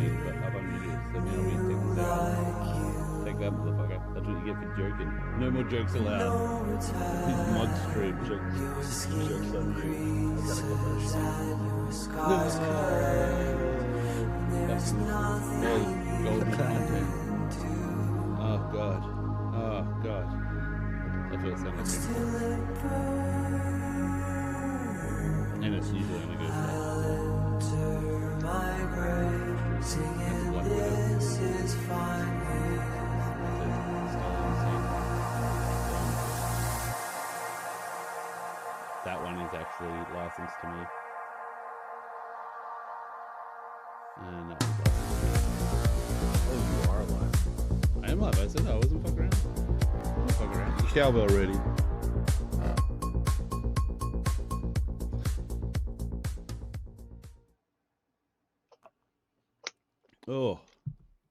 unmuted, but I've unmuted, so now we take this out. Take that, motherfucker. That's what you get for joking. No more jokes allowed. This is mod stream. Jokes on you. I gotta go brush. No. Golden content. Oh god. Oh god. That's what it sounds like. And it's usually only goes back. That one is actually licensed to me. And that was licensed. Oh, you are alive. I am live. I said I wasn't fucking around. I wasn't fucking around. Cowbell ready. Oh,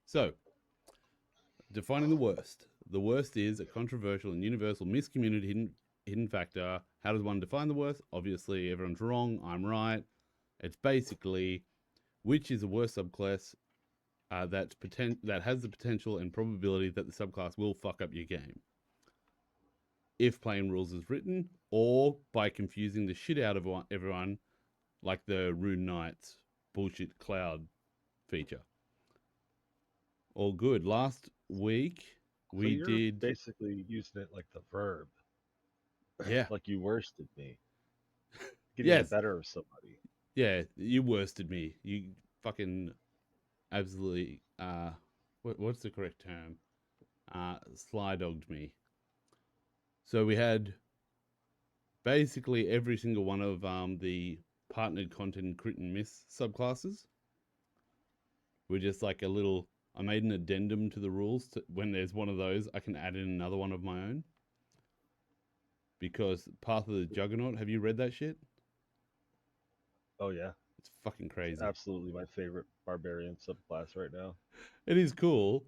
so defining the worst. The worst is a controversial and universal miscommunicated hidden factor. How does one define the worst? Obviously, everyone's wrong. I'm right. It's basically which is the worst subclass that has the potential and probability that the subclass will fuck up your game. If playing rules is written, or by confusing the shit out of everyone, like the Rune Knight's bullshit cloud feature. All good. Last week we did basically using it like the verb. Yeah. Like you worsted me. Getting the better of somebody. Yeah, you worsted me. You fucking absolutely what's the correct term? Sly dogged me. So we had basically every single one of the partnered content crit and miss subclasses. We're just like a little I made an addendum to the rules to, when there's one of those, I can add in another one of my own. Because Path of the Juggernaut, have you read that shit? Oh yeah. It's fucking crazy. It's absolutely my favorite barbarian subclass right now. It is cool.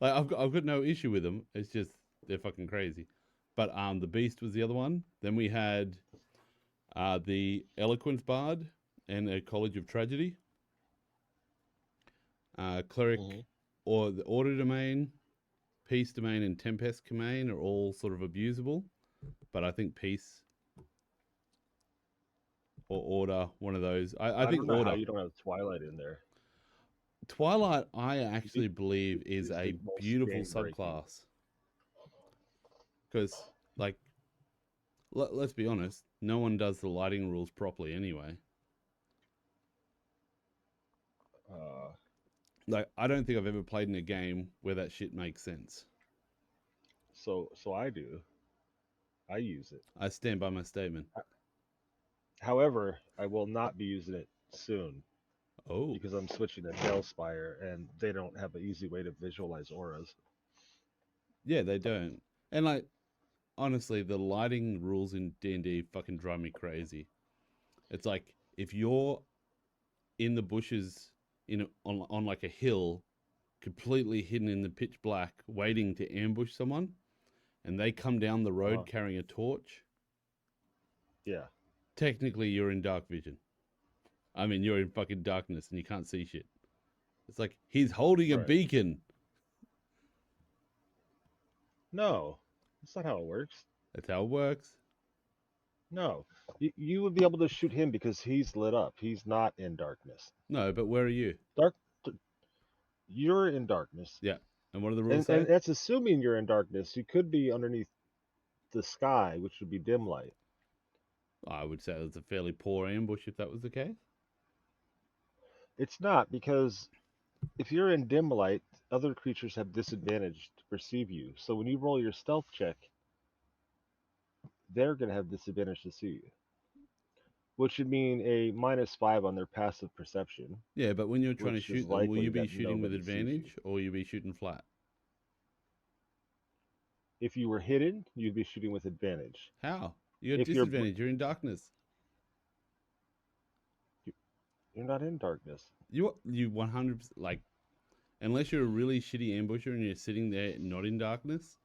Like I've got no issue with them. It's just they're fucking crazy. But the Beast was the other one. Then we had the Eloquence Bard and a College of Tragedy. Cleric or the Order Domain, Peace Domain, and Tempest Domain are all sort of abusable. But I think Peace or Order, one of those. I think don't know Order. How you don't have Twilight in there. Twilight, I actually believe, is a beautiful subclass. Because, like, let's be honest, no one does the lighting rules properly anyway. Like, I don't think I've ever played in a game where that shit makes sense. So I do. I use it. I stand by my statement. However, I will not be using it soon. Oh. Because I'm switching to Hellspire, and they don't have an easy way to visualize auras. Yeah, they don't. And, like, honestly, the lighting rules in D&D fucking drive me crazy. It's like, if you're in the bushes on like a hill, completely hidden in the pitch black, waiting to ambush someone, and they come down the road carrying a torch. Yeah. Technically, you're in dark vision. I mean, you're in fucking darkness and you can't see shit. It's like, he's holding a beacon. No, that's not how it works. That's how it works. No, you would be able to shoot him because he's lit up. He's not in darkness. No, but where are you? You're in darkness. Yeah. And what are the rules say? And that's assuming you're in darkness. You could be underneath the sky, which would be dim light. I would say it's a fairly poor ambush if that was the case. It's not, because if you're in dim light, other creatures have disadvantage to perceive you. So when you roll your stealth check, they're going to have disadvantage to see you, which would mean a -5 on their passive perception. Yeah, but when you're trying to shoot them, will you be shooting with advantage or will you be shooting flat? If you were hidden, you'd be shooting with advantage. How? You got disadvantage. You're in darkness. You're not in darkness. You 100%, like, unless you're a really shitty ambusher and you're sitting there not in darkness.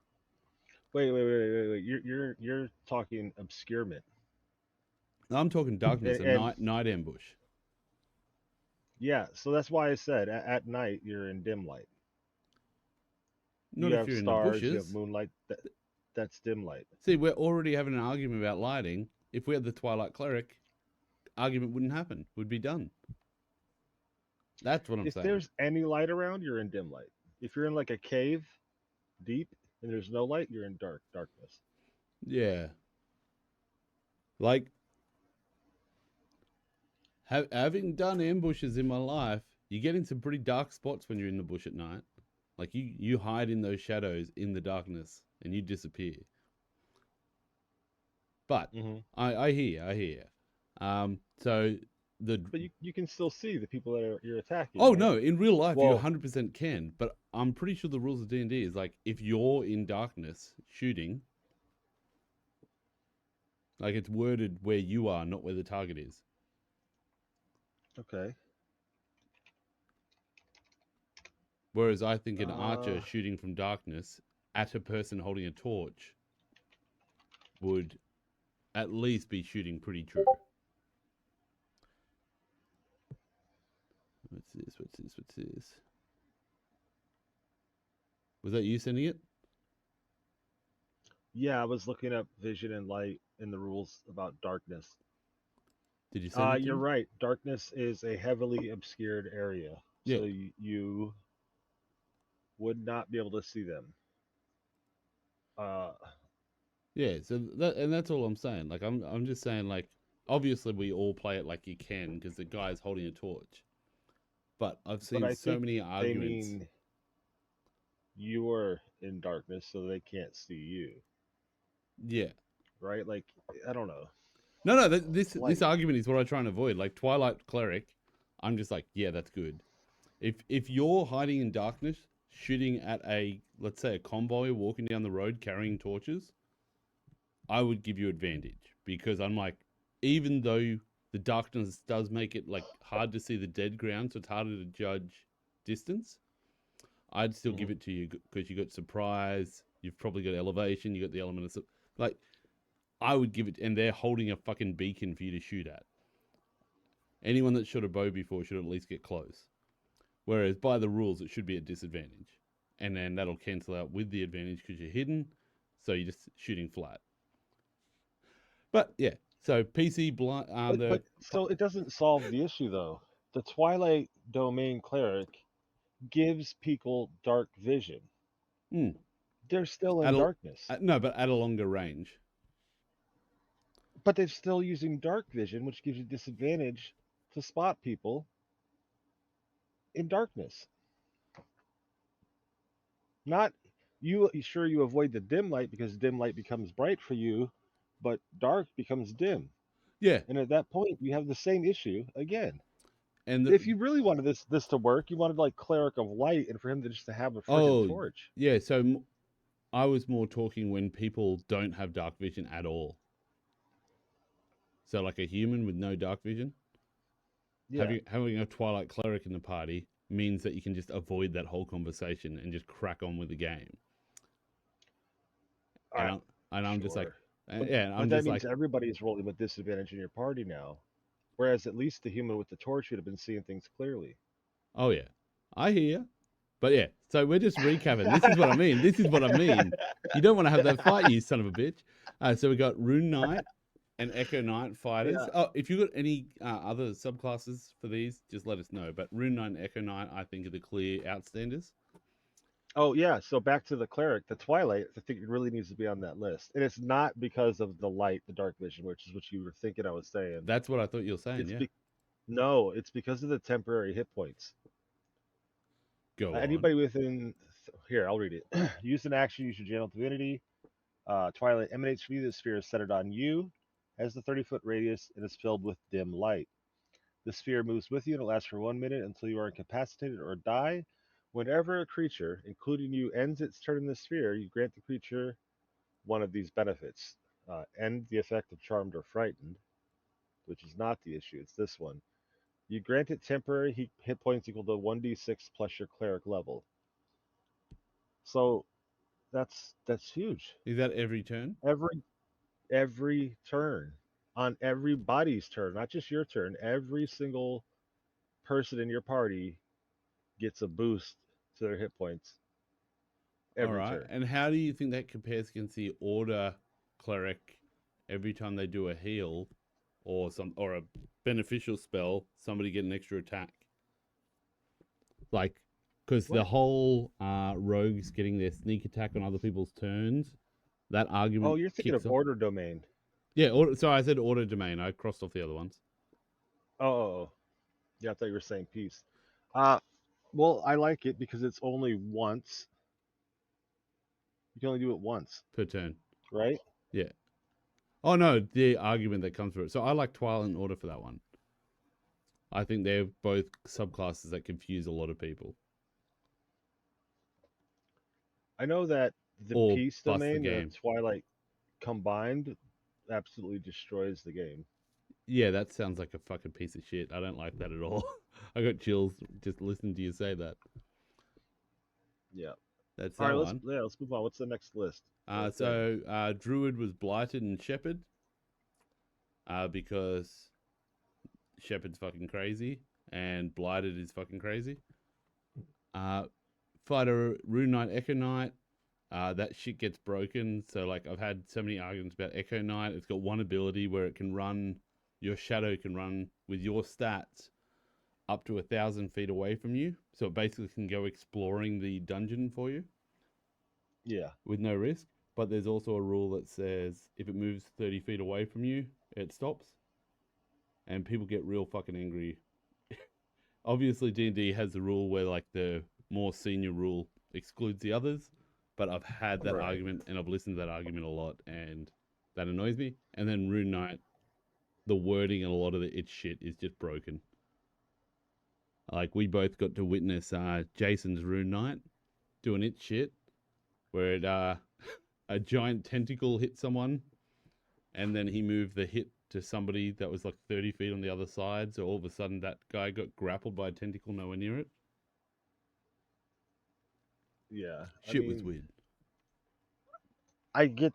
Wait. You're talking obscurement. I'm talking darkness, night ambush. Yeah, so that's why I said at night you're in dim light. Not You if have you're in the stars, you have bushes. moonlight. That's dim light. See, we're already having an argument about lighting. If we had the Twilight Cleric, argument wouldn't happen. Would be done. That's what I'm If saying. there's any light around, you're in dim light. If you're in like a cave deep and there's no light, you're in darkness. Yeah. Like, having done ambushes in my life, you get into pretty dark spots when you're in the bush at night. Like, you hide in those shadows in the darkness and you disappear. But Hmm. I hear. So the But you can still see the people that you're attacking, oh right? no, in real life you Well, 100% can. But I'm pretty sure the rules of D&D is like if you're in darkness shooting, like it's worded where you are, not where the target is. okay. Whereas I think an Uh, archer shooting from darkness at a person holding a torch would at least be shooting pretty true. What's this? What's this? What's this? Was that you sending it? yeah, I was looking up vision and light in the rules about darkness. Did you send it to You're me? right. Darkness is a heavily obscured area, Yeah. so you would not be able to see them. Uh, Yeah, so that's all I'm saying. Like I'm just saying like obviously we all play it like you can because the guy's holding a torch. But I've but seen I so think many they arguments. mean you're in darkness, so they can't see you, Yeah. right? Like I don't know. No, this Like argument is what I'm trying to avoid. Like Twilight Cleric, I'm just like, yeah, that's good. If you're hiding in darkness, shooting at a let's say a convoy walking down the road carrying torches, I would give you advantage because I'm like, even though the darkness does make it like hard to see the dead ground, so it's harder to judge distance. I'd still give mhm. it to you because you got surprise. You've probably got elevation. You got the element of like. I would give it, and they're holding a fucking beacon for you to shoot at. Anyone that shot a bow before should at least get close. Whereas by the rules, it should be a disadvantage, and then that'll cancel out with the advantage because you're hidden, so you're just shooting flat. But yeah, so PC blind. But so it doesn't solve the issue though. The Twilight Domain cleric gives people dark vision. mm, They're still in at a, darkness, no, but at a longer range. but they're still using dark vision, which gives you disadvantage to spot people in darkness. Not you. Sure, you avoid the dim light because dim light becomes bright for you, but dark becomes dim, Yeah, and at that point, you have the same issue again. and If you really wanted this to work, you wanted like cleric of light, and for him to just to have a friggin' oh torch. yeah, so I was more talking when people don't have dark vision at all. So like a human with no dark vision, Yeah. having a Twilight Cleric in the party means that you can just avoid that whole conversation and just crack on with the game. And I I'm just like, Sure. But yeah, I'm that just means like, everybody's rolling with disadvantage in your party now. Whereas at least the human with the torch would have been seeing things clearly. oh yeah, I hear you. But yeah, so we're just recapping. This is what I mean. This is what I mean. You don't want to have that fight, you son of a bitch. So we got Rune Knight and Echo Knight fighters. Yeah. Oh, if you got any other subclasses for these, just let us know. But Rune Knight and Echo Knight, I think, are the clear outstanders. Oh yeah. So back to the cleric, the twilight. I think it really needs to be on that list, and it's not because of the light, the dark vision, which is what you were thinking I was saying. That's what I thought you were saying. It's Yeah, be- no, it's because of the temporary hit points. go on. Anybody within here, I'll read it. Use an action, use your channel divinity. Twilight emanates from you. The sphere is centered on you, has the 30-foot radius, and is filled with dim light. The sphere moves with you and it lasts for 1 minute until you are incapacitated or die. Whenever a creature, including you, ends its turn in the sphere, you grant the creature one of these benefits. End the effect of charmed or frightened, which is not the issue, it's this one. You grant it temporary hit points equal to 1d6 plus your cleric level. So that's huge. Is that every turn? Every turn, on everybody's turn, not just your turn, every single. person in your party gets a boost to their hit points All every right. turn. And how do you think that compares against the order cleric every time they do a heal or a beneficial spell, somebody get an extra attack? Like, because the What? whole rogues getting their sneak attack on other people's turns, that Oh, argument you're thinking kicks of off. order domain. Yeah, sorry, I said order domain. I crossed off the other ones Oh, yeah, I thought you were saying peace. Uh, well, I like it because it's only once. You can only do it once, per turn. right? Yeah. Oh no, the argument that comes through it. So I like Twilight and Order for that one. I think they're both subclasses that confuse a lot of people I know that the or peace bust the domain and the game. twilight combined absolutely destroys the game. Yeah, that sounds like a fucking piece of shit. I don't like that at all. I got chills just listening to you say that. Yeah. That's All right, that one. let's move on. What's the next list? Thing. So Druid was Blighted and Shepherd because Shepherd's fucking crazy and Blighted is fucking crazy. Fighter Rune Knight, Echo Knight. That shit gets broken. So like I've had so many arguments about Echo Knight. It's got one ability where it can run. Your shadow can run with your stats up to 1,000 feet away from you. So it basically can go exploring the dungeon for you Yeah. with no risk. But there's also a rule that says if it moves 30 feet away from you, it stops. And people get real fucking angry. Obviously, D&D has the rule where like the more senior rule excludes the others. But I've had that Right. argument and I've listened to that argument a lot, and that annoys me. And then Rune Knight, the wording and a lot of its shit is just broken. Like we both got to witness Jason's Rune Knight doing its shit, where it a giant tentacle hit someone, and then he moved the hit to somebody that was like 30 feet on the other side. So all of a sudden, that guy got grappled by a tentacle nowhere near it. Yeah. I Shit was mean, weird. I get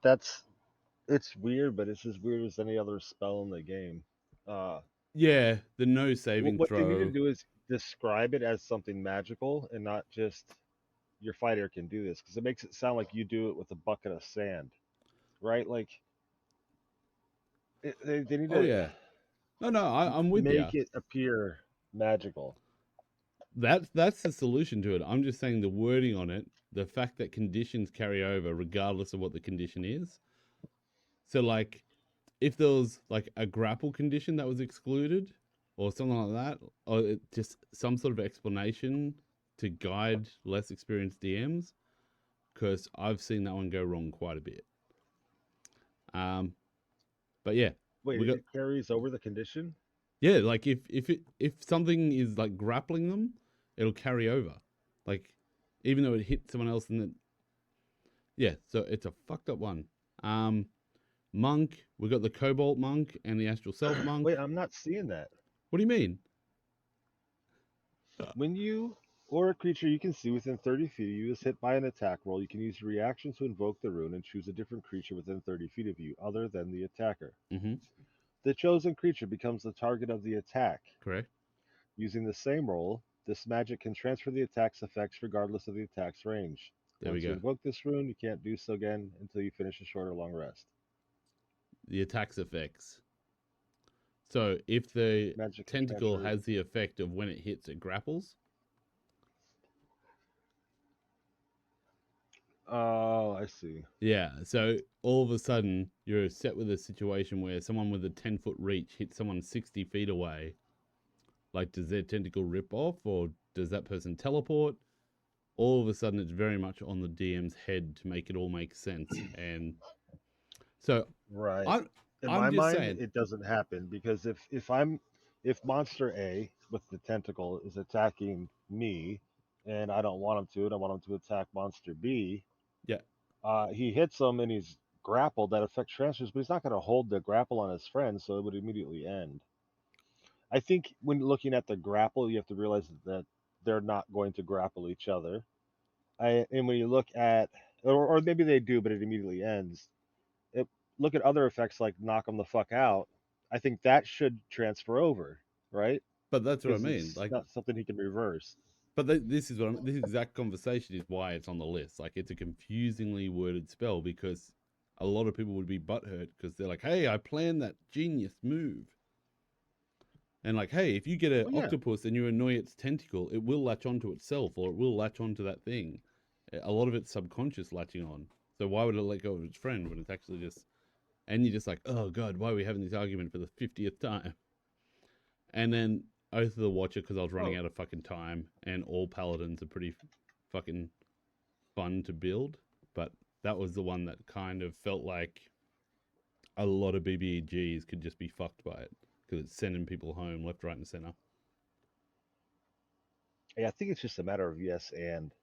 it's weird, but it's as weird as any other spell in the game. Uh, Yeah, the no saving what they need to throw. do is describe it as something magical and not just your fighter can do this because it makes it sound like you do it with a bucket of sand, right? Like they need Oh to yeah, no, I'm with you. make it appear magical. That's the solution to it. I'm just saying the wording on it, the fact that conditions carry over regardless of what the condition is. So like if there was like a grapple condition that was excluded or something like that, or just some sort of explanation to guide less experienced DMs, because I've seen that one go wrong quite a bit. But yeah, Wait, we got it carries over the condition? yeah, like if something is like grappling them, it'll carry over. Like even though it hit someone else in the yeah, so it's a fucked up one. Monk, we got the Cobalt Monk and the Astral Self Monk. Wait, I'm not seeing that. What do you mean? When you or a creature you can see within 30 feet of you is hit by an attack roll, you can use your reaction to invoke the rune and choose a different creature within 30 feet of you, other than the attacker. Mm-hmm. The chosen creature becomes the target of the attack. Correct. Using the same roll, this magic can transfer the attack's effects regardless of the attack's range. There we Once you go. invoke this rune, you can't do so again until you finish a short or long rest. The attack's effects. So if the Magic can tentacle transfer. has the effect of when it hits, it grapples. Oh, I see. Yeah. So all of a sudden, you're set with a situation where someone with a 10-foot reach hits someone 60 feet away. Like, does their tentacle rip off or does that person teleport? All of a sudden, it's very much on the DM's head to make it all make sense. And so Right. I'm, In I'm my just mind, saying, it doesn't happen because if monster A with the tentacle is attacking me, and I don't want him to, and I want him to attack monster B, yeah, he hits him and he's grappled. That affects transfers, but he's not going to hold the grapple on his friend, so it would immediately end. I think when looking at the grapple, you have to realize that they're not going to grapple each other. And when you look at, or maybe they do, but it immediately ends. It, look at other effects like knock them the fuck out. I think that should transfer over, right? But that's what I because mean. it's Like, not something he can reverse. but this is this exact conversation is why it's on the list. Like, it's a confusingly worded spell because a lot of people would be butthurt because they're like, "Hey, I planned that genius move," and like, "Hey, if you get an Well, yeah, octopus and you annoy its tentacle, it will latch onto itself or it will latch onto that thing." A lot of it's subconscious latching on. So why would it let go of its friend when it's actually just? And you're just like, "Oh God, why are we having this argument for the 50th time?" And then Oath of the Watcher because I was running oh, out of fucking time, and all paladins are pretty fucking fun to build. But that was the one that kind of felt like a lot of BBEGs could just be fucked by it because it's sending people home left, right, and center. yeah, I think it's just a matter of yes and.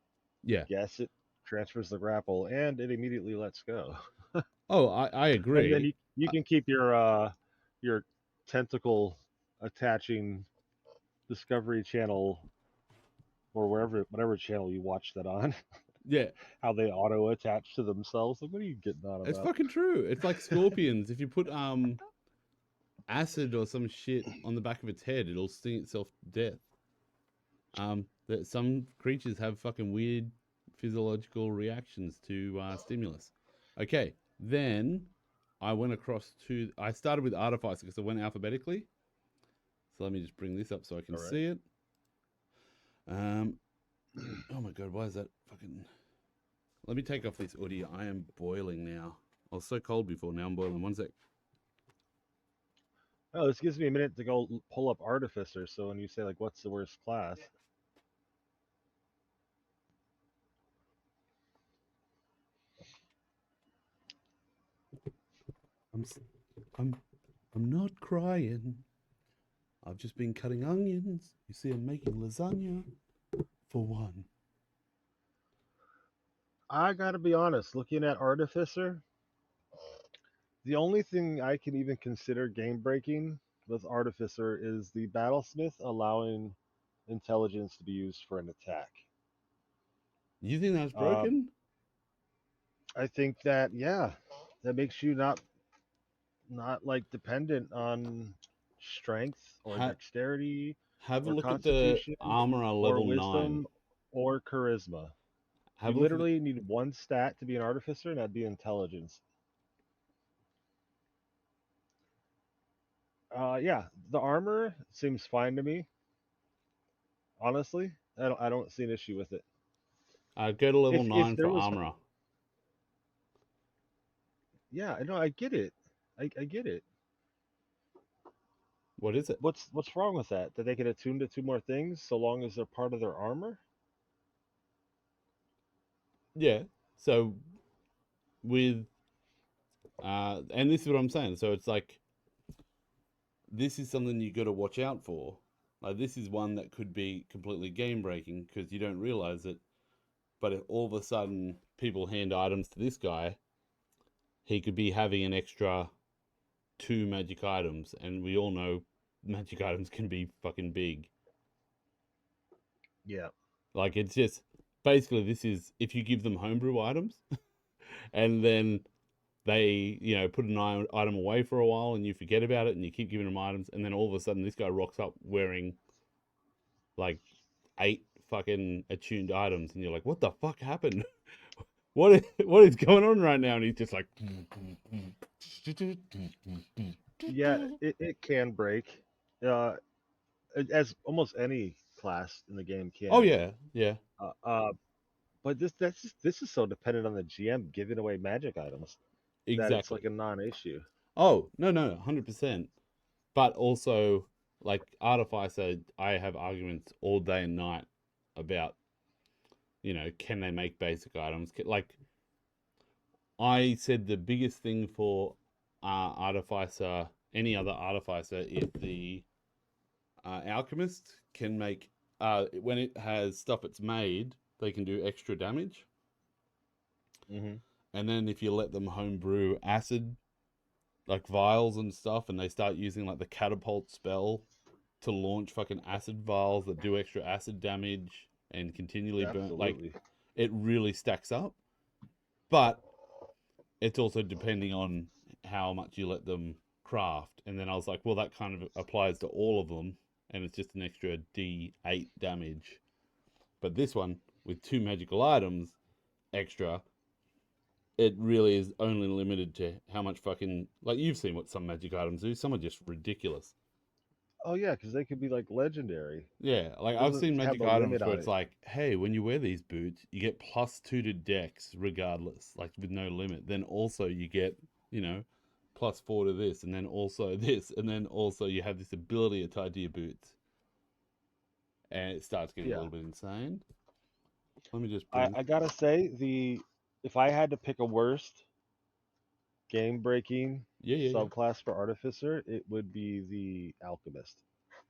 Yeah. Yes, it transfers the grapple and it immediately lets go. Oh, I And then agree. you can keep your tentacle attaching Discovery Channel or wherever whatever channel you watch that on, Yeah, how they auto attach to themselves. Like, what are you getting on it's about? fucking true. It's like scorpions. If you put acid or some shit on the back of its head, it'll sting itself to death. That some creatures have fucking weird physiological reactions to stimulus. Okay, then I went across to. I started with Artificer because I went alphabetically. So let me just bring this up so I can All right. see it. Um, oh my god, why is that fucking? Let me take off this hoodie. I am boiling now. I was so cold before. Now I'm boiling. One sec. Oh, this gives me a minute to go pull up Artificer. So when you say like, what's the worst class? I'm s- I'm I'm not crying. I've just been cutting onions. You see, I'm making lasagna for one. I gotta be honest. Looking at Artificer, the only thing I can even consider game breaking with Artificer is the Battlesmith allowing intelligence to be used for an attack. You think that's Um, broken? I think that yeah, that makes you not like dependent on strength or Ha- dexterity have a or look at the constitution armor or level 9. wisdom or charisma. Have You a look at the. literally need one stat to be an artificer, and that'd be intelligence. Yeah, the armor seems fine to me. Honestly, I don't see an issue with it. Go to level If 9 for there was, armor. yeah, no, I get it. I get it. What is it? What's wrong with that? That they can attune to two more things so long as they're part of their armor? Yeah. So with and this is what I'm saying. So it's like this is something you got to watch out for. Like this is one that could be completely game breaking because you don't realize it. But if all of a sudden people hand items to this guy, he could be having an extra 2 magic items, and we all know magic items can be fucking big. Yeah. Like it's just basically this is if you give them homebrew items, and then they put an item away for a while, and you forget about it, and you keep giving them items, and then all of a sudden this guy rocks up wearing like 8 fucking attuned items, and you're like, what the fuck happened? What is going on right now? And he's just like, Yeah, it can break. Uh, as almost any class in the game oh can. yeah, yeah, Uh, uh, but this is so dependent on the GM giving away magic items that it's like exactly. a non-issue. Oh no, no, 100%. But also, like Artificer, I have arguments all day and night about, can they make basic items? Like, I said the biggest thing for Artificer, any other Artificer, if the Alchemist can make, when it has stuff it's made, they can do extra damage. Hmm. And then if you let them homebrew acid, like vials and stuff, and they start using like the catapult spell to launch fucking acid vials that do extra acid damage and continually burn. Like, Absolutely. it really stacks up. But it's also depending on how much you let them craft. And then I was like, well, that kind of applies to all of them. and it's just an extra D8 damage. But this one, with 2 magical items extra, it really is only limited to how much fucking... Like, you've seen what some magic items do. Some are just ridiculous. Oh yeah, because they could be like legendary. Yeah, like It I've doesn't seen have magic a items limit where on it's it. like, hey, when you wear these boots, you get +2 to dex regardless, like with no limit. Then also you get, +4 to this, and then also this, and then also you have this ability tied to your boots. And it starts getting a Yeah, little bit insane. Let me just I, bring... I gotta say if I had to pick a worst game breaking Yeah. subclass for Artificer, it would be the Alchemist.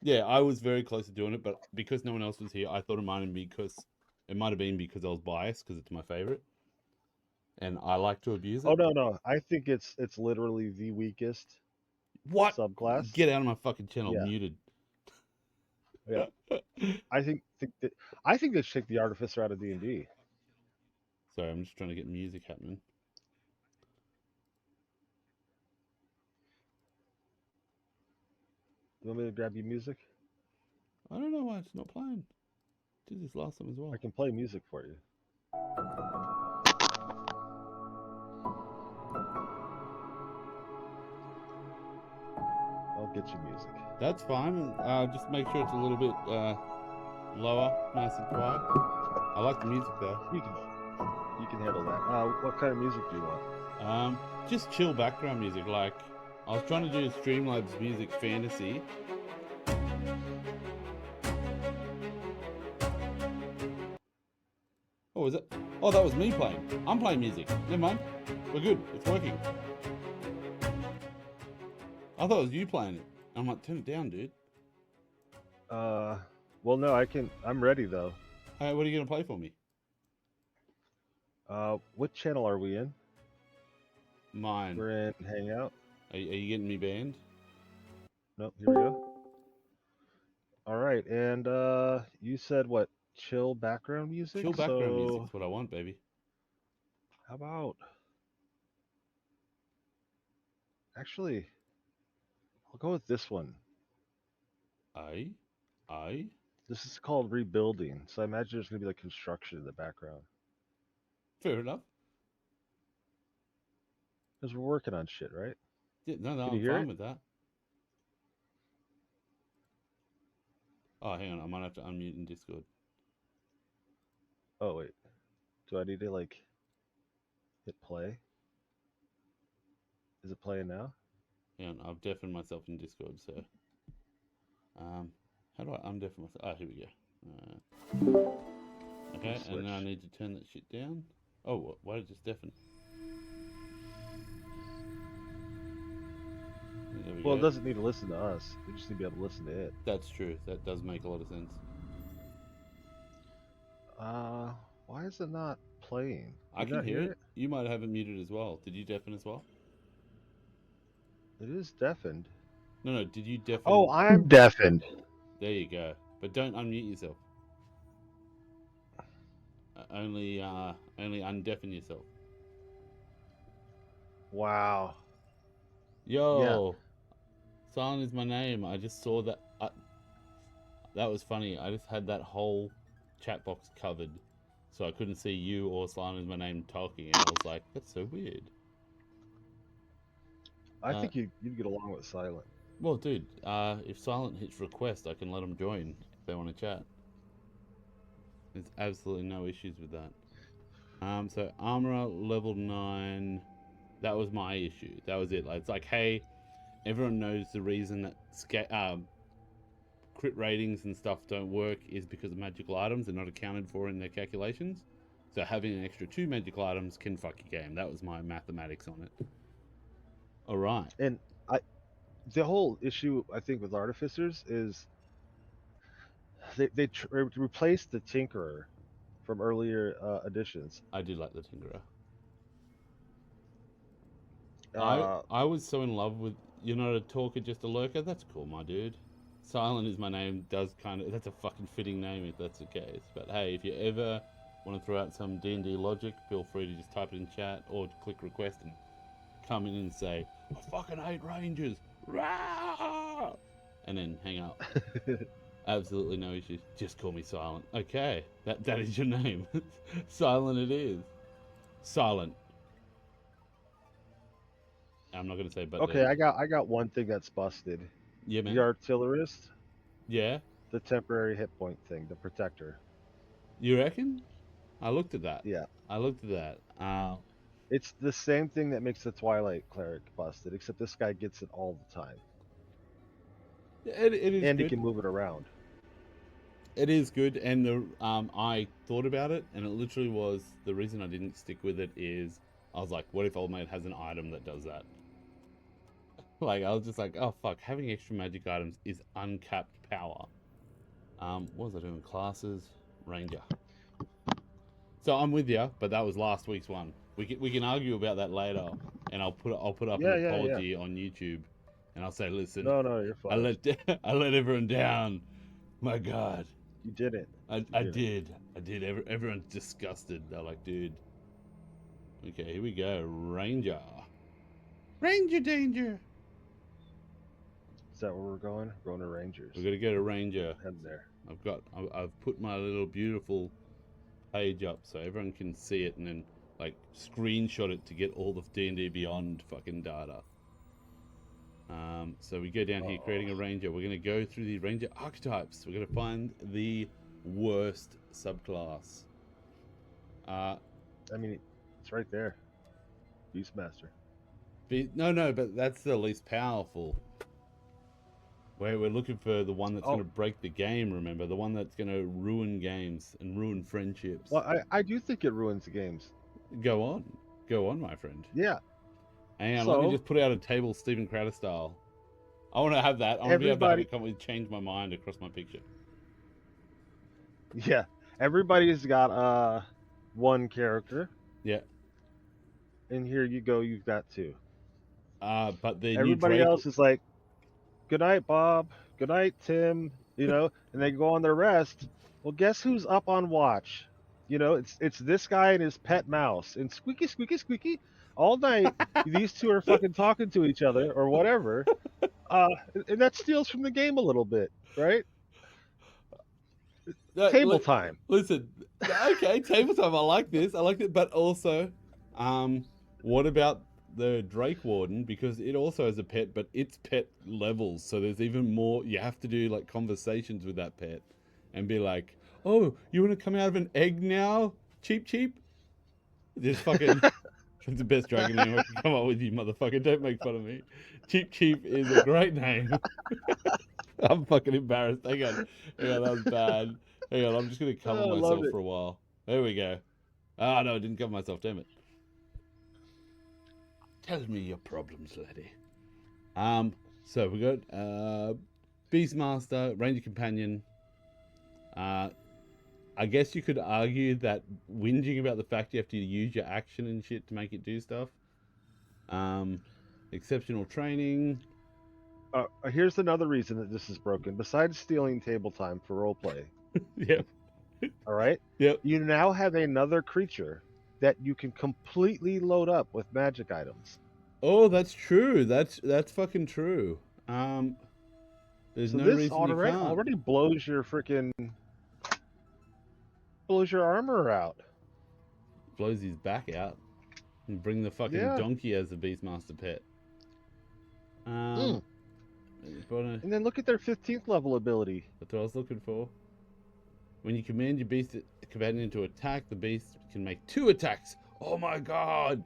Yeah, I was very close to doing it, but because no one else was here, I thought it might have been because I was biased because it's my favorite, and I like to abuse Oh it. no, I think it's literally the weakest What? subclass. Get out of my fucking channel, Yeah, muted. yeah. I think they should take the Artificer out of D&D. Sorry, I'm just trying to get music happening. You want me to grab you music? I don't know why it's not playing. Did this last time as I well. can play music for you. I'll get you music. That's fine. Just make sure it's a little bit lower, nice and quiet. I like the music though. You can handle that. What kind of music do you want? Just chill background music. Like I was trying to do Streamlabs music fantasy. Oh, was it? Oh, that was me playing. I'm playing music. Never mind. We're good. It's working. I thought it was you playing it. I'm like, turn it down, dude. Well, no, I can. I'm ready though. Hey, what are you gonna play for me? What channel are we in? Mine. We're in Hangout. Are you getting me banned? Nope. Here we go. All right, and you said what? Chill background music. Chill background music So is what I want, baby. how about? Actually, I'll go with this one. I. This is called Rebuilding. So I imagine there's gonna be like construction in the background Fair enough. because we're working on shit, right? Yeah, no, Can you I'm hear fine it? with that. Oh, hang on, I might have to unmute in Discord. Oh wait, do I need to like hit play? Is it playing now? Hang on, I've deafened myself in Discord, so how do I undeafen myself? Oh, here we go. Okay, and now I Switch. need to turn that shit down. Oh, why did it just deafen? There we Well, it go. doesn't need to listen to us. We just need to be able to listen to it. That's true. That does make a lot of sense. Uh, why is it not playing? I You can not hear hear it. it? You might have it muted as well. Did you deafen as well? It is deafened. No. Did you Oh, deafen? I'm deafened. There you go. But don't unmute yourself. Only undeafen yourself. Wow. Yeah. Yo, Silent is my name. I just saw that. That was funny. I just had that whole chat box covered, so I couldn't see you or Silent is my name talking, and I was like, that's so weird. I think you'd get along with Silent. Well, dude, if Silent hits request, I can let them join if they want to chat. There's absolutely no issues with that. So Armorer level 9, that was my issue. That was it. Like, it's like, hey, everyone knows the reason that crit ratings and stuff don't work is because of magical items. They're not accounted for in their calculations. So having an extra 2 magical items can fuck your game. That was my mathematics on it. All right. And the whole issue I think with Artificers is they replaced the Tinkerer from earlier editions. I did like the Tinkerer. I Uh, I was so in love with you're not a talker, just a lurker. That's cool, my dude. Silent is my name. Does kind of that's a fucking fitting name if that's the case. But hey, if you ever want to throw out some D&D logic, feel free to just type it in chat or click request and come in and say, I fucking hate Rangers. Rah! and then hang up. Absolutely no issues. Just call me Silent. Okay, that is your name. Silent it is. Silent. I'm not gonna say but Okay, then. I got one thing that's busted. Yeah, The man. artillerist, Yeah. the temporary hit point thing, the protector. You reckon? I looked at that. Yeah. I looked at that. It's the same thing that makes the Twilight cleric busted, except this guy gets it all the time. It is And he good. can move it around. It is good, and the I thought about it, and it literally was the reason I didn't stick with it is I was like, what if old mate has an item that does that? Like I was just like, oh fuck, having extra magic items is uncapped power. What was I doing? Classes, ranger. So I'm with you, but that was last week's one. We can argue about that later, and I'll put up an Yeah, yeah, yeah. apology on YouTube, and I'll say, listen, No, no, you're I fine. let I let everyone down. My God. You didn't. I did. Everyone's disgusted. They're like, dude. Okay, here we go. Ranger. Ranger danger. Is that where we're going? We're going to Rangers. We're gonna go to Ranger. Head there. I've put my little beautiful page up so everyone can see it and then like screenshot it to get all the D&D Beyond fucking data. So we go down here creating a Ranger. We're gonna go through the Ranger archetypes. We're gonna find the worst subclass. I mean, it's right there. Beastmaster. No, but that's the least powerful. We're looking for the one that's going to break the game, remember? The one that's going to ruin games and ruin friendships. Well, I do think it ruins the games. Go on, my friend. Yeah. Hang on, let me just put out a table Stephen Crowder style. I want to have that. I want to be able to have it completely change my mind across my picture. Yeah. Everybody's got one character. Yeah. And here you go, you've got two. But the everybody else is like, good night, Bob. Good night, Tim. You know, and they go on their rest. Well, guess who's up on watch? You know, it's this guy and his pet mouse. And squeaky, squeaky, squeaky. All night, these two are fucking talking to each other or whatever. And that steals from the game a little bit, right? Table time. Listen, okay, table time. I like this. I like it. But also, what about the Drake Warden? Because it also has a pet, but it's pet levels. So there's even more. You have to do like conversations with that pet and be like, oh, you want to come out of an egg now? Cheap? This fucking... It's the best dragon name I can come up with, you motherfucker. Don't make fun of me. Cheap is a great name. I'm fucking embarrassed. Hang on, that was bad. Hang on, I'm just going to cover myself for a while. There we go. Oh, no, I didn't cover myself, damn it. Tell me your problems, laddie. So we got Beastmaster, Ranger Companion. I guess you could argue that whinging about the fact you have to use your action and shit to make it do stuff. Exceptional training. Here's another reason that this is broken. Besides stealing table time for roleplay. Yep. All right? Yep. You now have another creature that you can completely load up with magic items. Oh, that's true. That's fucking true. There's so no this reason you can't. already blows your armor out. Blows his back out. And bring the fucking donkey as the Beastmaster pet. And then look at their 15th level ability. That's what I was looking for. When you command your beast companion to attack, the beast can make 2 attacks. Oh my god!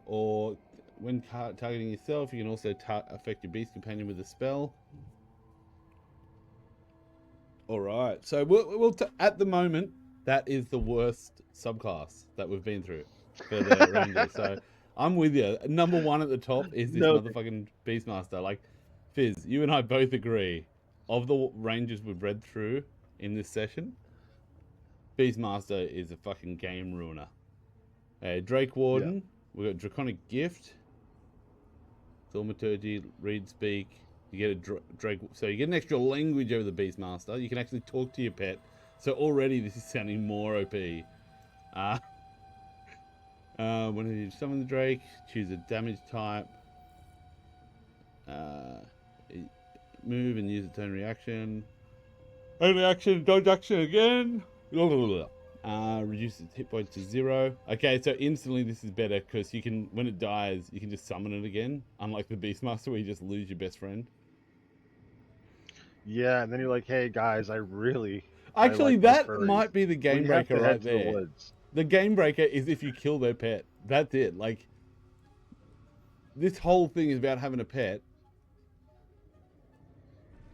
Or when targeting yourself, you can also affect your beast companion with a spell. Alright, so we'll at the moment, that is the worst subclass that we've been through for the Ranger. So I'm with you. Number 1 at the top is this motherfucking Beastmaster. Like, Fizz, you and I both agree. Of the Rangers we've read through in this session, Beastmaster is a fucking game ruiner. Drake Warden, we've got Draconic Gift, Thaumaturgy, Read Speak. You get a Drake, so you get an extra language over the Beastmaster. You can actually talk to your pet. So already this is sounding more OP. When you summon the Drake, choose a damage type. move and use a turn reaction. Only action, dodge action again. Blah, blah, blah, blah. Reduces hit points to 0. Okay, so instantly this is better because you can, when it dies, you can just summon it again. Unlike the Beastmaster where you just lose your best friend. Yeah, and then you're like, hey guys, I Actually, like my that furries. might be the game We have breaker to right head to the there. woods. The game breaker is if you kill their pet. That's it. Like, this whole thing is about having a pet.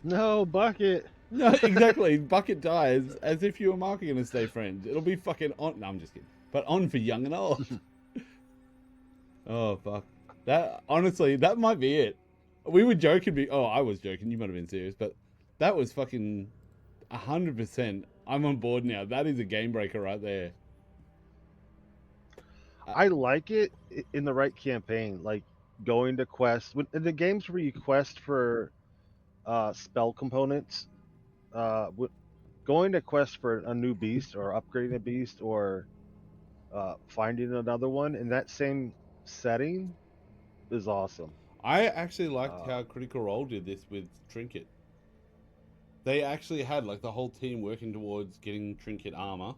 No, Bucket. No, exactly. Bucket dies as if you and Mark are going to stay friends. It'll be fucking on. No, I'm just kidding. But on for young and old. Oh, fuck. That, honestly, that might be it. We were joking. Oh, I was joking. You might have been serious. But that was fucking 100%. I'm on board now. That is a game breaker right there. I like it in the right campaign, like going to quests. In the games where you quest for spell components, going to quest for a new beast or upgrading a beast or finding another one in that same setting is awesome. I actually liked how Critical Role did this with Trinket. They actually had like the whole team working towards getting Trinket armor.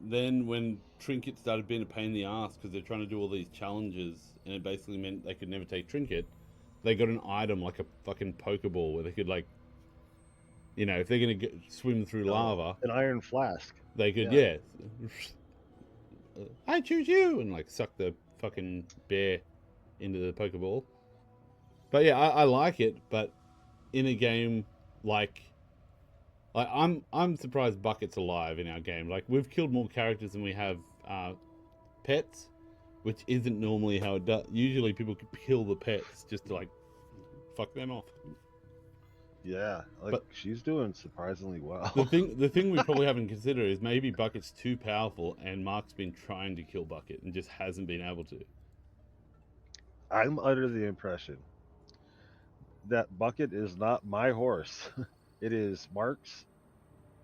Then when Trinket started being a pain in the ass because they're trying to do all these challenges and it basically meant they could never take Trinket, they got an item like a fucking Pokeball where they could like, you know, if they're going to swim through lava. An iron flask. They could, I choose you! And like suck the fucking bear into the Pokeball. But yeah, I like it, but in a game like I'm surprised Bucket's alive in our game. Like, we've killed more characters than we have pets, which isn't normally how it does. Usually people kill the pets just to like fuck them off. Yeah, like, but she's doing surprisingly well. The thing we probably haven't considered is maybe Bucket's too powerful and Mark's been trying to kill Bucket and just hasn't been able to. I'm under the impression that Bucket is not my horse. It is Mark's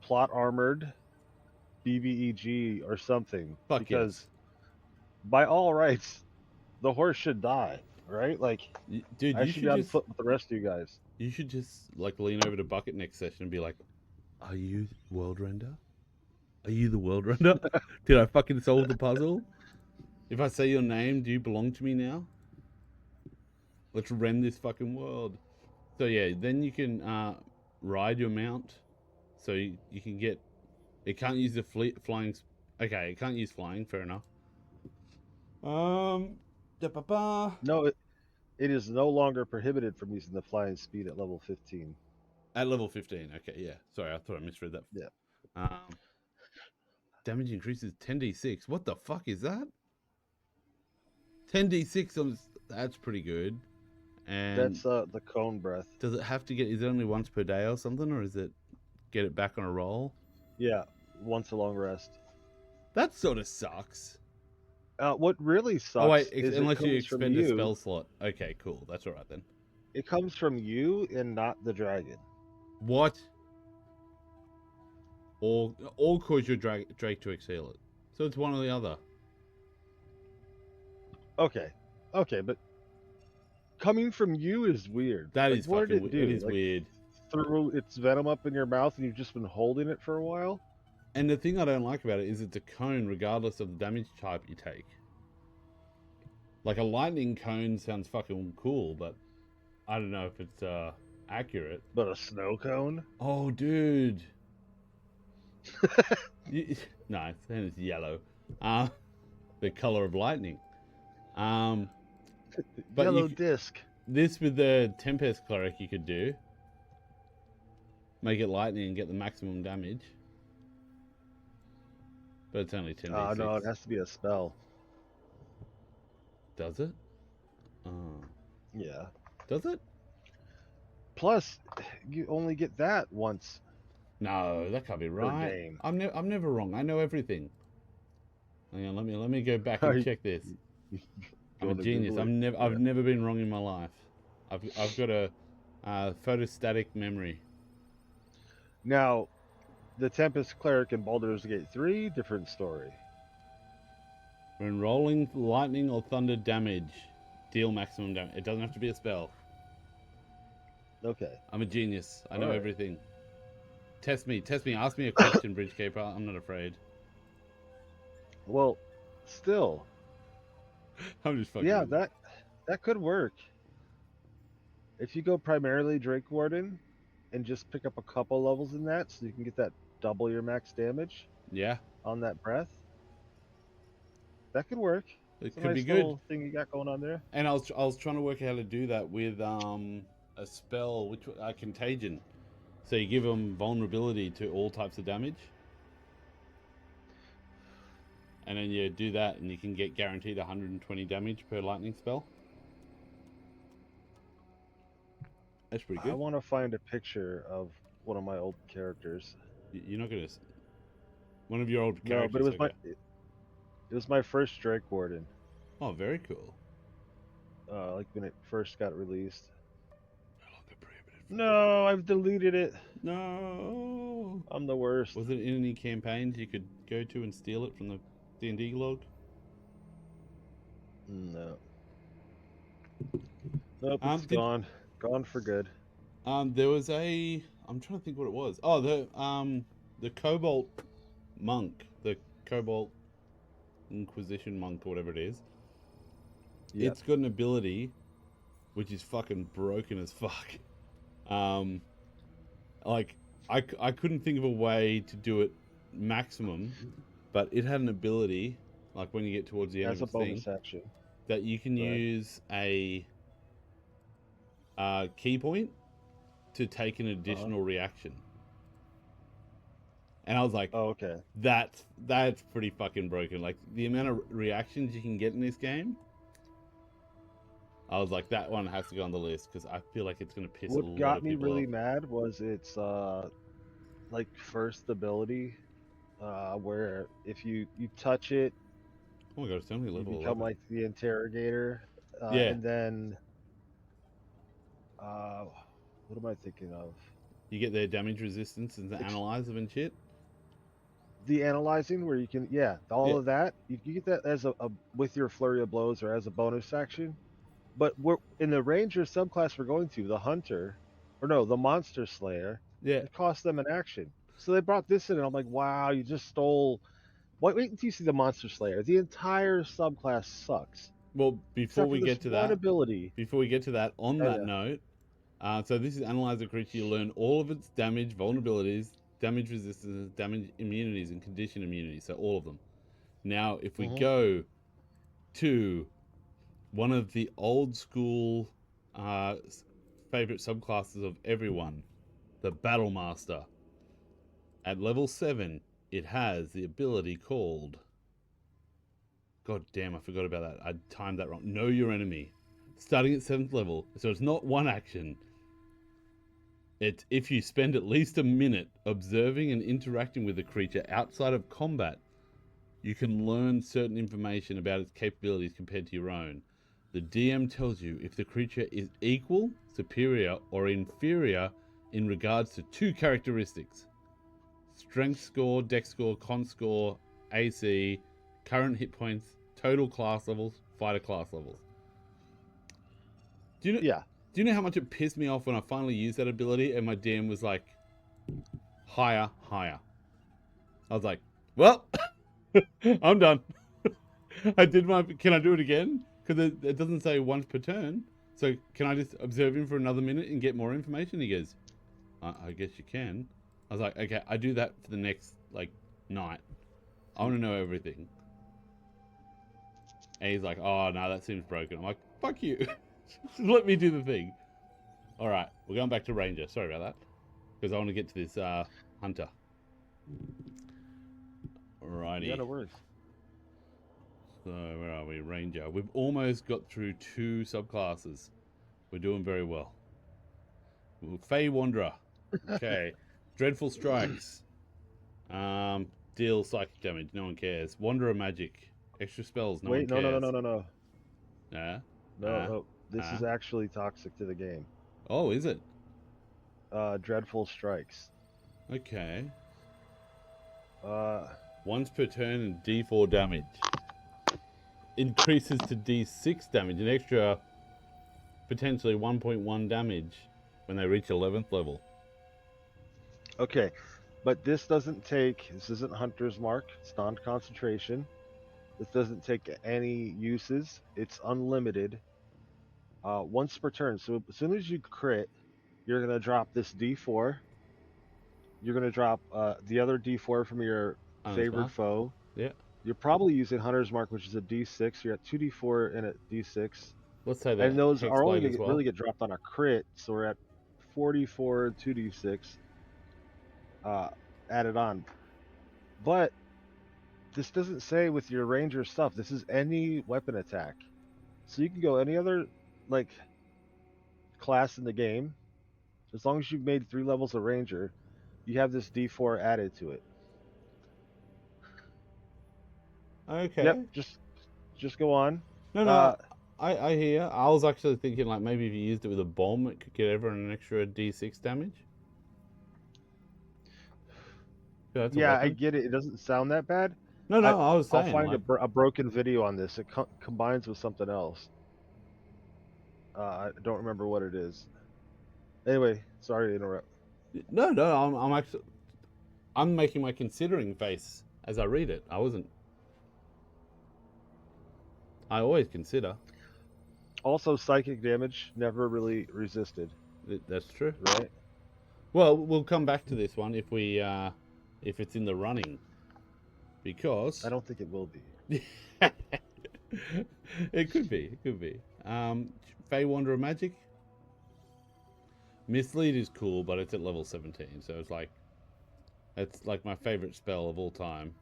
plot armored BBEG or something. Fuck because yes. By all rights, the horse should die, right? Like, dude, I should be on foot with the rest of you guys. You should just like lean over to Bucket next session and be like, "Are you World Render? Are you the World Render? Did I fucking solve the puzzle? If I say your name, do you belong to me now? Let's rend this fucking world." So yeah, then you can ride your mount. So you can get... It can't use the flying... Okay, it can't use flying, fair enough. No, it is no longer prohibited from using the flying speed at level 15. At level 15, okay, yeah. Sorry, I thought I misread that. Yeah. Damage increases 10d6. What the fuck is that? 10d6, that's pretty good. And that's the cone breath. Does it have to get... Is it only once per day or something? Or is it get it back on a roll? Yeah, once a long rest. That sort of sucks. What really sucks... Oh wait, unless you expend a spell slot. Okay, cool. That's alright then. It comes from you and not the dragon. What? Or cause your Drake to exhale it. So it's one or the other. Okay, but coming from you is weird. That is fucking weird. It is weird. Threw its venom up in your mouth and you've just been holding it for a while? And the thing I don't like about it is it's a cone regardless of the damage type you take. Like a lightning cone sounds fucking cool, but I don't know if it's accurate. But a snow cone? Oh, dude. No, it's yellow. The color of lightning. But yellow disc. This with the Tempest Cleric you could do. Make it lightning and get the maximum damage. But it's only 10d6. Oh, no, it has to be a spell. Does it? Oh. Yeah. Does it? Plus, you only get that once. No, that can't be right. Game. I'm never wrong. I know everything. Hang on, let me go back and check this. I'm a genius. I've never been wrong in my life. I've got a photostatic memory. Now, the Tempest Cleric in Baldur's Gate 3, different story. When rolling lightning or thunder damage, deal maximum damage. It doesn't have to be a spell. Okay. I'm a genius. I know Alright. everything. Test me. Ask me a question, Bridgekeeper. I'm not afraid. Well, still, I'm just fucking yeah, with you. that could work. If you go primarily Drake Warden and just pick up a couple levels in that, so you can get that double your max damage Yeah, on that breath, that could work. it It's a could be nice good. little thing you got going on there. And I was trying to work out how to do that with a spell, which contagion. So you give them vulnerability to all types of damage, and then you do that, and you can get guaranteed 120 damage per lightning spell. That's pretty I good. want to find a picture of one of my old characters. You're not gonna. One of your old No, but characters, okay? it was my first Drake Warden. Oh, very cool. Like when it first got released. No longer prohibited from No, I've deleted it. No. I'm the worst. Was it in any campaigns you could go to and steal it from the D&D log? No. Nope, it's Did gone. Gone for good. there was a I'm trying to think what it was. Oh, the Cobalt monk, the Cobalt Inquisition monk or whatever it is. Yep. It's got an ability which is fucking broken as fuck. Like I couldn't think of a way to do it maximum, but it had an ability, like when you get towards the end As of a the thing, bonus action. that you can Right. use a key point to take an additional reaction. And I was like, Oh, okay. that's pretty fucking broken. Like the amount of reactions you can get in this game, I was like, that one has to go on the list because I feel like it's gonna piss a What lot got of me people really off. mad was its like first ability, where if you touch it, Oh my god, it's only you level become 11. like the interrogator, Yeah, and then uh, what am I thinking of? you get their damage resistance and the Ex- analyzer and shit. the analyzing, where you can, yeah, all Yeah, of that. You get that as a with your flurry of blows or as a bonus action. But we're in the ranger subclass we're going to, the hunter, or no, the monster slayer. yeah. It costs them an action. So they brought this in, and I'm like, wow, you just stole. Wait until you see the monster slayer. The entire subclass sucks, Well, except for this one ability. on Oh that yeah. note, so this is analyze a creature. You learn all of its damage, vulnerabilities, damage resistance, damage immunities, and condition immunities. So all of them. Now, if we Hmm. go to one of the old school favorite subclasses of everyone, the Battle Master. At level 7, it has the ability called... God damn, I forgot about that. I timed that wrong. Know your enemy. Starting at 7th level, so it's not one action. It's if you spend at least a minute observing and interacting with a creature outside of combat, you can learn certain information about its capabilities compared to your own. The DM tells you if the creature is equal, superior, or inferior in regards to 2 characteristics: strength score, dex score, con score, AC, current hit points, total class levels, fighter class levels. Do you know? Yeah. Do you know how much it pissed me off when I finally used that ability and my DM was like, higher, higher. I was like, well, I'm done. I did my. Can I do it again? Because it doesn't say once per turn. So can I just observe him for another minute and get more information? He goes, I guess you can. I was like, okay, I do that for the next night. I want to know everything. And he's like, oh no, that seems broken. I'm like, fuck you. Just let me do the thing. All right, we're going back to Ranger. Sorry about that, because I want to get to this Hunter. Alrighty. Yeah, no worries. So where are we? Ranger. We've almost got through 2 subclasses. We're doing very well. Fey Wanderer. Okay. Dreadful Strikes. Deal psychic damage. No one cares. Wanderer Magic. Extra spells. No one Wait, no, no, no, cares. no, no, no, Yeah. no. This is actually toxic to the game. Oh, is it? Dreadful strikes. Okay. Uh, Once per turn and D4 damage. Increases to D6 damage. An extra potentially 1.1 damage when they reach 11th level. Okay, but this doesn't take. This isn't Hunter's Mark. It's non-concentration. This doesn't take any uses. It's unlimited. Once per turn. So as soon as you crit, you're gonna drop this D4. You're gonna drop the other D4 from your Hunter's favored Mark. foe. Yeah. You're probably using Hunter's Mark, which is a D6. You're at 2D4 and a D6. Let's say And that those are only Hexblade gonna as well. really get dropped on a crit, so we're at 44 2d6 added on. But this doesn't say with your ranger stuff. This is any weapon attack, so you can go any other like class in the game. As long as you've made 3 levels of ranger, you have this D4 added to it. Okay. Yep, just go on. No, I hear. I was actually thinking like maybe if you used it with a bomb, it could get everyone an extra D6 damage. That's Yeah, I get it. It doesn't sound that bad. No, I was saying I'll find like, a broken video on this. It combines with something else. I don't remember what it is. Anyway, sorry to interrupt. no, I'm making my considering face as I read it. I always consider. Also, psychic damage never really resisted. That's true. Right? Well, we'll come back to this one if it's in the running, because I don't think it will be. It could be. Fey Wanderer Magic. Mislead is cool, but it's at level 17, so it's like my favorite spell of all time.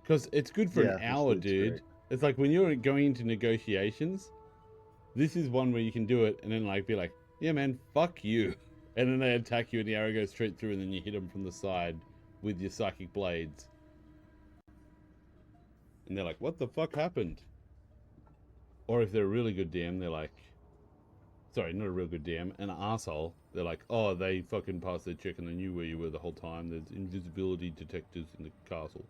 Because it's good for an hour, dude. Great. It's like when you're going into negotiations, this is one where you can do it and then like be like, yeah, man, fuck you. And then they attack you and the arrow goes straight through and then you hit them from the side with your psychic blades. And they're like, what the fuck happened? Or if they're a really good DM, they're like, sorry, not a real good DM, an arsehole. They're like, oh, they fucking passed their check and they knew where you were the whole time. There's invisibility detectors in the castle.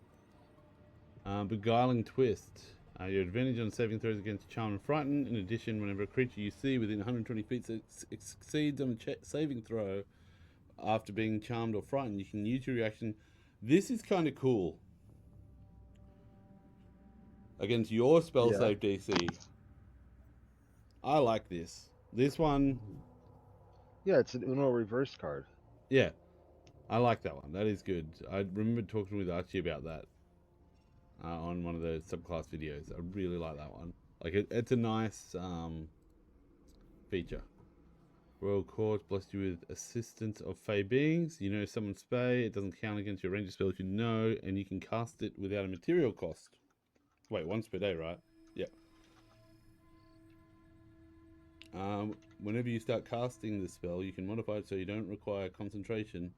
Beguiling Twist. Your advantage on saving throws against Charm and Frighten. In addition, whenever a creature you see within 120 feet succeeds on a saving throw after being charmed or frightened, you can use your reaction. This is kind of cool. Against your spell save DC. I like this. This one... Yeah, it's an Uno reverse card. Yeah, I like that one. That is good. I remember talking with Archie about that. On one of the subclass videos. I really like that one. Like, it's a nice feature. Royal Court blessed you with assistance of Fey beings. You know someone's Fey. It doesn't count against your ranger spells you know, and you can cast it without a material cost. Wait, once per day, right? Yeah. Whenever you start casting the spell, you can modify it so you don't require concentration.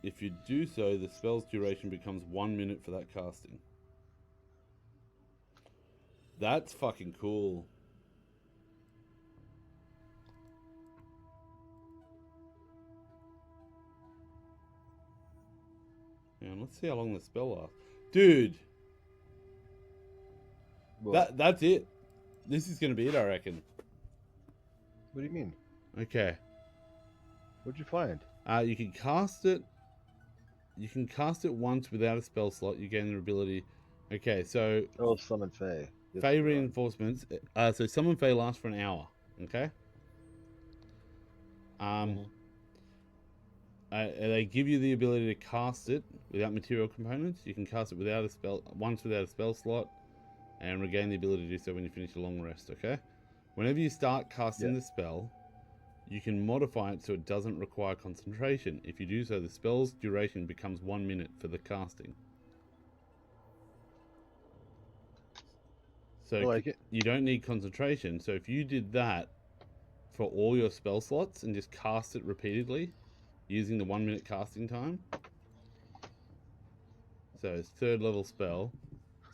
If you do so, the spell's duration becomes 1 minute for that casting. That's fucking cool. And let's see how long the spell lasts. Dude! That's it. This is going to be it, I reckon. What do you mean? Okay. What'd you find? You can cast it. You can cast it once without a spell slot. You gain the ability. Okay, so... Oh, Summon Fey. Fey reinforcements. So Summon Fey lasts for an hour. Okay? They give you the ability to cast it without material components. You can cast it without a spell slot, and regain the ability to do so when you finish a long rest. Okay? Whenever you start casting the spell, you can modify it so it doesn't require concentration. If you do so, the spell's duration becomes 1 minute for the casting. So I like it. You don't need concentration. So if you did that for all your spell slots and just cast it repeatedly using the 1 minute casting time. So it's 3rd level spell.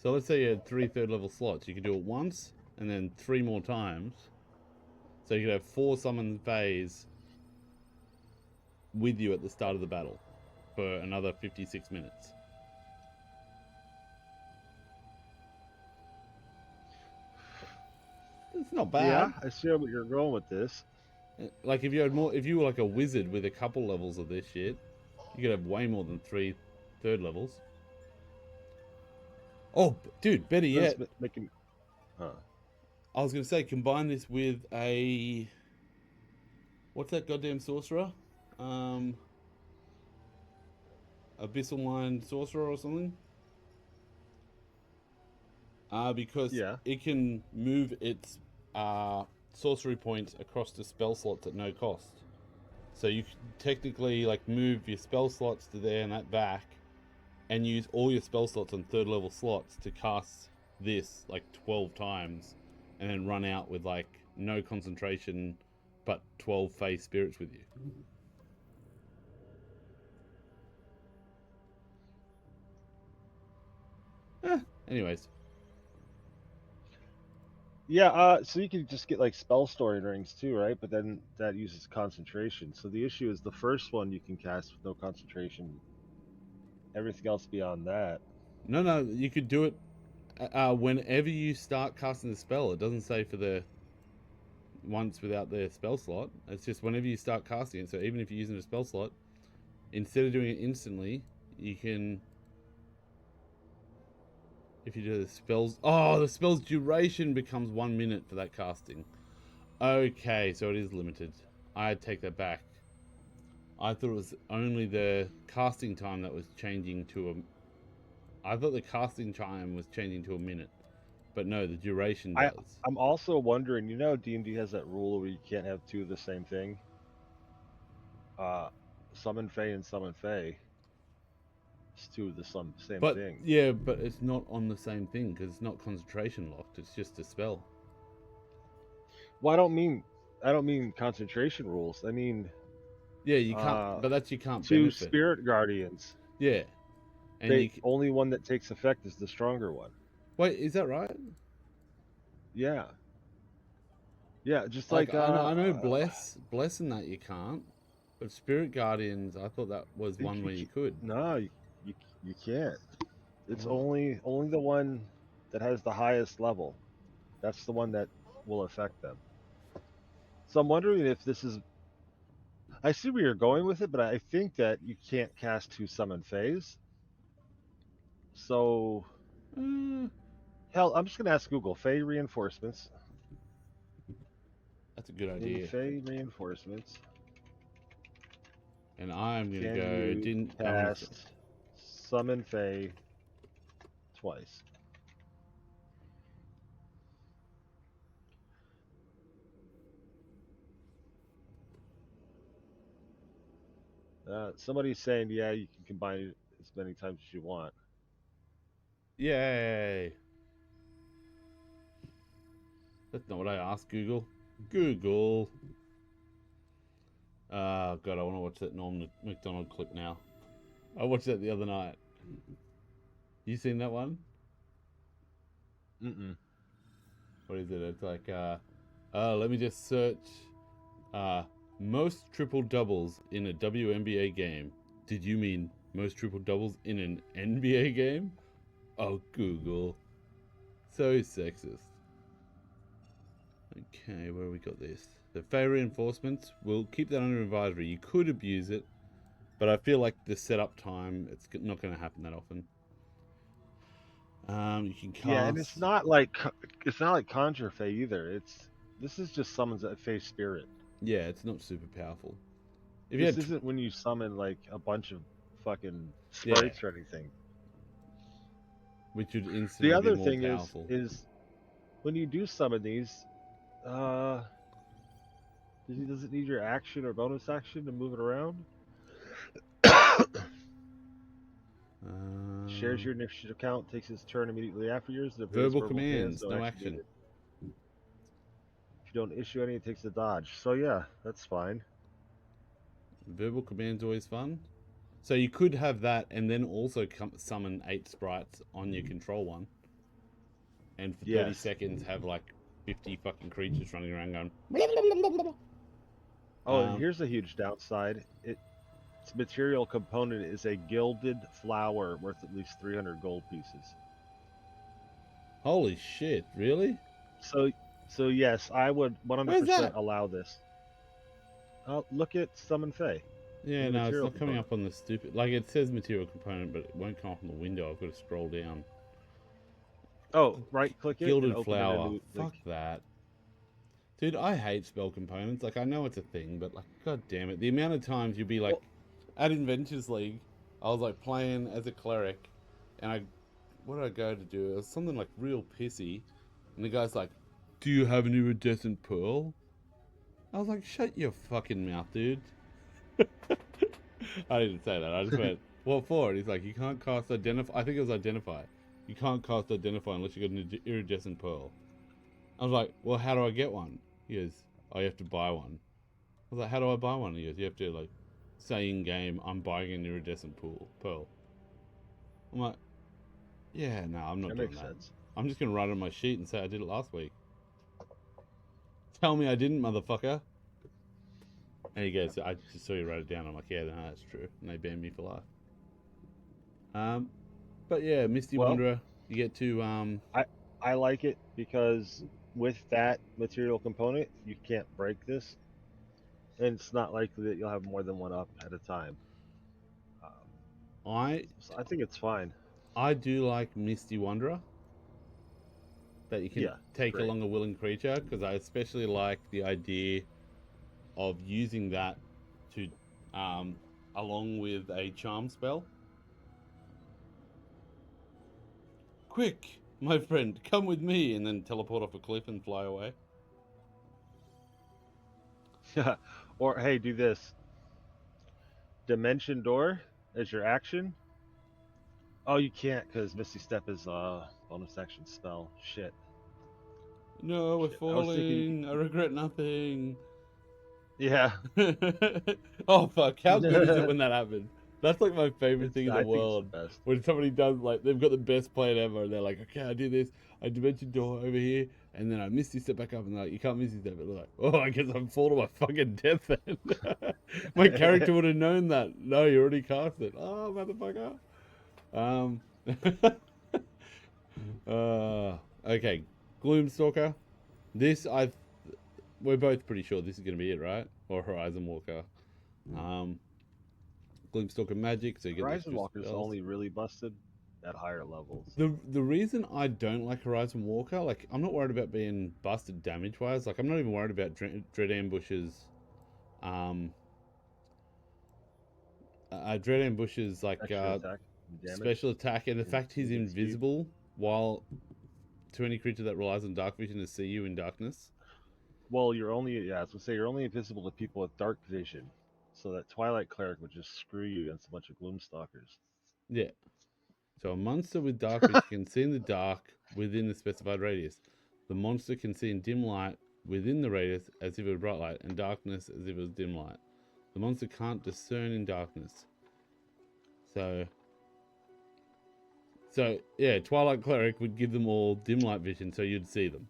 So let's say you had 3 3rd level slots. You could do it once and then 3 more times. So you could have 4 summon Feys with you at the start of the battle for another 56 minutes. It's not Yeah, bad. I see where you're going with this. Like if you were like a wizard with a couple levels of this shit, you could have way more than 3 third levels. Oh, dude, better That's yet, making. Huh. I was gonna say combine this with a what's that goddamn sorcerer? Um, Abyssal Line sorcerer or something. Because Yeah. it can move its sorcery points across the spell slots at no cost. So you can technically like move your spell slots to there and that back, and use all your spell slots on third level slots to cast this like 12 times, and then run out with like no concentration, but 12 phase spirits with you. Anyways, Yeah. So you can just get like spell storing rings too, right? But then that uses concentration. So the issue is the first one you can cast with no concentration. Everything else beyond that. no, you could do it whenever you start casting the spell. It doesn't say for the once without the spell slot. It's just whenever you start casting it. So even if you're using a spell slot, instead of doing it instantly, you can. If you do the spells, oh, the spell's duration becomes 1 minute for that casting. Okay, so it is limited. I take that back. I thought it was only the casting time that was changing to a. I thought the casting time was changing to a minute, but no, the duration I does. I'm also wondering. D&D has that rule where you can't have two of the same thing. Uh, summon Fey and summon Fey. It's two of the same But thing. yeah, but it's not on the same thing because it's not concentration locked. It's just a spell. Well, I don't mean concentration rules. I mean Yeah, you can't. uh, But that's you can't two benefit. spirit guardians. Yeah, and They you only one that takes effect is the stronger one. wait. Is that right? Yeah, yeah. Just Like like I know bless in that you can't, but spirit guardians. I thought that was think one where you could. no, you you can't. It's Oh. only the one that has the highest level. That's the one that will affect them. So I'm wondering if this is. I see where you're going with it, but I think that you can't cast two summon phase. So Uh, hell, I'm just gonna ask Google Fey reinforcements. that's a good In idea. Fey reinforcements, And I'm gonna can go. you Didn't tell me. cast summon Fey twice? Somebody's saying, yeah, you can combine it as many times as you want. Yay! That's not what I asked Google. Google. Oh god, I want to watch that Norm McDonald clip now. I watched that the other night. You seen that one? Mm-mm. What is it? It's like, let me just search, uh, most triple doubles in a WNBA game. Did you mean most triple doubles in an NBA game? Oh, Google. So sexist. Okay, where we got this? The Fey reinforcements, we'll keep that under advisory. You could abuse it, but I feel like the setup time, it's not going to happen that often. You can Yeah, and cast. it's not like Conjure Fey either. This is just summons a Fey spirit. Yeah, it's not super powerful. If you This had, isn't when you summon like a bunch of fucking yeah, sprites or anything. which would The instantly be other more thing powerful. is when you do summon these, uh, does it need your action or bonus action to move it around? Shares Uh, your initiative count, takes its turn immediately after yours. It avoids verbal verbal commands, commands, no no action action. needed. If you don't issue any, it takes a dodge. So yeah, that's fine. Verbal commands always fun. So you could have that, and then also summon 8 sprites on your control one, and for 30 Yes. seconds have like 50 fucking creatures running around going. Oh, and here's a huge downside. Its material component is a gilded flower worth at least 300 gold pieces. Holy shit! Really? So So yes, I would Where's 100% that? allow this. Look at Summon Fae in Yeah, the no, it's material not coming component. up on the stupid. Like it says material component, but it won't come up on the window. I've got to scroll down. Oh, right click it and Gilded open in a flower. new like. Fuck that. Dude, I hate spell components. Like, I know it's a thing, but like, god damn it. The amount of times you'll be like, Well, at Adventures League, I was like playing as a cleric, and what did I go to do? It was something like real pissy, and the guy's like, "Do you have an iridescent pearl?" I was like, "Shut your fucking mouth, dude." I didn't say that. I just went, "What for?" And he's like, "You can't cast identify." I think it was identify. You can't cast identify unless you got an iridescent pearl. I was like, "Well, how do I get one?" He goes, "Oh, you have to buy one." I was like, "How do I buy one?" He goes, "You have to like say in game, I'm buying an iridescent pearl." I'm like, "Yeah, no, I'm not that doing makes that. sense. I'm just gonna write it on my sheet and say I did it last week. Tell me I didn't, motherfucker." And he goes, "I just saw you write it down." I'm like, "Yeah, no, that's true." And they banned me for life. Um, but yeah, Misty Well, Wanderer, you get to I I like it because with that material component, you can't break this, and it's not likely that you'll have more than one up at a time. Um, I so I think it's fine. I do like Misty Wanderer that you can Yeah, it's take great. along a willing creature because I especially like the idea of using that to um, along with a charm spell. Quick, my friend, come with me, and then teleport off a cliff and fly away. Or hey, do this Dimension Door as your action. Oh, you can't because Misty Step is a bonus action spell. Shit. No, we're Shit. I was thinking you could. falling. I regret nothing. Yeah. Oh fuck! How good is it when that happens? That's like my favorite thing in the I think it's the world. best. When somebody does like they've got the best plan ever, and they're like, "Okay, I do this. I dimension door over here, and then I misty step back up, and they're like, you can't misty step." But they're like, "Oh, I guess I'm fall to my fucking death then." My character would have known that. No, you already cast it. Oh, motherfucker. Um. Okay, Gloomstalker. This we're both pretty sure this is going to be it, right? Or Horizon Walker. Um, Gloomstalker magic, so you get the Horizon extra Walker's spells. only really busted at higher levels. The reason I don't like Horizon Walker, like I'm not worried about being busted damage wise. Like I'm not even worried about Dread Ambush's, um, Dread Ambush's like Extra attack and damage, special attack, and the and fact he's movement speed. invisible while to any creature that relies on dark vision to see you in darkness. Well, you're only, yeah, I was gonna say you're only invisible to people with dark vision, so that Twilight Cleric would just screw you against a bunch of Gloomstalkers. Yeah. So a monster with dark vision can see in the dark within the specified radius. The monster can see in dim light within the radius as if it was bright light, and darkness as if it was dim light. The monster can't discern in darkness. So yeah, Twilight Cleric would give them all dim light vision, so you'd see them.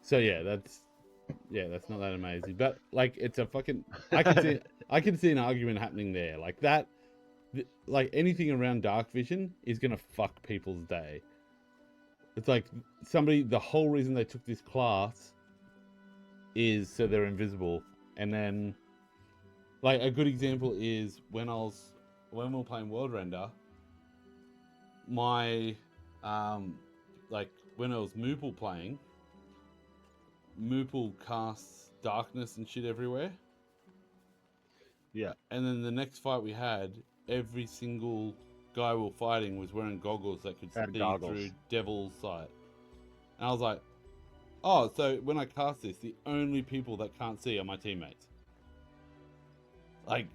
So that's not that amazing, but like it's a fucking I can see an argument happening there like that. Like anything around dark vision is gonna fuck people's day. It's like the whole reason they took this class is so they're invisible. And then, like, a good example is when we were playing World Render, my, like, when I was Moople playing, Moople casts darkness and shit everywhere. Yeah. And then the next fight we had, every single guy we were fighting was wearing goggles that could see through Devil's Sight. And I was like, oh, so when I cast this, the only people that can't see are my teammates. Like,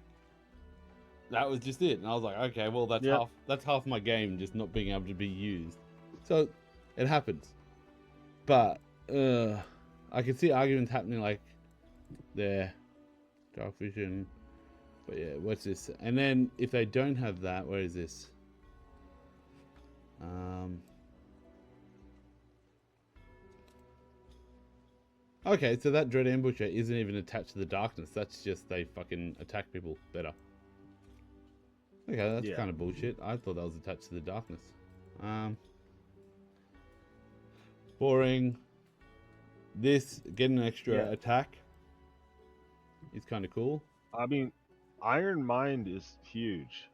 that was just it. And I was like, okay, well, that's half my game just not being able to be used. So it happens. But I can see arguments happening like there, dark vision. But yeah, what's this? And then if they don't have that, where is this? Okay, so that Dread Ambusher isn't even attached to the darkness. That's just they fucking attack people better. Okay, that's kind of bullshit. I thought that was attached to the darkness. Boring. This, getting an extra Yeah. attack is kind of cool. I mean, Iron Mind is huge.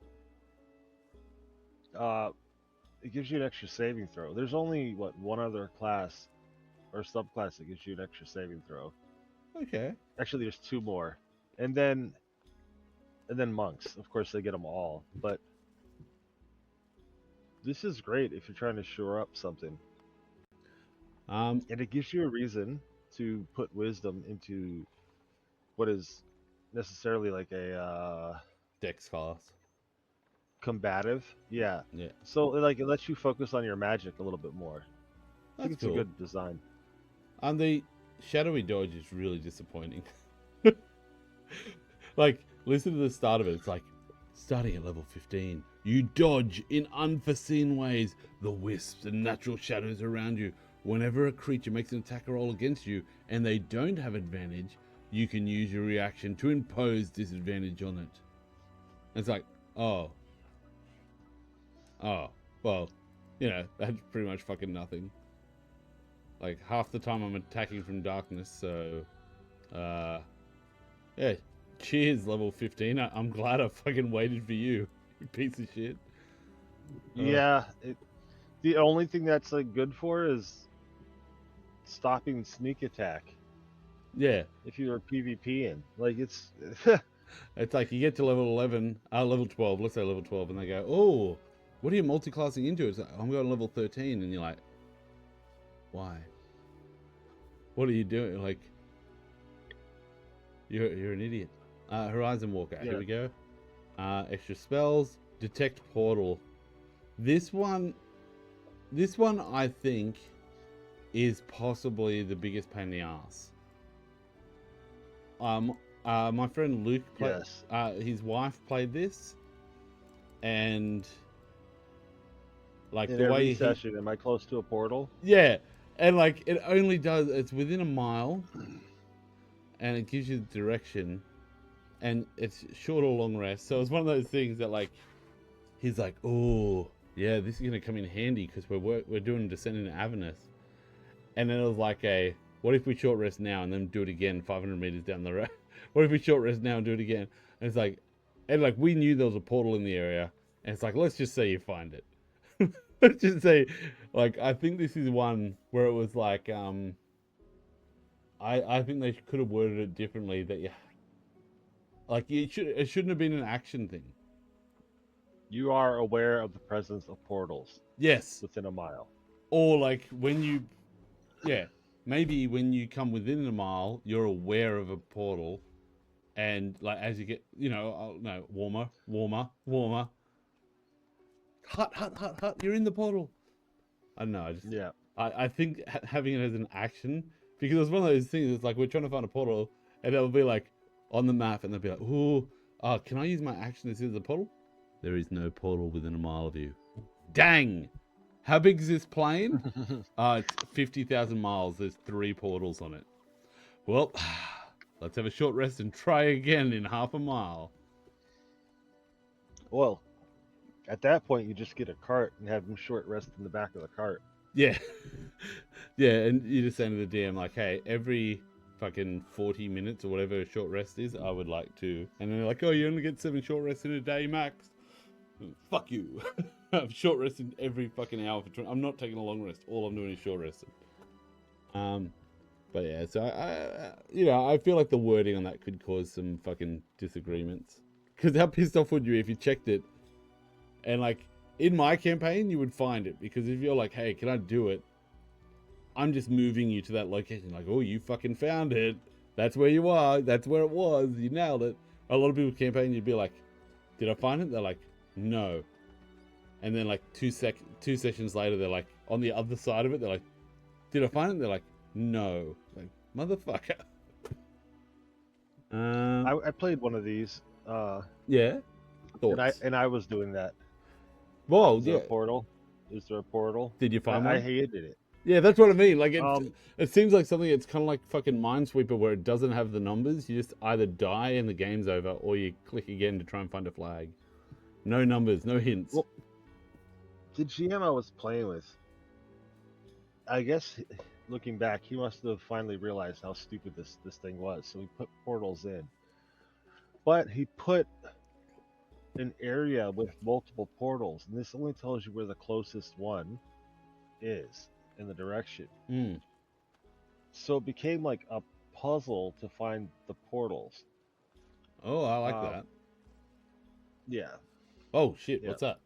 It gives you an extra saving throw. There's only one other class or subclass that gives you an extra saving throw. Okay. Actually, there's two more, and then monks. Of course, they get them all. But this is great if you're trying to shore up something, and it gives you a reason to put wisdom into what is necessarily like a Dex class. combative. Yeah. Yeah. So like it lets you focus on your magic a little bit more. I think That's it's cool. a good design. And the shadowy dodge is really disappointing. Like, listen to the start of it. It's like, starting at level 15, you dodge in unforeseen ways the wisps and natural shadows around you. Whenever a creature makes an attack roll against you and they don't have advantage, you can use your reaction to impose disadvantage on it. It's like, oh, well, you know, that's pretty much fucking nothing. Like, half the time I'm attacking from darkness, so, yeah, cheers, level 15. I'm glad I fucking waited for you, you piece of shit. Yeah. The only thing that's like good for is stopping sneak attack. Yeah. If you were PvPing, like it's It's like you get to level 11, level 12, let's say level 12, and they go, oh, what are you multi-classing into? It's like, I'm going level 13, and you're like, why? What are you doing? Like, you're an idiot. Horizon Walker, Yeah. here we go. Extra spells, detect portal. This one I think is possibly the biggest pain in the ass. My friend Luke played. Yes. His wife played this, and like in the way every session, am I close to a portal? yeah, and like it only does. It's within a mile, and it gives you the direction, and it's short or long rest. So it's one of those things that like he's like, oh yeah, this is gonna come in handy because we're doing Descent into Avernus, and then it was like what if we short rest now and then do it again 500 meters down the road? What if we short rest now and do it again? And it's like, and like we knew there was a portal in the area, and it's like, let's just say you find it. Let's just say, like, I think this is one where it was like, I think they could have worded it differently. That it shouldn't have been an action thing. You are aware of the presence of portals. Yes. Within a mile. Or like when you, yeah, maybe when you come within a mile, you're aware of a portal. And like as you get, no, warmer. Hut, you're in the portal. I don't know. I think having it as an action, because it's one of those things. It's like we're trying to find a portal, and it'll be like on the map, and they'll be like, "Ooh, can I use my action to see the portal?" There is no portal within a mile of you. Dang! How big is this plane? It's 50,000 miles. There's 3 portals on it. Well, let's have a short rest and try again in half a mile. Well, at that point, you just get a cart and have them short rest in the back of the cart. Yeah. Yeah, and you just say to the DM, like, hey, every fucking 40 minutes or whatever a short rest is, I would like to. And then they're like, oh, you only get 7 short rests in a day max. Fuck you. I'm short resting every fucking hour for 20. I'm not taking a long rest. All I'm doing is short resting. But yeah, so I feel like the wording on that could cause some fucking disagreements. Because how pissed off would you if you checked it and like in my campaign you would find it, because if you're like, hey, can I do it? I'm just moving you to that location. Like, oh, you fucking found it. That's where you are. That's where it was. You nailed it. A lot of people campaign, you'd be like, did I find it? They're like, no. And then like two sessions later, they're like on the other side of it. They're like, did I find it? They're like, no. Like, motherfucker. I played one of these. Yeah. Thoughts? And I was doing that. Whoa, Is there a portal? Is there a portal? Did you find one? I hated it. Yeah, that's what I mean. Like, it seems like something that's kind of like fucking Minesweeper, where it doesn't have the numbers. You just either die and the game's over, or you click again to try and find a flag. No numbers, no hints. Well, the GM I was playing with, I guess looking back, he must have finally realized how stupid this thing was. So he put portals in, but he put an area with multiple portals, and this only tells you where the closest one is in the direction. Mm. So it became like a puzzle to find the portals. Oh, I like Um, that. yeah, Oh shit! yeah. What's that?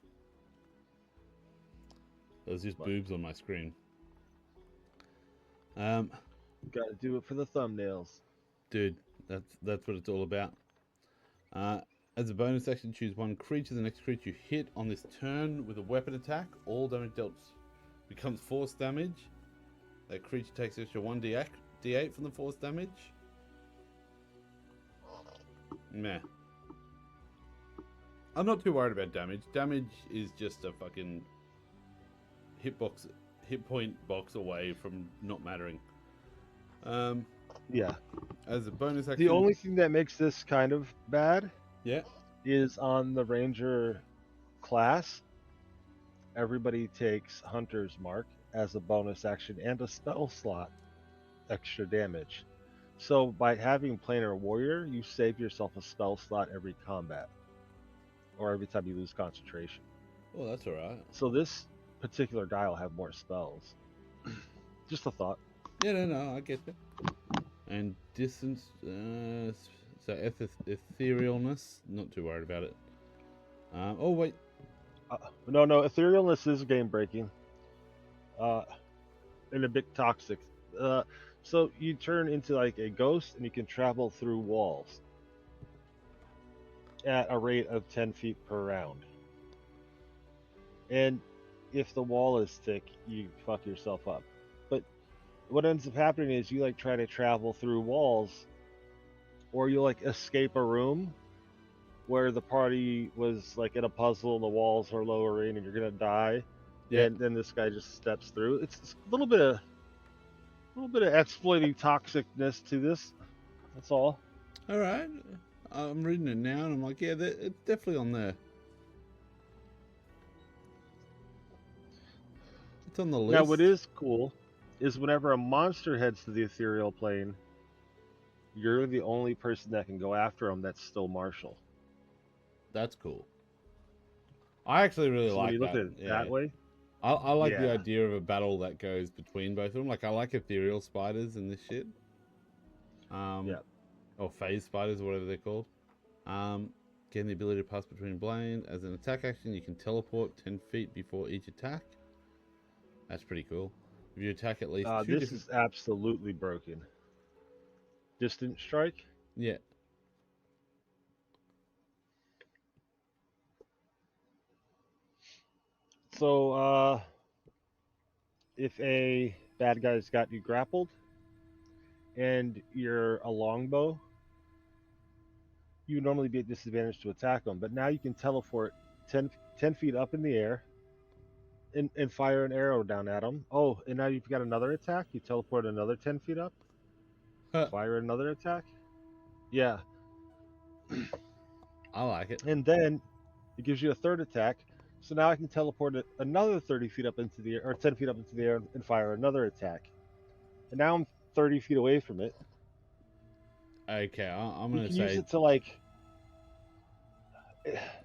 There's just But boobs on my screen. Um, got to do it for the thumbnails. dude, that's what it's all about. Uh, as a bonus action, choose one creature. The next creature you hit on this turn with a weapon attack, all damage dealt becomes force damage. That creature takes extra 1d8 from the force damage. Meh. I'm not too worried about damage. Damage is just a fucking hit point box away from not mattering. Yeah. As a bonus action, The only thing that makes this kind of bad yeah, is on the ranger class. Everybody takes Hunter's Mark as a bonus action and a spell slot extra damage. So by having planar warrior, you save yourself a spell slot every combat or every time you lose concentration. well, that's all right. So this particular guy will have more spells. Just a thought. Yeah, no, I get you. And distance, so etherealness, not too worried about it. Oh wait, No, etherealness is game breaking. And a bit toxic. So you turn into like a ghost and you can travel through walls at a rate of 10 feet per round. And if the wall is thick, you fuck yourself up. But what ends up happening is you like try to travel through walls, or you like escape a room where the party was like in a puzzle and the walls are lowering and you're gonna die. yeah, And then this guy just steps through. It's a little bit of exploiting toxicness to this. That's all. all right. I'm reading it now, and I'm like, yeah, it's definitely on there. It's on the Now, what list. is cool is whenever a monster heads to the ethereal plane, you're the only person that can go after him that's still martial. That's cool. I actually really So when like you look that. at it Yeah, that way, I like the yeah, idea of a battle that goes between both of them. Like, I like ethereal spiders in this shit. yeah. Or phase spiders, or whatever they're called. Getting the ability to pass between planes. As an attack action, you can teleport 10 feet before each attack. That's pretty cool. If you attack at least two This different... is absolutely broken. Distant strike. Yeah. So if a bad guy's got you grappled and you're a longbow, you would normally be at disadvantage to attack them. But now you can teleport 10 feet up in the air and fire an arrow down at them. Oh, and now you've got another attack. You teleport another 10 feet up, fire another attack. Yeah. I like it. And then it gives you a third attack. So now I can teleport it another 30 feet up into the air, or 10 feet up into the air, and fire another attack. And now I'm 30 feet away from it. Okay, I'm You going to can use say... it to, like,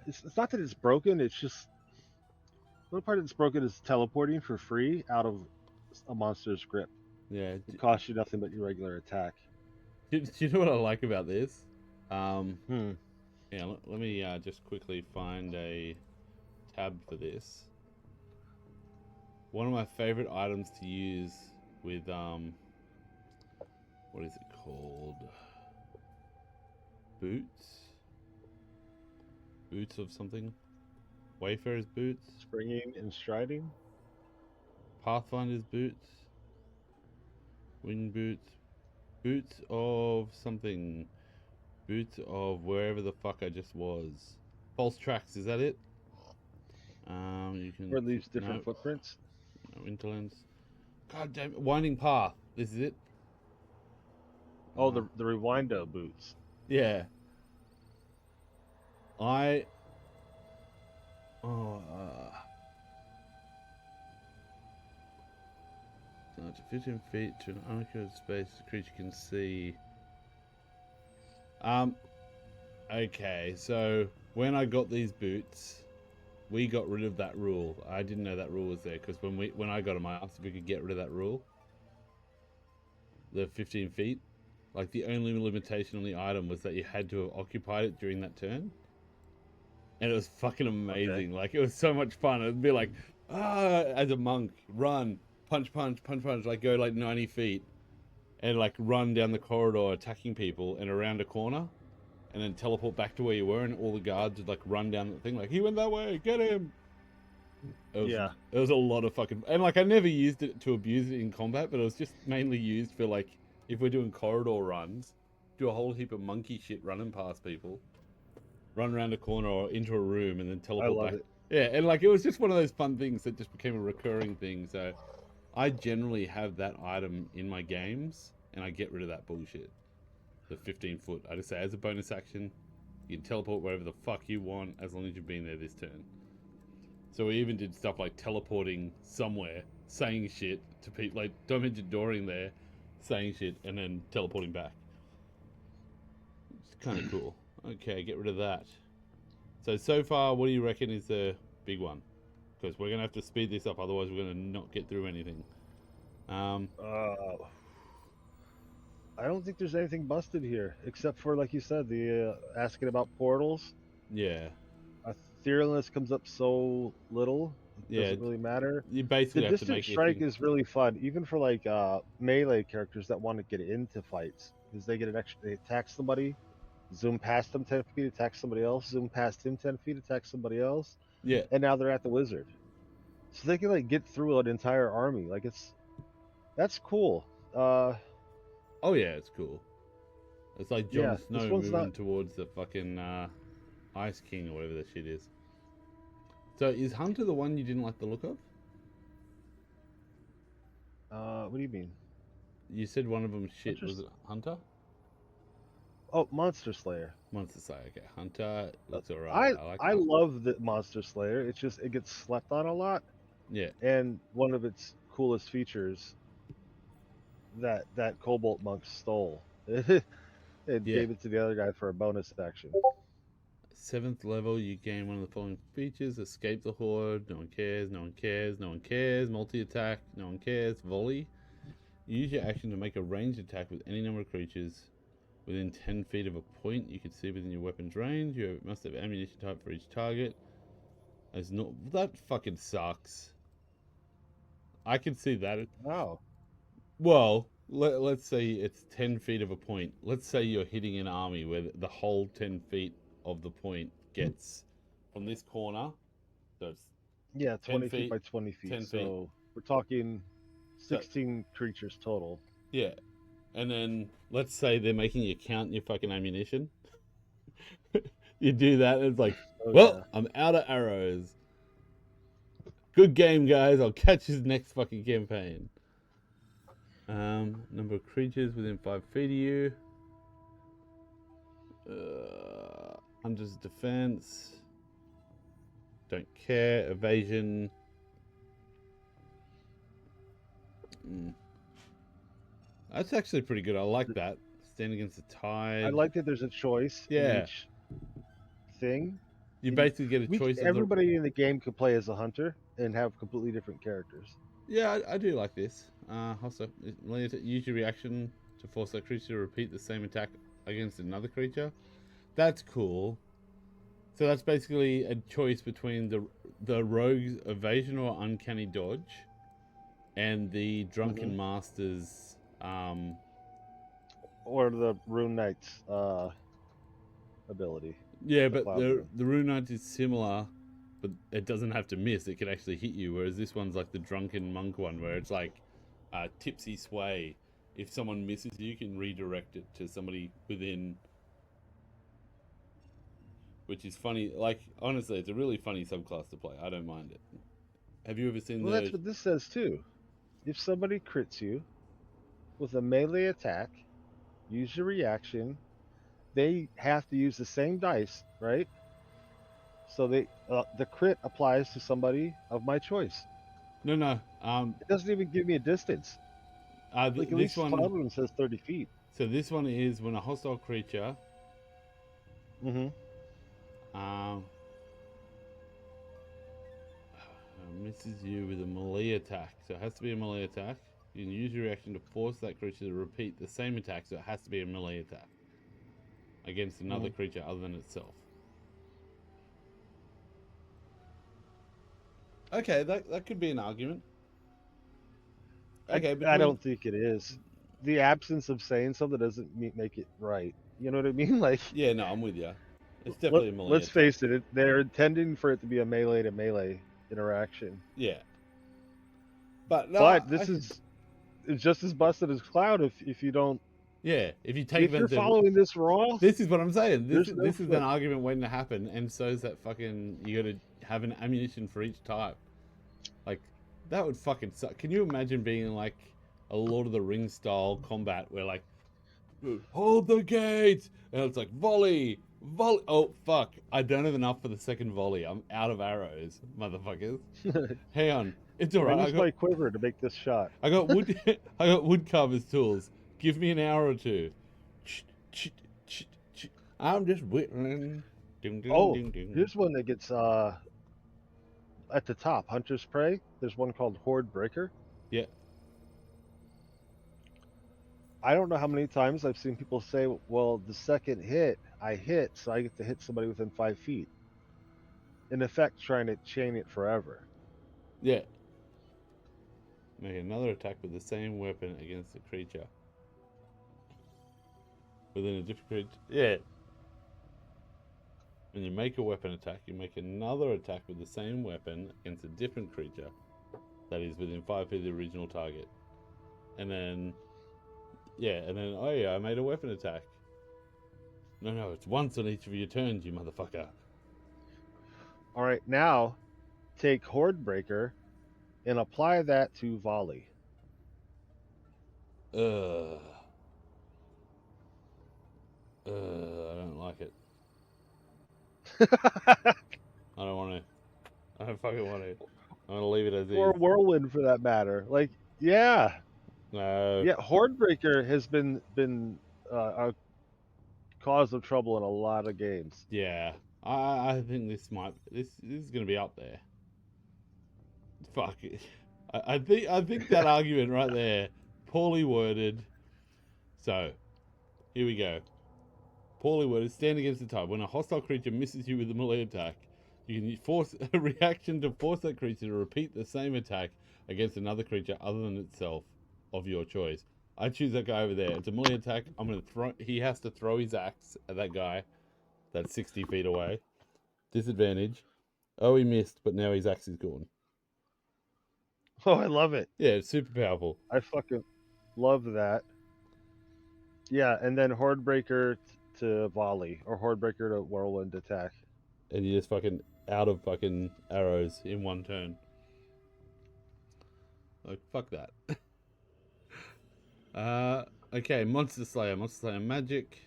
it's not that it's broken, it's just the only part that's broken is teleporting for free out of a monster's grip. Yeah. It costs you nothing but your regular attack. Do you know what I like about this? Um, Hmm. yeah, let me just quickly find a tab for this. One of my favorite items to use with what is it called? Boots of something. Wayfarer's boots. Springing and striding. Pathfinder's boots. Wing boots. Boots of something. Boots of wherever the fuck I just was. False tracks. Is that it? You can. Or it leaves different No. footprints. No interlands. God damn it. Winding path. This is it. Oh, the Rewindo boots. Yeah. I. To 15 feet to an uncharted space the creature can see. Okay, so when I got these boots, we got rid of that rule. I didn't know that rule was there because when I got them, I asked if we could get rid of that rule. The 15 feet. Like the only limitation on the item was that you had to have occupied it during that turn. And it was fucking amazing. Okay. Like it was so much fun. It'd be like, as a monk, run, punch, punch, punch, punch, like go like 90 feet and like run down the corridor attacking people and around a corner and then teleport back to where you were and all the guards would like run down the thing like, he went that way, get him. It was a lot of fucking, and like I never used it to abuse it in combat, but it was just mainly used for like, if we're doing corridor runs, do a whole heap of monkey shit running past people. Run around a corner or into a room and then teleport back. Yeah, and like it was just one of those fun things that just became a recurring thing. So I generally have that item in my games and I get rid of that bullshit. The 15 foot. I just say as a bonus action, you can teleport wherever the fuck you want as long as you've been there this turn. So we even did stuff like teleporting somewhere, saying shit to people, like Dimension Dooring there, saying shit and then teleporting back. It's kind of cool. Okay, get rid of that. So far, what do you reckon is the big one? Because we're going to have to speed this up, otherwise we're going to not get through anything. I don't think there's anything busted here, except for, like you said, the asking about portals. Yeah. Fearlessness comes up so little, it doesn't really matter. You basically have to make Distant Strike is really fun, even for like melee characters that want to get into fights, because they get an extra, they attack somebody, zoom past them 10 feet, attack somebody else, zoom past him 10 feet, attack somebody else. Yeah. And now they're at the wizard. So they can like get through an entire army. Like that's cool. Oh yeah, it's cool. It's like Jon Snow moving towards the fucking Ice King or whatever that shit is. So is Hunter the one you didn't like the look of? What do you mean? You said one of them shit. Was it Hunter? Oh, Monster Slayer. Monster Slayer. Okay, Hunter looks alright. I love the Monster Slayer. It's just it gets slept on a lot. Yeah. And one of its coolest features that Cobalt monk stole. It gave it to the other guy for a bonus action. 7th level, you gain one of the following features: escape the horde. No one cares. No one cares. No one cares. Multi-attack. No one cares. Volley. Use your action to make a ranged attack with any number of creatures within 10 feet of a point you can see within your weapon's range. You must have ammunition type for each target. That fucking sucks. I can see that. Wow. Well, let's say it's 10 feet of a point. Let's say you're hitting an army where the whole 10 feet of the point gets from this corner. So it's 20 feet by 20 feet. 10 so feet. We're talking 16 creatures total. Yeah. And then let's say they're making you count your fucking ammunition. You do that and it's like, I'm out of arrows. Good game, guys. I'll catch you next fucking campaign. Number of creatures within 5 feet of you. Hunter's defense. Don't care. Evasion. That's actually pretty good. I like that. Stand against the tide. I like that there's a choice in each thing. You basically get a choice. Everybody in the game could play as a hunter and have completely different characters. Yeah, I do like this. Also, use your reaction to force that creature to repeat the same attack against another creature. That's cool. So that's basically a choice between the rogue's evasion or uncanny dodge and the drunken master's or the Rune Knight's ability. Yeah, but the Rune Knight is similar, but it doesn't have to miss. It can actually hit you, whereas this one's like the drunken monk one, where it's like tipsy sway. If someone misses you can redirect it to somebody within, which is funny. Like, honestly, it's a really funny subclass to play. I don't mind it. Have you ever seen that's what this says too. If somebody crits you with a melee attack, use your reaction. They have to use the same dice, right? So the crit applies to somebody of my choice. No. It doesn't even give me a distance. Like at this least one. Cloud Rune says 30 feet. So this one is when a hostile creature Mm-hmm. misses you with a melee attack. So it has to be a melee attack. You can use your reaction to force that creature to repeat the same attack, so it has to be a melee attack against another creature other than itself. Okay, that could be an argument. Okay, I don't think it is. The absence of saying something doesn't make it right. You know what I mean? Like, yeah, no, I'm with you. It's definitely a melee let's attack. face it, they're intending for it to be a melee to melee interaction. Yeah, but no, But this is it's just as busted as Cloud if you don't. yeah. If you take If you're following this raw, this is what I'm saying. there's no This is flip. an argument waiting to happen, and so is that fucking you got to have an ammunition for each type. Like that would fucking suck. Can you imagine being in like a Lord of the Rings style combat where like hold the gate and it's like volley. Oh fuck! I don't have enough for the second volley. I'm out of arrows, motherfuckers. Hang on, it's alright. I use my quiver to make this shot. I got wood. I got woodcarver's tools. Give me an hour or two. I'm just whittling. Here's one that gets at the top. Hunter's Prey. There's one called Horde Breaker. Yeah. I don't know how many times I've seen people say, "Well, the second hit I hit, so I get to hit somebody within 5 feet." In effect, trying to chain it forever. Yeah. Make another attack with the same weapon against the creature. Within a different creature. Yeah. When you make a weapon attack, you make another attack with the same weapon against a different creature that is within 5 feet of the original target. And then, oh yeah, I made a weapon attack. No, it's once on each of your turns, you motherfucker. All right, now take Horde Breaker and apply that to volley. I don't like it. I don't want to. I don't fucking want to. I'm gonna leave it as Or is. Whirlwind for that matter. Like, yeah. No. Yeah, Horde Breaker has been a cause of trouble in a lot of games. Yeah. I think this is gonna be up there. Fuck it. I think that argument right there, poorly worded. So, here we go. Poorly worded. Stand against the type. When a hostile creature misses you with a melee attack, you can force a reaction to force that creature to repeat the same attack against another creature other than itself of your choice. I choose that guy over there. It's a melee attack. I'm gonna throw. He has to throw his axe at that guy that's 60 feet away. Disadvantage. Oh, he missed, but now his axe is gone. Oh, I love it. Yeah, it's super powerful. I fucking love that. Yeah, and then Horde Breaker to volley or Horde Breaker to whirlwind attack. And you're just fucking out of fucking arrows in one turn. Like, fuck that. Okay, Monster Slayer Magic.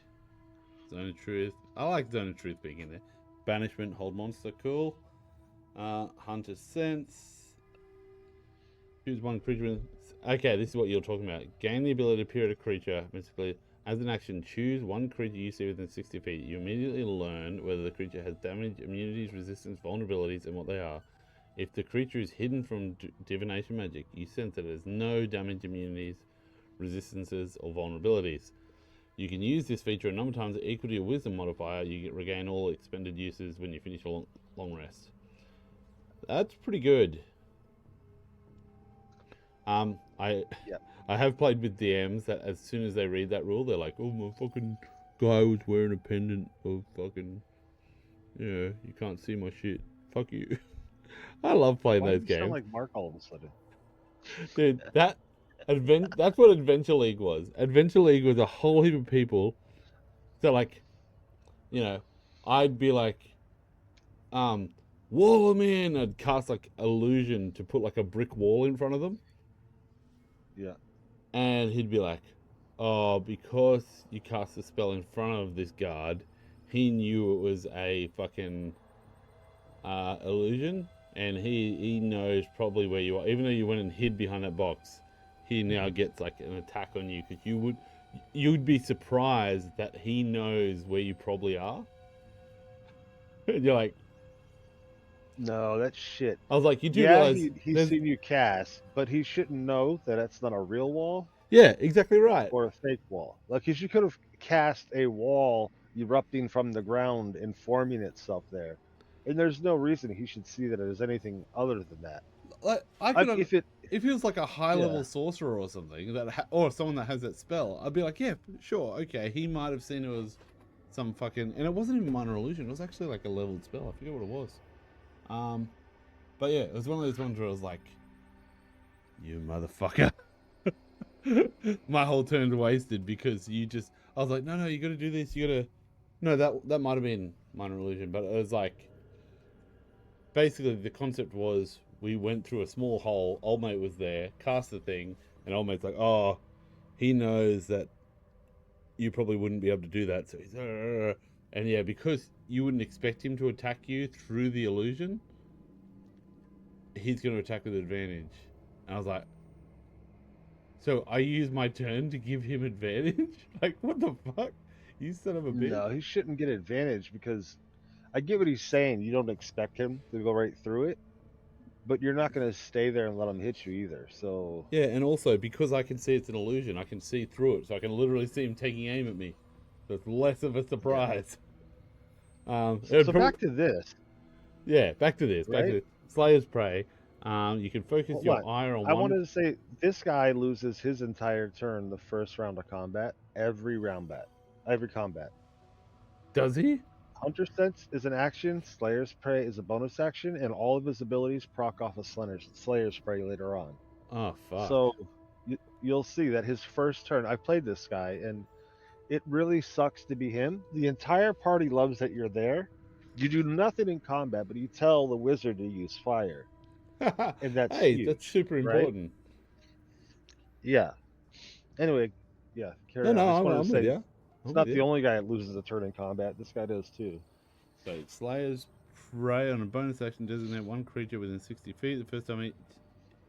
Zone of Truth. I like Zone of Truth being in there. Banishment, Hold Monster, cool. Hunter's Sense. Choose one creature. Okay, this is what you're talking about. Gain the ability to peer at a creature. Basically, as an action, choose one creature you see within 60 feet. You immediately learn whether the creature has damage, immunities, resistance, vulnerabilities, and what they are. If the creature is hidden from divination magic, you sense that it has no damage, immunities, resistances, or vulnerabilities. You can use this feature a number of times equal to your wisdom modifier. You regain all expended uses when you finish a long rest. That's pretty good. I have played with DMs that as soon as they read that rule, they're like, "Oh, my fucking guy was wearing a pendant of fucking, yeah, you can't see my shit. Fuck you." I love playing those games. Sound like Mark all of a sudden. Dude, that's what Adventure League was. Adventure League was a whole heap of people. So like, I'd be like, wall them in. I'd cast like illusion to put like a brick wall in front of them. Yeah. And he'd be like, oh, because you cast a spell in front of this guard, he knew it was a fucking illusion, and he knows probably where you are. Even though you went and hid behind that box, he now gets like an attack on you, because you'd be surprised that he knows where you probably are. And you're like, No, that's shit. I was like, you do Yeah, realize he's seen you cast, but he shouldn't know that that's not a real wall yeah, exactly right. or a fake wall. Like, 'cause you could have cast a wall erupting from the ground and forming itself there, and there's no reason he should see that it is anything other than that. Like, I could If it, if he was like a high yeah, level sorcerer or something or someone that has that spell, I'd be like, yeah, sure, okay. He might have seen it was some fucking, and it wasn't even minor illusion. It was actually like a leveled spell. I forget what it was. But yeah, it was one of those ones where I was like, you motherfucker. My whole turn wasted because I was like, no, you got to do this. You got to. No, that might have been minor illusion, but it was like, basically the concept was, we went through a small hole. Old mate was there, cast the thing, and old mate's like, oh, he knows that you probably wouldn't be able to do that, so he's and yeah, because you wouldn't expect him to attack you through the illusion, he's going to attack with advantage. And I was like, so I use my turn to give him advantage? Like, what the fuck? You son of a bitch. no, he shouldn't get advantage because I get what he's saying. You don't expect him to go right through it, but you're not going to stay there and let him hit you either. So Yeah, and also because I can see it's an illusion, I can see through it, so I can literally see him taking aim at me. So it's less of a surprise. So back to this. Yeah, back to this. Back Right? to Slayer's Prey. You can focus Hold your on. ire on I one. wanted to say this guy loses his entire turn the first round of combat, every combat. Does he? Hunter Sense is an action, Slayer's Prey is a bonus action, and all of his abilities proc off of Slayer's Prey later on. Oh, fuck. So you'll see that his first turn, I played this guy, and it really sucks to be him. The entire party loves that you're there. You do nothing in combat, but you tell the wizard to use fire. And that's hey, huge, that's super right? important. Yeah. Anyway, yeah, carry on. No, I just I'm wanted to with say you. it's not the only guy that loses a turn in combat. This guy does too. So, Slayer's Prey on a bonus action designate one creature within 60 feet. The first time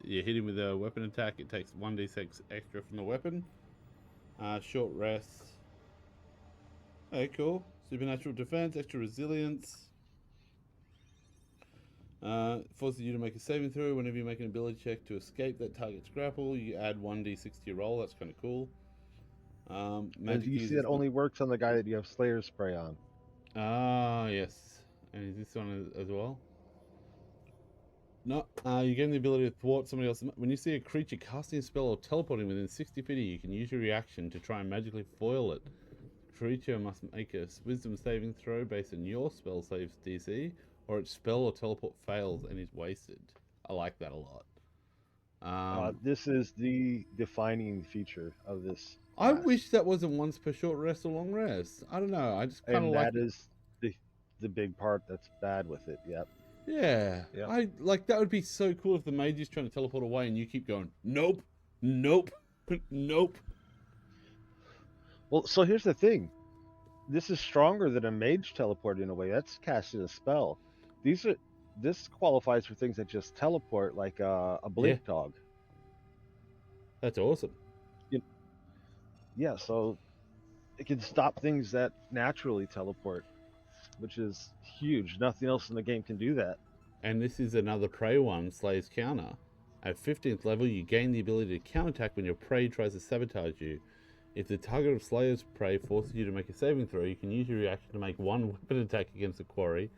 you hit him with a weapon attack, it takes 1d6 extra from the weapon. Short rest. Okay, cool. Supernatural defense, extra resilience. Forces you to make a saving throw whenever you make an ability check to escape that target's grapple. You add 1d6 to your roll. That's kind of cool. And you see that only works on the guy that you have Slayer's Spray on. Ah, yes. And is this one as well? No. You gain the ability to thwart somebody else. When you see a creature casting a spell or teleporting within 60 feet of you, you can use your reaction to try and magically foil it. Creature must make a wisdom saving throw based on your spell saves DC, or its spell or teleport fails and is wasted. I like that a lot. This is the defining feature of this I class. wish that wasn't once per short rest or long rest. I don't know. I just kind of like that is the big part that's bad with it. Yep. Yeah. Yep. I like that would be so cool if the mage is trying to teleport away and you keep going, nope, nope, nope. Well, so here's the thing. This is stronger than a mage teleporting away. That's casting a spell. This qualifies for things that just teleport, like a blink dog. That's awesome. Yeah, so it can stop things that naturally teleport, which is huge. Nothing else in the game can do that. And this is another prey one, Slayer's Counter. At 15th level, you gain the ability to counterattack when your prey tries to sabotage you. If the target of Slayer's Prey forces you to make a saving throw, you can use your reaction to make one weapon attack against the quarry.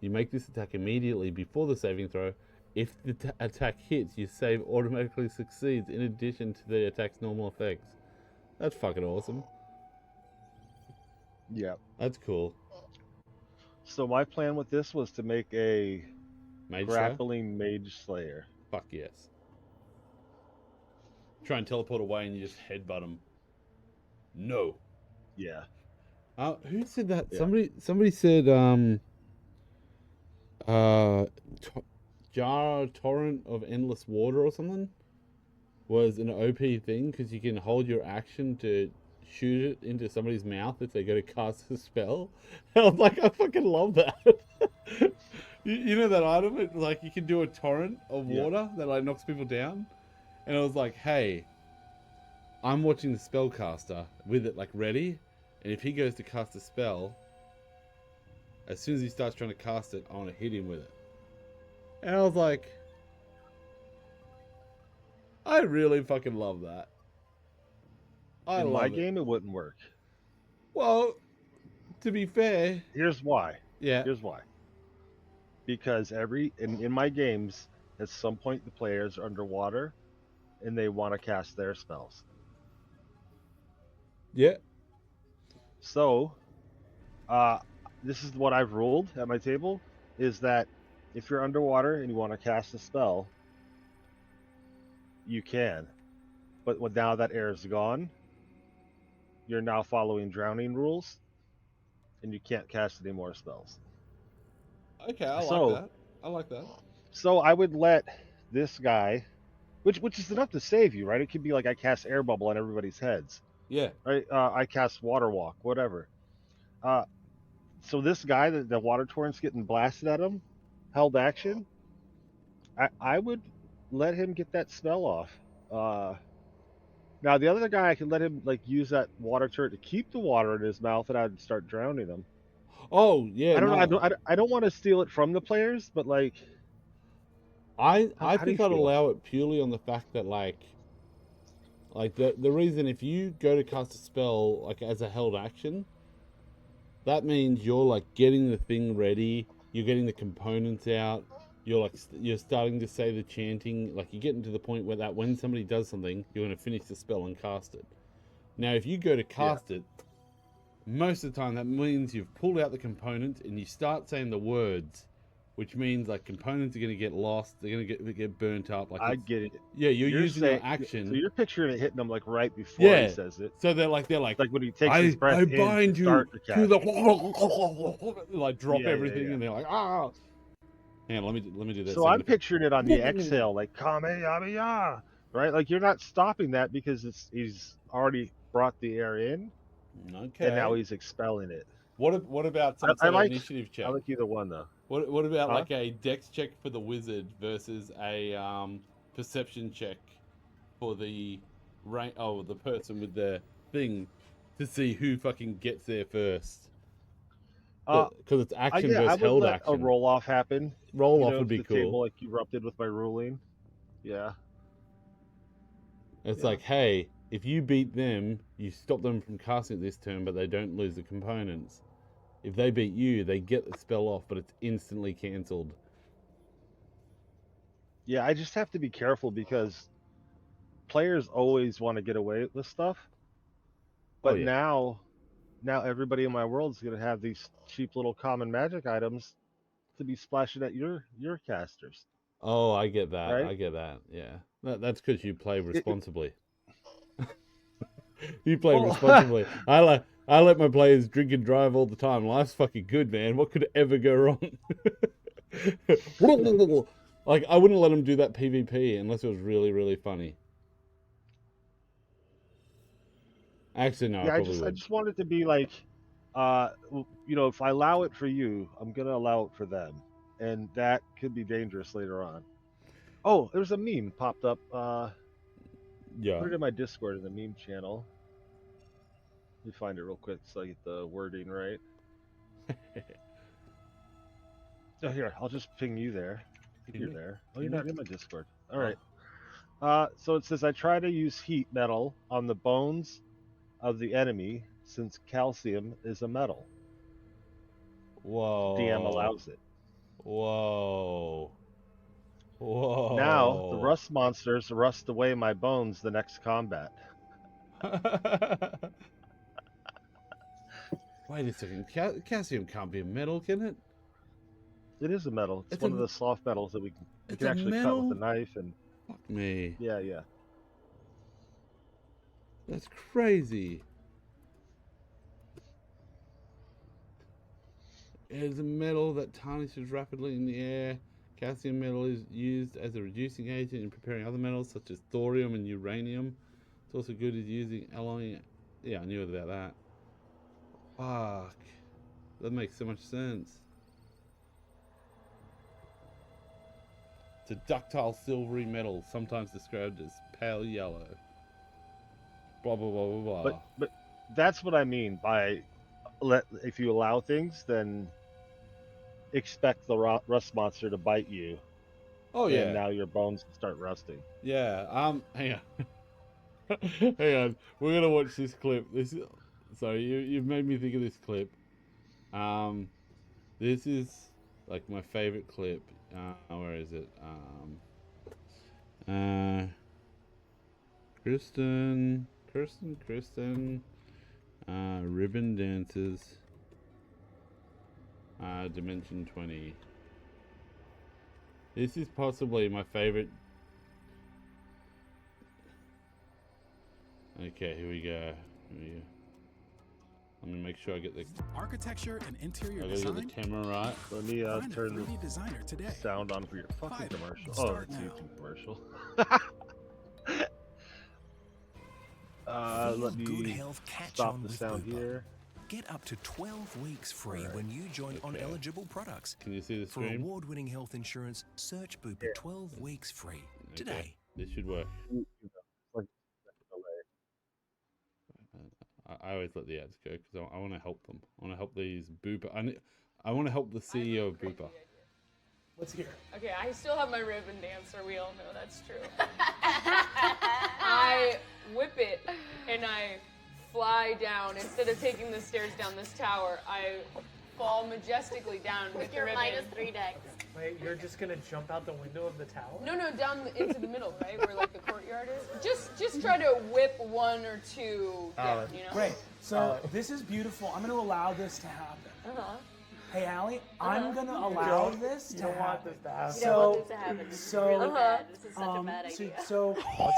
You make this attack immediately before the saving throw. If the attack hits, your save automatically succeeds in addition to the attack's normal effects. That's fucking awesome. Yeah. That's cool. So my plan with this was to make a grappling mage slayer. Fuck yes. Try and teleport away and you just headbutt him. No. Yeah. Who said that? Yeah. Somebody said jar torrent of endless water or something was an OP thing because you can hold your action to shoot it into somebody's mouth if they go to cast a spell. And I was like, I fucking love that. you know that item? Like you can do a torrent of water that like knocks people down. And I was like, hey, I'm watching the spellcaster with it like ready, and if he goes to cast a spell, as soon as he starts trying to cast it, I want to hit him with it. And I was like, I really fucking love that. I In my love it. game, it wouldn't work. Well, to be fair, Here's why. yeah, Here's why. Because in my games, at some point the players are underwater and they want to cast their spells. yeah, So, uh, this is what I've ruled at my table: is that if you're underwater and you want to cast a spell, you can. But now that air is gone, you're now following drowning rules, and you can't cast any more spells. okay, I like So, that. I like that. so I would let this guy, which is enough to save you, right? It could be like I cast air bubble on everybody's heads, Yeah. right? I cast water walk, whatever. Uh, so this guy, the water torrent's getting blasted at him, held action. I would let him get that spell off. Uh, Now the other guy, I could let him like use that water turret to keep the water in his mouth, and I'd start drowning him. Oh, yeah, I don't know. no. I don't want to steal it from the players, but like, I how do you think I'd feel? allow it purely on the fact that like the reason if you go to cast a spell like as a held action, that means you're like getting the thing ready, you're getting the components out, you're like you're starting to say the chanting, like you're getting to the point where that when somebody does something, you're going to finish the spell and cast it. Now, if you go to Yeah, cast it, most of the time that means you've pulled out the component and you start saying the words, which means like components are going to get lost, they're going to get burnt up. Like I it's get it. yeah, you're You're using your saying so. action. You're picturing it hitting him like right before he Yeah. says it, So they're like, like when he takes his I breath in to bind you start the to the cast. like drop Yeah, yeah, everything yeah. and they're like ah. Hang on, let me do that So sound I'm effect. picturing it on the exhale, like Kamehameha, right? Like you're not stopping that because he's already brought the air in, and now Okay. he's expelling it. What about some I, I sort of like initiative I check? like either one though. What about Huh? like a dex check for the wizard versus a perception check for the the person with the thing to see who fucking gets there first? Uh, Because it's action I versus would held let a action. roll off happen. Roll You off know, would if be the cool. table like erupted with my ruling. Yeah, It's yeah, like, hey, if you beat them, you stop them from casting it this turn, but they don't lose the components. If they beat you, they get the spell off, but it's instantly cancelled. yeah. I just have to be careful because players always want to get away with stuff. Oh But yeah. now everybody in my world is gonna have these cheap little common magic items to be splashing at your casters, Oh, I get that. right? I get that. Yeah. That's because you play It, responsibly. You play well, responsibly. I let my players drink and drive all the time. Life's fucking good, man. What could ever go wrong? Like I wouldn't let them do that PvP unless it was really really funny. Actually, no, I yeah, probably I would. just want it to be like, you know, if I allow it for you, I'm gonna allow it for them, and that could be dangerous later on. Oh, there's a meme popped up. Yeah. Put it in my Discord in the meme channel. Let me find it real quick so I get the wording right. Oh, here, I'll just ping you there. If Ping you're me. there. Oh, you're Ping me. not in my Discord. All Oh. right. So it says I try to use heat metal on the bones of the enemy since calcium is a metal. DM Whoa. allows it. Whoa. Now the Whoa. rust monsters rust away my bones the next combat. Wait a second. Calcium can't be a metal, can it? It is a metal. It's It's one a of the soft metals that we it's can a actually cut with a metal. knife and Fuck me. yeah, yeah. That's crazy. It is a metal that tarnishes rapidly in the air. Calcium metal is used as a reducing agent in preparing other metals such as thorium and uranium. It's also good at using alloying. Yeah, I knew about that. Fuck. That makes so much sense. It's a ductile silvery metal, sometimes described as pale yellow. blah blah blah blah blah. But that's what I mean by if you allow things, then expect the rust monster to bite you, Oh and yeah, now your bones start rusting. yeah. Hang on. Hang on, we're gonna watch this clip. Sorry, you've made me think of this clip. This is like my favorite clip. Where is it? Kristen. Ribbon dances. Dimension 20. This is possibly my favorite. Okay, here we go. Let me make sure I get the architecture and interior I gotta design. get the camera right. Let me Find a turn 3D designer today. the sound on for your fucking Find it. commercial. Start It's a now. YouTube commercial. Let Feel good me health catch stop on the with sound Bupa. here. Get up to 12 weeks free when you join on Okay. eligible products. Can you see the For screen? award-winning health insurance, search Bupa 12 weeks free today. Okay, this should work. Like, I always let the ads go because I want to help them. I want to help these Bupa. I want to help the CEO of Bupa. Let's hear it. Okay, I still have my ribbon dancer. We all know that's true. I whip it and I fly down. Instead of taking the stairs down this tower, I fall majestically down with the Your ribbon. -3 decks. Wait, you're just gonna jump out the window of the tower? No, down into the middle, right, where like the courtyard is. Just try to whip one or two down, you know. Great. So this is beautiful. I'm gonna allow this to happen. Hey, Allie, I'm gonna allow this to happen. You don't want So, this to happen. This is so, really bad. This is such a bad idea. so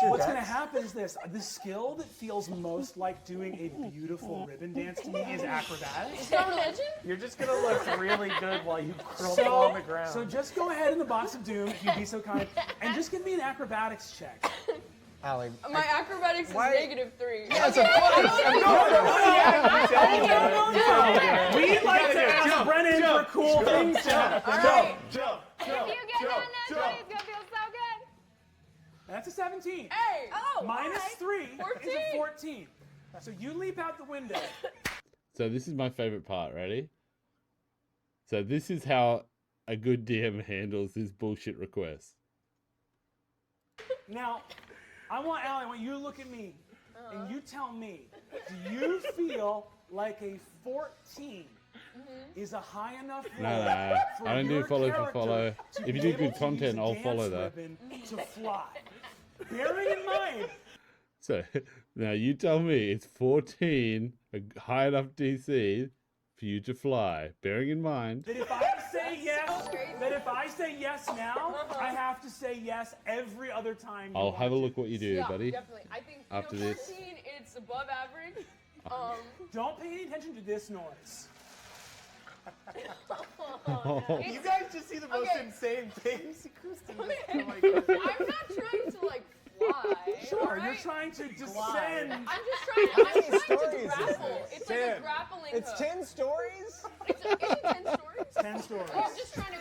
what's gonna happen is this: the skill that feels most like doing a beautiful ribbon dance to me is acrobatics. Not religion? You're just gonna look really good while you crumble on the ground. So just go ahead in the box of doom, if you'd be so kind, and just give me an acrobatics check. Allie. My acrobatics is -3. We like to ask Brennan for cool things to happen. Alright. Jump! If you get down that, it's gonna feel so good. That's a 17. Hey! Oh! Minus 3 is a 14. 14. So you leap out the window. So this is my favorite part. Ready? So this is how a good DM handles this bullshit request. Now, I want you to look at me and you tell me, do you feel like a 14 is a high enough roll No, for I don't do your follow for character follow. to If you be do able good to content, use a I'll dance follow that. ribbon to fly? Bearing in mind, So now you tell me it's 14, a high enough DC for you to fly. Bearing in mind, that if I say yes now, I have to say yes every other time. I'll have a look what you do, Yeah, buddy. definitely. I think After 14, this. it's above average. Don't pay any attention to this noise. You guys just see the most Okay. insane things. Kristen just, oh my I'm God. not trying to like fly. Sure, right? you're trying to descend. I'm just trying to stories is grapple. this? It's like a grappling It's hook. 10 stories? Is it 10 stories? 10 stories. Oh, I'm just trying to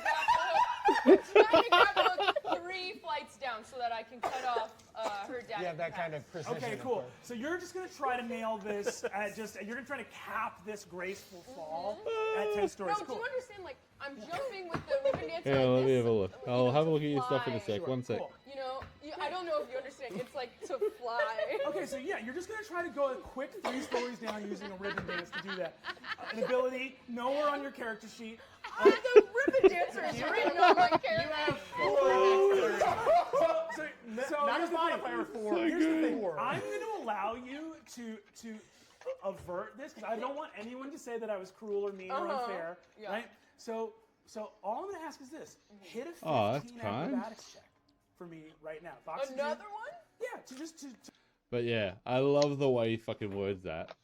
grapple hook 3 flights down so that I can cut off her dad. You have that kind of precision. Okay, cool. So you're just gonna try to nail this at you're gonna try to cap this graceful fall at 10 stories. No, Cool. do you understand? Like, I'm jumping with the ribbon dancer. Yeah, like let me this, have a look. you I'll know, have a to look at your stuff in a fly. sec. One sec. Cool. You know, I don't know if you understand. It's like to fly. Okay, so yeah, you're just gonna try to go a quick 3 stories down using a ribbon dance to do that. An ability nowhere on your character sheet. The ribbon dancer is written on my character. So Not here's a the thing. modifier 4. Here's the thing. I'm going to allow you to avert this because I don't want anyone to say that I was cruel or mean or unfair, Yeah. right? So all I'm going to ask is this: hit a 15 Oh, that's kind. acrobatics check for me right now. Box of Another Doom- one? Yeah, to But yeah, I love the way he fucking words that.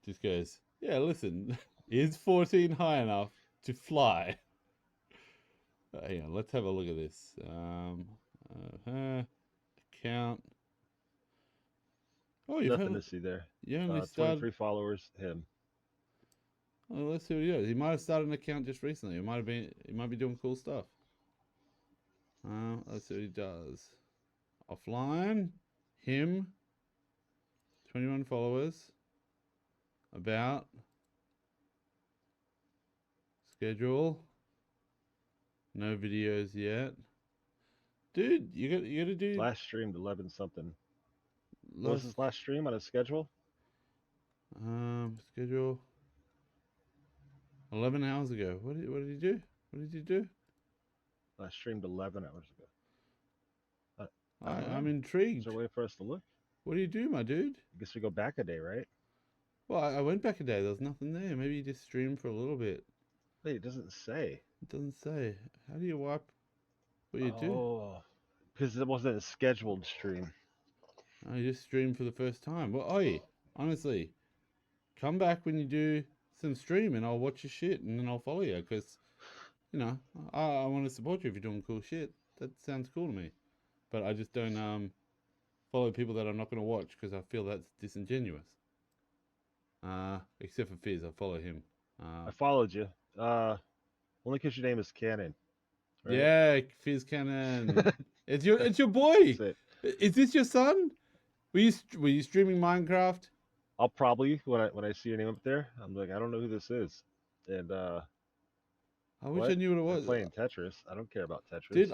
Just goes, yeah, listen, is 14 high enough to fly? Hang on, let's have a look at this. Account. Oh, you've Nothing had, to see there. you only 23 started. followers. Him. Oh, let's see what he does. He might have started an account just recently. He might be doing cool stuff. Let's see what he does. Offline, him. 21 followers. About. Schedule. No videos yet. Dude, you gotta do Last streamed 11 something. What was his last stream on his schedule? Schedule 11 hours ago. What did he do? What did he do? Last streamed 11 hours ago. I'm intrigued. Is there a way for us to look? What do you do, my dude? I guess we go back a day, right? Well, I went back a day. There was nothing there. Maybe you just streamed for a little bit. Wait, it doesn't say. It doesn't say. How do you wipe what you do? Oh, because it wasn't a scheduled stream. I just streamed for the first time. Well, oi, honestly, come back when you do some stream and I'll watch your shit and then I'll follow you because, you know, I want to support you if you're doing cool shit. That sounds cool to me. But I just don't follow people that I'm not going to watch because I feel that's disingenuous. Except for Fizz, I follow him. I followed you. Only because your name is Cannon. Right? Yeah, Fizzcannon. it's your boy. That's it. Is this your son? Were you streaming Minecraft? I'll probably when I see your name up there, I'm like, I don't know who this is, and I wish I knew what it was. I'm playing Tetris. I don't care about Tetris. Dude,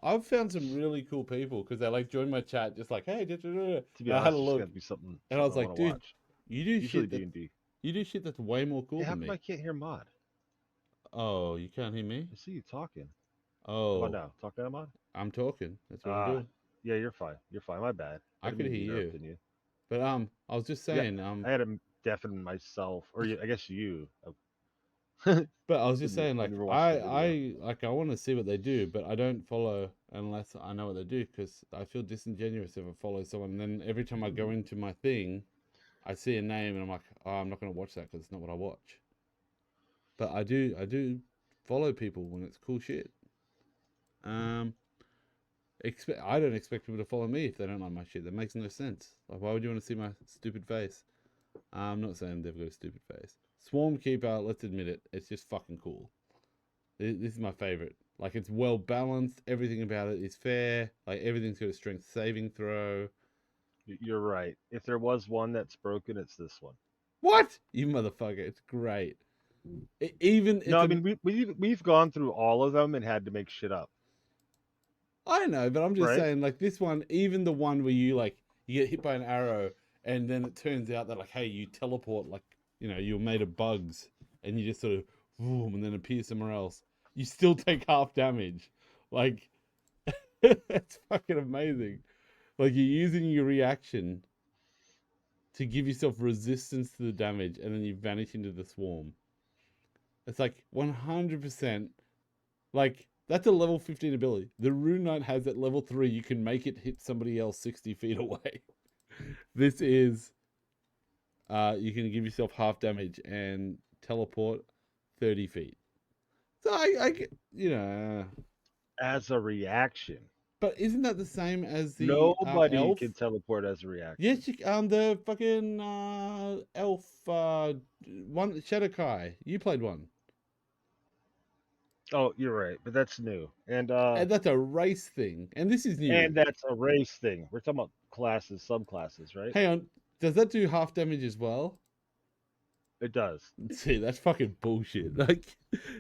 I've found some really cool people because they like join my chat, just like, hey, to be I honest, had a look, it's gotta be something. and I was something like, wanna dude, watch. you do Usually shit. D&D. You do shit that's way more cool Yeah, how than come me. I can't hear Mod? Oh, you can't hear me? I see you talking. Oh, Come on now, talk now, Mod. I'm talking. That's what I'm doing. Yeah, you're fine. You're fine. My bad. I didn't could mean to hear interrupt you. you. But I was just saying, I had to deafen myself, or I guess you. but I was just Didn't- saying, like, never watched the I want to see what they do, but I don't follow unless I know what they do because I feel disingenuous if I follow someone. And then every time I go into my thing, I see a name and I'm like, oh, I'm not going to watch that because it's not what I watch. But I do follow people when it's cool shit. I don't expect people to follow me if they don't like my shit. That makes no sense. Like, why would you want to see my stupid face? I'm not saying they've got a stupid face. Swarm Keeper, let's admit it, it's just fucking cool. This is my favorite. Like, it's well balanced. Everything about it is fair. Like, everything's got a strength saving throw. You're right. If there was one that's broken, it's this one. What? You motherfucker. It's great. I mean, we've gone through all of them and had to make shit up. I know, but I'm just Right? saying, like, this one, even the one where you get hit by an arrow and then it turns out that, like, hey, you teleport, like, you know, you're made of bugs and you just sort of, boom, and then appear somewhere else. You still take half damage. Like, it's fucking amazing. Like, you're using your reaction to give yourself resistance to the damage and then you vanish into the swarm. It's like 100%, like, that's a level 15 ability. The Rune Knight has at level 3, you can make it hit somebody else 60 feet away. This is, you can give yourself half damage and teleport 30 feet. So you know. As a reaction. But isn't that the same as the Nobody elf? can teleport as a reaction. Yes, the fucking elf one, Shadowkai. You played one. Oh, you're right, but that's new. And that's a race thing. And this is new. And that's a race thing. We're talking about classes, subclasses, right? Hang on. Does that do half damage as well? It does. See, that's fucking bullshit. Like,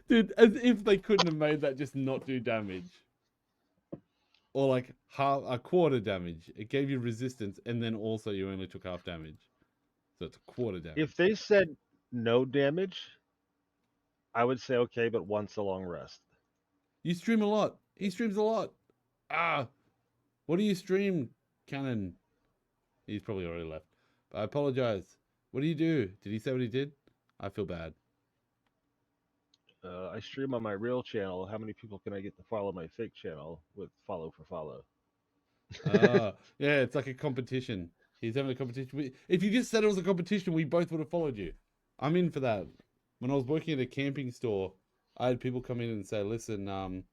dude, as if they couldn't have made that just not do damage. Or like a quarter damage. It gave you resistance, and then also you only took half damage. So it's a quarter damage. If they said no damage, I would say okay, but once a long rest. You stream a lot. He streams a lot. What do you stream, Cannon? He's probably already left. But I apologize. What do you do? Did he say what he did? I feel bad. I stream on my real channel. How many people can I get to follow my fake channel with follow for follow? Yeah, it's like a competition. He's having a competition. If you just said it was a competition, we both would have followed you. I'm in for that. When I was working at a camping store, I had people come in and say, listen,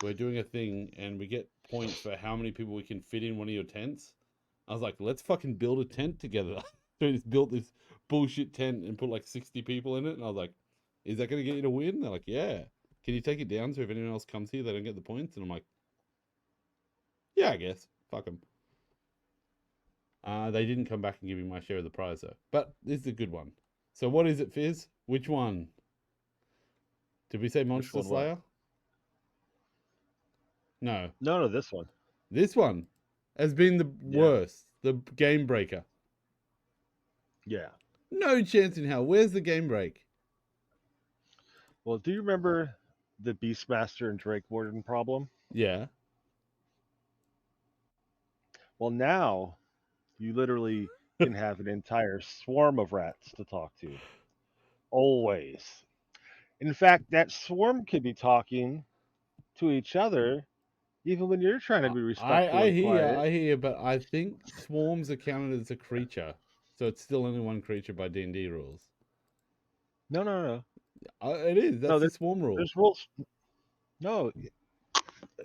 we're doing a thing and we get points for how many people we can fit in one of your tents. I was like, let's fucking build a tent together. So we just built this bullshit tent and put like 60 people in it. And I was like, is that going to get you to win? They're like, yeah. Can you take it down so if anyone else comes here, they don't get the points? And I'm like, yeah, I guess. Fuck them. They didn't come back and give me my share of the prize though. But this is a good one. So what is it, Fizz? Which one? Did we say Monster one, what? Slayer? No. No, this one. This one has been the Yeah. worst. The game breaker. Yeah. No chance in hell. Where's the game break? Well, do you remember the Beastmaster and Drake Warden problem? Yeah. Well, now you literally can have an entire swarm of rats to talk to. Always. In fact, that swarm could be talking to each other even when you're trying to be respectful I and hear, quiet. I hear, but I think swarms are counted as a creature, so it's still only one creature by D&D rules. No. It is. That's the swarm rule. There's rules. No,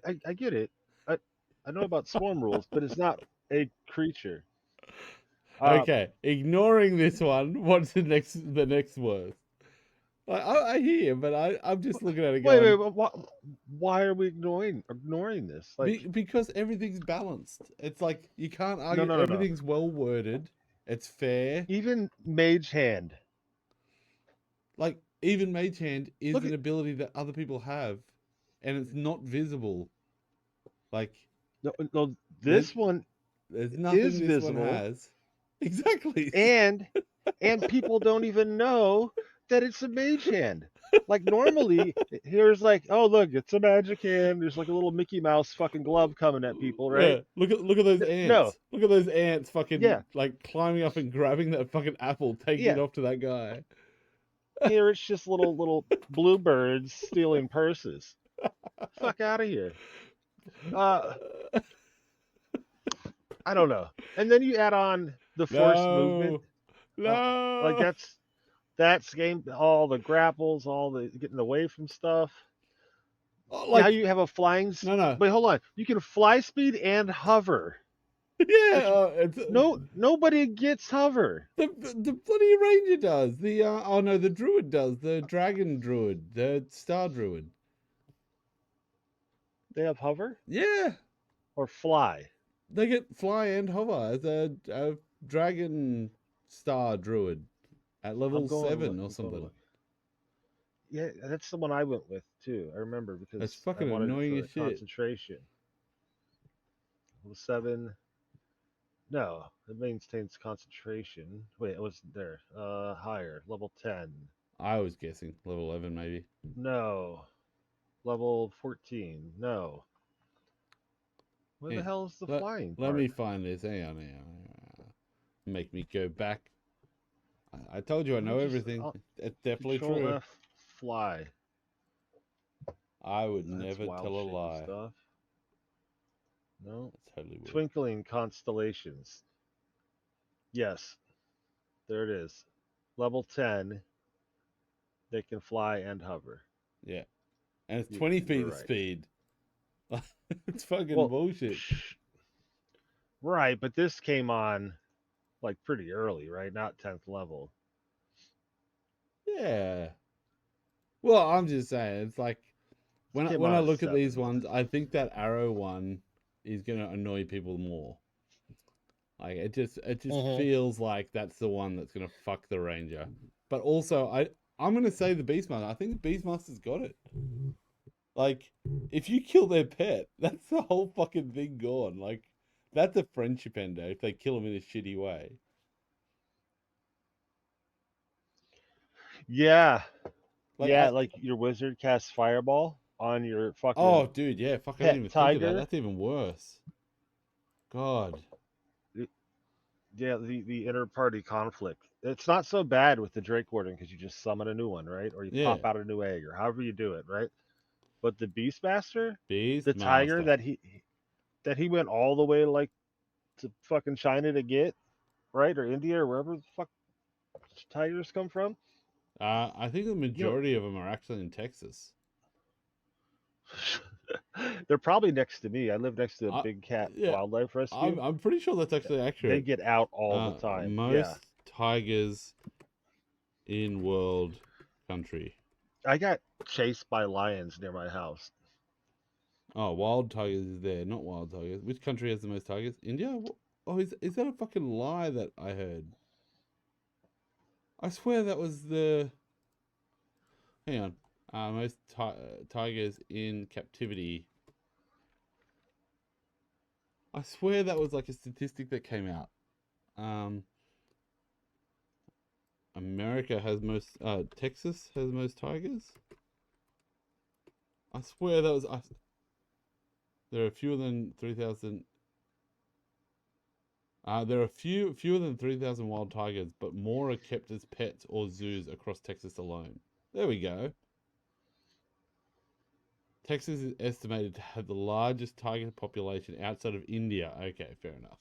I get it. I know about swarm rules, but it's not a creature. Okay, ignoring this one, what's the next worst? I hear, but I'm just looking at it going. Wait. Why are we ignoring this? Like, because everything's balanced. It's like you can't argue. No. Everything's well worded. It's fair. Even Mage Hand. Like even Mage Hand is Look an at- ability that other people have, and it's not visible. Like No, this one there's nothing is this visible. one has. Exactly. and people don't even know that it's a Mage Hand. Like normally, here's like, oh look, it's a magic hand. There's like a little Mickey Mouse fucking glove coming at people, right? Yeah. Look at those ants. No. Look at those ants fucking Yeah. like climbing up and grabbing that fucking apple, taking it Yeah. off to that guy. Here it's just little bluebirds stealing purses. Fuck out of here. I don't know. And then you add on the forced movement. No. Like that's game. All the grapples, all the getting away from stuff. Oh, Now you have a flying. No. Wait, hold on. You can fly speed and hover. Yeah. Nobody gets hover. The bloody ranger does. The druid does. The dragon druid. The star druid. They have hover Yeah. or fly. They get fly and hover as a dragon star druid at level 7 or something. Yeah, that's the one I went with too. I remember because That's fucking I wanted it annoying for as shit. concentration. Level 7. No, it maintains concentration. Wait, it wasn't there. Higher. Level 10. I was guessing level 11 maybe. No. Level 14. No. Where the hell is the flying Let part? me find this. Hang on. Make me go back. I told you I know everything. It's definitely Control true. F, fly. I would That's never wild tell a shit lie. Stuff. No. That's totally weird. Twinkling constellations. Yes. There it is. Level 10. They can fly and hover. Yeah. And it's 20 feet you're of right. speed. It's fucking Well, bullshit. Right, but this came on like pretty early, right? Not 10th level. Yeah. Well, I'm just saying, it's like when Came I on at look at these 7. ones, I think that arrow one is gonna annoy people more. Like it just feels like that's the one that's gonna fuck the ranger. But also, I'm gonna say the Beastmaster. I think the Beastmaster's got it. Like, if you kill their pet, that's the whole fucking thing gone. Like, that's a friendship ender if they kill him in a shitty way. Yeah. Like, like your wizard casts fireball on your fucking oh, dude, yeah, fuck, I pet didn't even think of tiger. that. That's even worse. God. Yeah, the inter-party conflict. It's not so bad with the Drake Warden because you just summon a new one, right? Or you pop out a new egg, or however you do it, right? But the Beastmaster, the tiger that he went all the way like to fucking China to get, right? Or India or wherever the fuck tigers come from. I think the majority of them are actually in Texas. They're probably next to me. I live next to a big cat wildlife rescue. I'm pretty sure that's actually accurate. They get out all the time. Most tigers in world country. I got chased by lions near my house. Oh, wild tigers is there, not wild tigers. Which country has the most tigers? India? Oh, is that a fucking lie that I heard? I swear that was the. Hang on. Most tigers in captivity. I swear that was like a statistic that came out. America has most. Texas has most tigers. I swear that was. There are fewer than 3,000. There are fewer than 3,000 wild tigers, but more are kept as pets or zoos across Texas alone. There we go. Texas is estimated to have the largest tiger population outside of India. Okay, fair enough.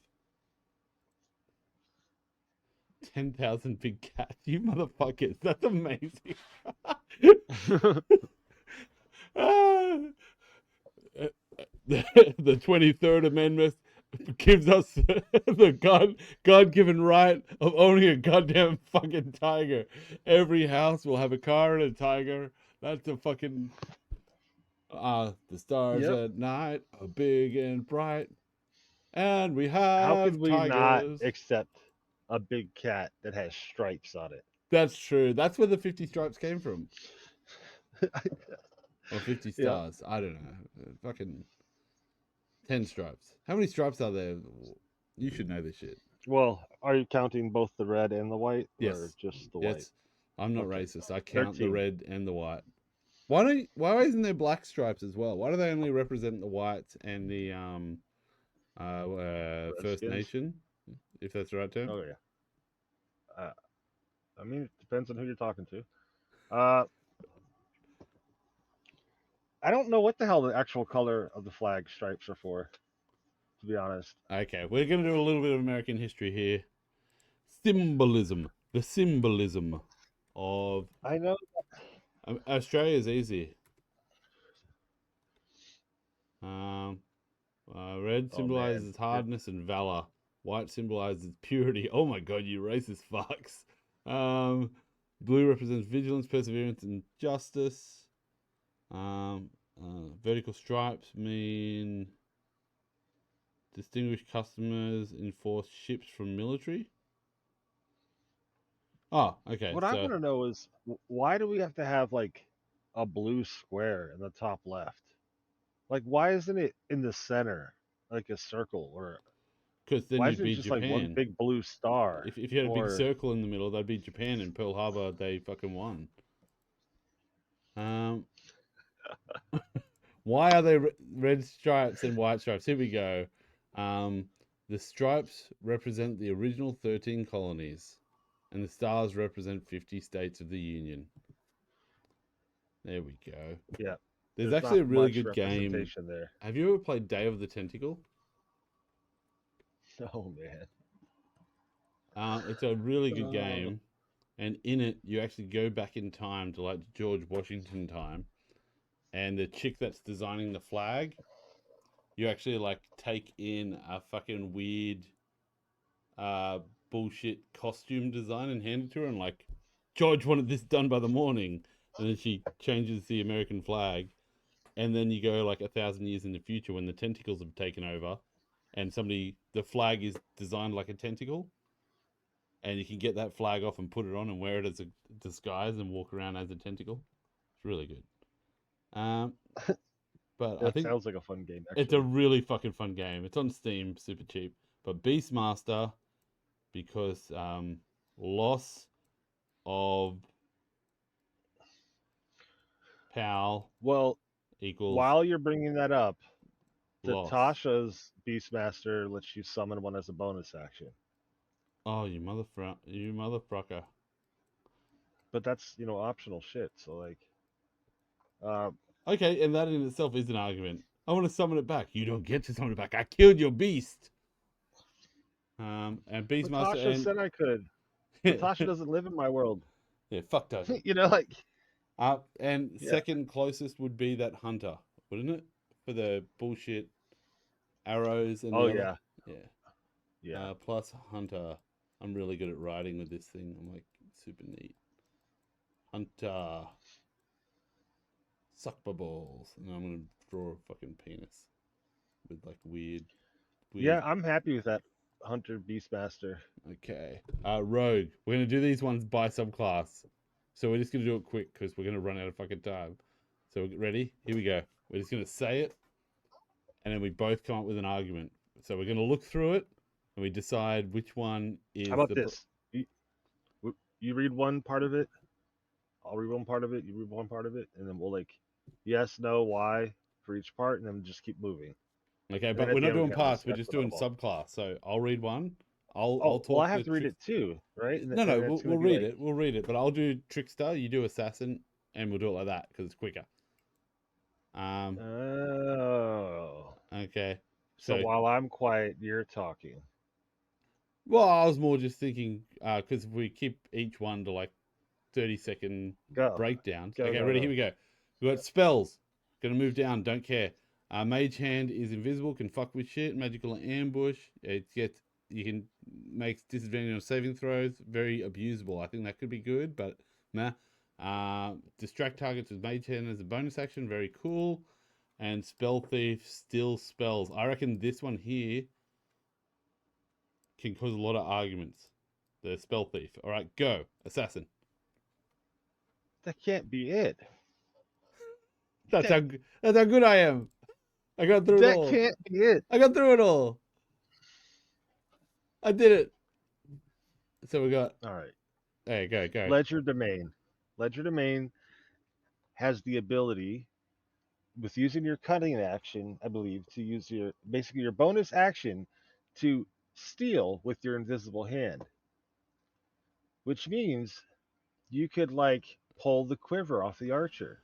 10,000 big cats. You motherfuckers. That's amazing. The 23rd Amendment gives us the God-given right of owning a goddamn fucking tiger. Every house will have a car and a tiger. That's a fucking... the stars at night are big and bright. And we have How could we not tigers. accept a big cat that has stripes on it? That's true. That's where the 50 stripes came from. Or 50 stars. I don't know. Fucking 10 stripes. How many stripes are there? You should know this shit. Well, are you counting both the red and the white, Yes. or just the white? Yes. I'm not Okay. racist. I count 13. the red and the white. Why isn't there black stripes as well? Why do they only represent the whites and the First Redskins? Nation? If that's the right term. Oh yeah. I mean, it depends on who you're talking to. I don't know what the hell the actual color of the flag stripes are for, to be honest. Okay, we're going to do a little bit of American history here. Symbolism. The symbolism of... I know. Australia is easy. Red symbolizes hardness and valor. White symbolizes purity. Oh my god, you racist fucks. Blue represents vigilance, perseverance, and justice. Vertical stripes mean distinguished customers, enforce ships from military. Oh, okay. What I want to know is, why do we have to have like a blue square in the top left? Like, why isn't it in the center, like a circle, or because then why you'd isn't be it just Japan. like one big blue star? If you had a big circle in the middle, that'd be Japan, and Pearl Harbor, they fucking won. Why are there red stripes and white stripes? Here we go. The stripes represent the original 13 colonies, and the stars represent 50 states of the Union. There we go. Yeah. There's actually a really good game. There. Have you ever played Day of the Tentacle? Oh man. It's a really good game, and in it you actually go back in time to like George Washington time, and the chick that's designing the flag, you actually like take in a fucking weird bullshit costume design and hand it to her, and like, George wanted this done by the morning, and then she changes the American flag, and then you go like 1,000 years in the future when the tentacles have taken over, and the flag is designed like a tentacle, and you can get that flag off and put it on and wear it as a disguise and walk around as a tentacle. It's really good. But I think sounds like a fun game. Actually. It's a really fucking fun game. It's on Steam, super cheap. But Beastmaster, because loss of PAL equals. While you're bringing that up, loss. Tasha's Beastmaster lets you summon one as a bonus action. Oh, you motherfucker! But that's optional shit. So like, okay, and that in itself is an argument. I want to summon it back. You don't get to summon it back. I killed your beast. And Beastmaster. Tasha said I could. But Tasha doesn't live in my world. Yeah, fuck Tasha. Like. And second closest would be that hunter, wouldn't it? For the bullshit arrows and. Yeah. Plus hunter. I'm really good at riding with this thing. I'm like super neat. Hunter. Suck my balls. And I'm gonna draw a fucking penis with like weird. Yeah, I'm happy with that. Hunter Beastmaster. Okay. Rogue. We're gonna do these ones by subclass. So we're just gonna do it quick because we're gonna run out of fucking time. So ready? Here we go. We're just gonna say it, and then we both come up with an argument. So we're gonna look through it, and we decide which one is. How about this? You read one part of it. I'll read one part of it. You read one part of it, and then we'll like yes, no, why for each part, and then just keep moving. Okay, And but then at we're the not end, we doing can parts. We're discuss just about doing them all. subclass. So I'll read one. I'll Oh, talk. well, I have to read it too, right? No, no, it's we'll gonna be read like- it. We'll read it. But I'll do Trickster. You do Assassin, and we'll do it like that because it's quicker. Oh. Okay. So while I'm quiet, you're talking. Well, I was more just thinking because if we keep each one to like 30-second Go. breakdowns. Go, Okay, go, ready? go. Here we go. We got spells. Gonna move down. Don't care. Mage Hand is invisible. Can fuck with shit. Magical Ambush. It gets. You can make disadvantage on saving throws. Very abusable. I think that could be good, but nah. Distract targets with Mage Hand as a bonus action. Very cool. And Spell Thief steal spells. I reckon this one here can cause a lot of arguments. The Spell Thief. All right, go. Assassin. That can't be it. That's how good I am. I got through it That all. can't be it. I got through it all. I did it. So we got. All right. Hey, go. Ledger Domain. Ledger Domain has the ability, with using your cutting action, I believe, to use your basically your bonus action to steal with your invisible hand. Which means you could like pull the quiver off the archer,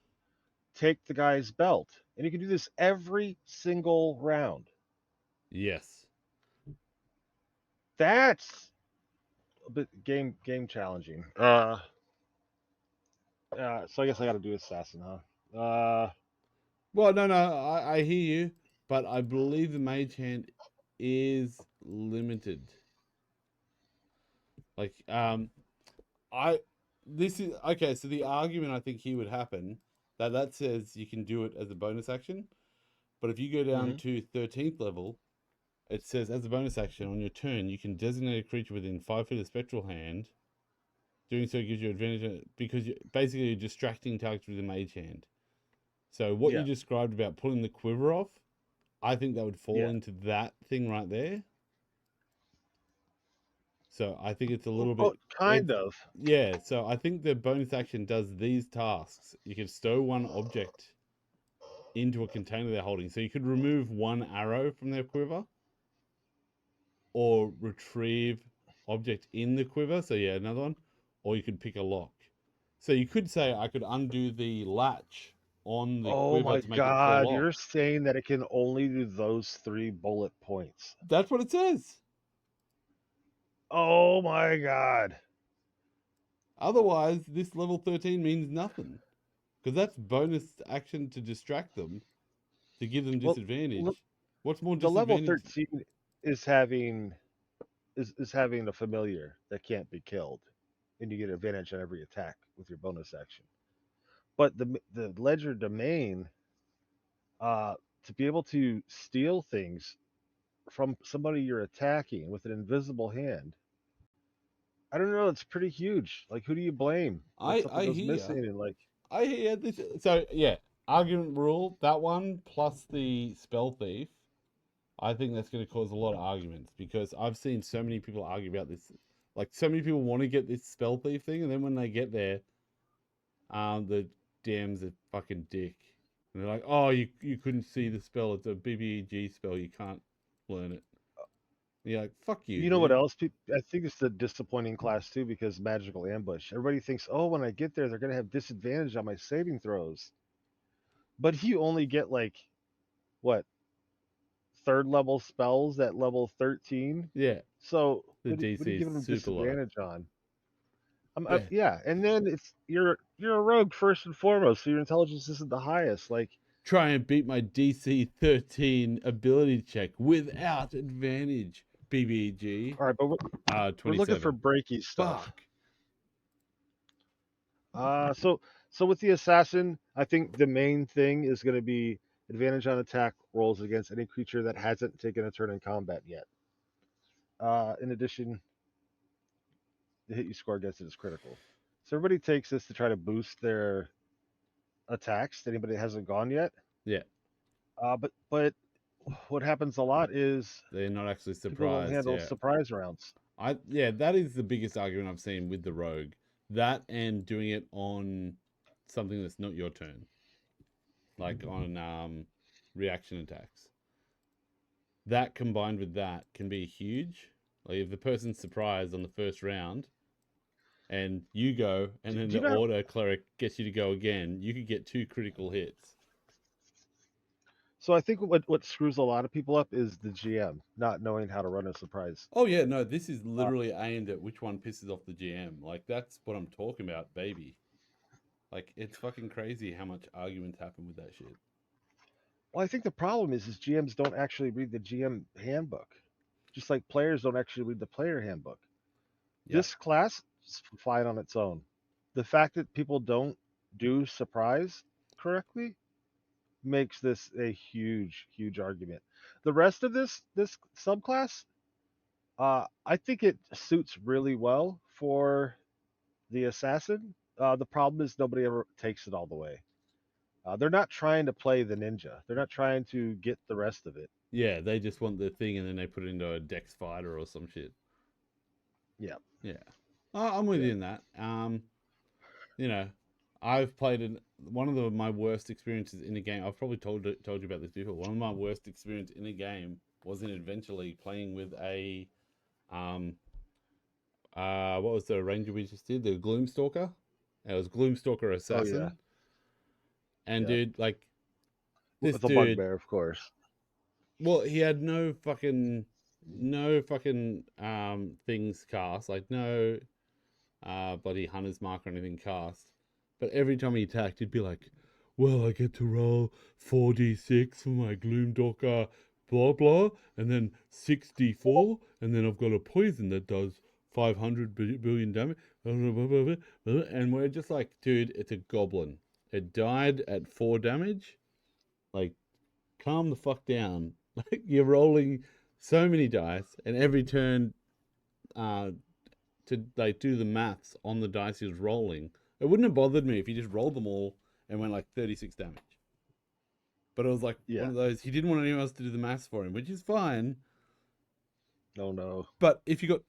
take the guy's belt, and you can do this every single round. Yes. That's a bit game challenging. So I guess I got to do assassin, huh? Well, no, I hear you, but I believe the Mage Hand is limited. Like, this is okay. So the argument I think here would happen that says you can do it as a bonus action, but if you go down to 13th level, it says as a bonus action on your turn you can designate a creature within 5 feet of spectral hand. Doing so gives you advantage because you're distracting targets with a Mage Hand. So what you described about pulling the quiver off, I think that would fall into that thing right there. So I think it's a little bit kind of. Yeah, so I think the bonus action does these tasks. You can stow one object into a container they're holding. So you could remove one arrow from their quiver or retrieve object in the quiver. So yeah, another one. Or you could pick a lock. So you could say I could undo the latch on the quiver to make it fall off. You're saying that it can only do those 3 bullet points. That's what it says. Oh my god. Otherwise, this level 13 means nothing. Because that's bonus action to distract them, to give them disadvantage. What's more The disadvantage? level 13 is having a familiar that can't be killed, and you get advantage on every attack with your bonus action. But the Ledger Domain, to be able to steal things from somebody you're attacking with an invisible hand, I don't know. It's pretty huge. Like, who do you blame? I hear missing and like. I hear this. So yeah, argument rule that one plus the Spell Thief. I think that's going to cause a lot of arguments because I've seen so many people argue about this. Like, so many people want to get this Spell Thief thing, and then when they get there, the DM's a fucking dick. And they're like, oh, you couldn't see the spell. It's a BBEG spell. You can't learn it. And you're like, fuck you. You know what else? I think it's the disappointing class, too, because Magical Ambush. Everybody thinks, oh, when I get there, they're going to have disadvantage on my saving throws. But you only get, like, what? 3rd level spells at level 13? Yeah. So, The what are DC you giving them is super low. disadvantage on? And then you're a rogue first and foremost, so your intelligence isn't the highest. Like, try and beat my DC 13 ability check without advantage, BBG. All right, but we're looking for breaky stuff. Fuck. So with the assassin, I think the main thing is going to be advantage on attack rolls against any creature that hasn't taken a turn in combat yet. In addition, the hit you score against it is critical. So everybody takes this to try to boost their attacks. Anybody that hasn't gone yet. Yeah. But what happens a lot is They're not actually people don't surprised. handle Yeah. surprise rounds. That is the biggest argument I've seen with the rogue. That and doing it on something that's not your turn. Like on reaction attacks. That combined with that can be huge. Like if the person's surprised on the first round and you go and then the auto cleric gets you to go again, you could get 2 critical hits. So I think what screws a lot of people up is the GM not knowing how to run a surprise. Oh yeah, no, this is literally aimed at which one pisses off the GM. Like that's what I'm talking about, baby. Like it's fucking crazy how much arguments happen with that shit. Well, I think the problem is GMs don't actually read the GM handbook, just like players don't actually read the player handbook. Yeah. This class is fine on its own. The fact that people don't do surprise correctly makes this a huge, huge argument. The rest of this subclass, I think it suits really well for the assassin. The problem is nobody ever takes it all the way. They're not trying to play the ninja. They're not trying to get the rest of it. Yeah, they just want the thing and then they put it into a dex fighter or some shit. Yeah. Yeah. I'm with you in that. You know, I've played one of my worst experiences in a game. I've probably told you about this before. One of my worst experience in a game was in Adventure League playing with a what was the ranger we just did? The Gloomstalker. It was Gloomstalker Assassin. Oh, yeah. And dude, like this with a dude, bugbear, of course. Well, he had no fucking things cast, like no bloody hunter's mark or anything cast. But every time he attacked, he'd be like, well, I get to roll 4d6 for my Gloomstalker blah blah, and then 6d4, and then I've got a poison that does 500 billion damage, and we're just like, dude, it's a goblin. It died at 4 damage. Like, calm the fuck down. Like, you're rolling so many dice, and every turn to like do the maths on the dice he was rolling, it wouldn't have bothered me if he just rolled them all and went like 36 damage. But it was like one of those, he didn't want anyone else to do the maths for him, which is fine. Oh no. But if you got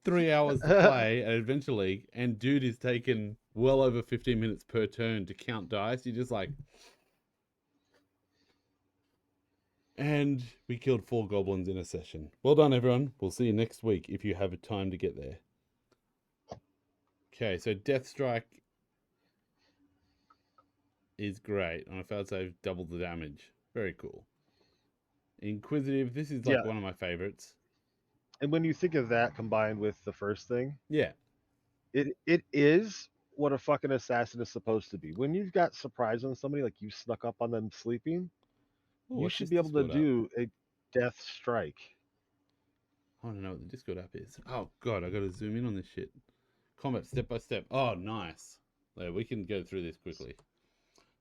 3 hours to play at Adventure League and dude is taking well over 15 minutes per turn to count dice, you're just like... And we killed 4 goblins in a session. Well done, everyone. We'll see you next week if you have time to get there. Okay, so Death Strike is great. On a failed save, double the damage. Very cool. Inquisitive, this is like one of my favorites. And when you think of that combined with the first thing, it is what a fucking assassin is supposed to be. When you've got surprise on somebody, like you snuck up on them sleeping, you should be able to do a death strike. I don't know what the Discord app is. Oh god, I gotta zoom in on this shit. Combat step by step. Oh, nice. Yeah, we can go through this quickly.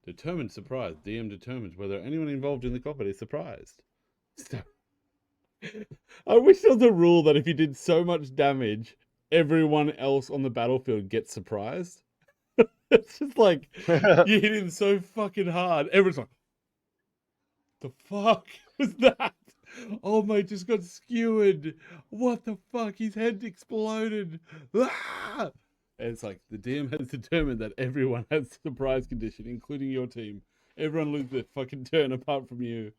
Determined surprise. DM determines whether anyone involved in the combat is surprised. I wish there was a rule that if you did so much damage, everyone else on the battlefield gets surprised. It's just like, you hit him so fucking hard. Everyone's like, the fuck was that? Oh, mate, just got skewered. What the fuck? His head exploded. Ah! And it's like, the DM has determined that everyone has surprise condition, including your team. Everyone loses their fucking turn apart from you.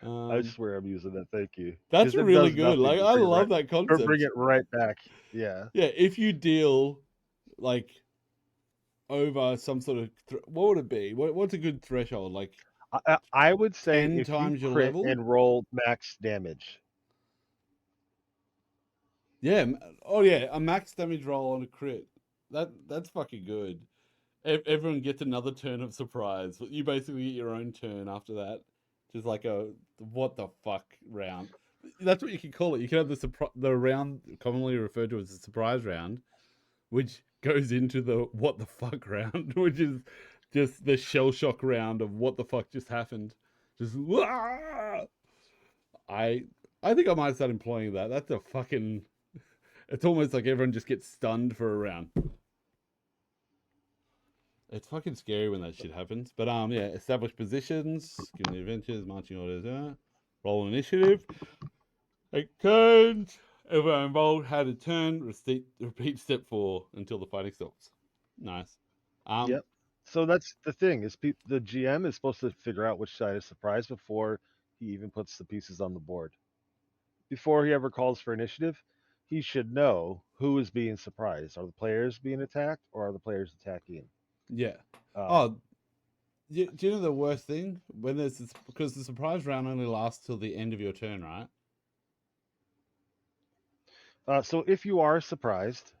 I swear I'm using that. Thank you. That's really good. Like, I love that concept. Bring it right back. Yeah. Yeah, if you deal, like, over some sort of... what would it be? What's a good threshold? Like... I would say 10 if times you your crit level and roll max damage. Yeah. Oh yeah, a max damage roll on a crit. That's fucking good. Everyone gets another turn of surprise. You basically get your own turn after that. Just like a what the fuck round. That's what you can call it. You can have the round commonly referred to as a surprise round, which goes into the what the fuck round, which is just the shell shock round of what the fuck just happened. Just I think I might start employing that. That's a fucking. It's almost like everyone just gets stunned for a round. It's fucking scary when that shit happens. But yeah, establish positions, give the adventures, marching orders, roll initiative. Take turns. Everyone involved had a turn. Repeat step 4 until the fighting stops. Nice. Yep. So that's the thing is the GM is supposed to figure out which side is surprised before he even puts the pieces on the board. Before he ever calls for initiative, he should know who is being surprised. Are the players being attacked or are the players attacking? Yeah. Um, Do you know the worst thing? When there's this, because the surprise round only lasts till the end of your turn, right? so if you are surprised,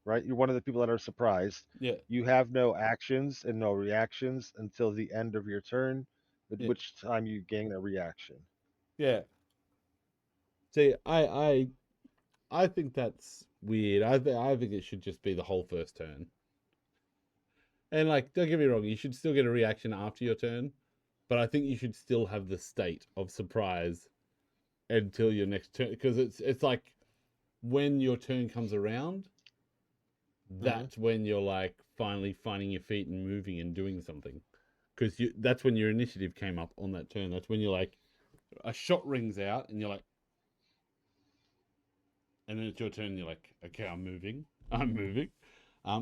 right, you're one of the people that are surprised. Yeah. You have no actions and no reactions until the end of your turn, at Yeah. which time you gain a reaction. Yeah. See, I think that's weird. I think it should just be the whole first turn. And like, don't get me wrong, you should still get a reaction after your turn, but I think you should still have the state of surprise until your next turn, because it's like when your turn comes around, that's when you're like finally finding your feet and moving and doing something, because that's when your initiative came up on that turn. That's when you're like, a shot rings out and you're like, and then it's your turn and you're like, okay, I'm moving.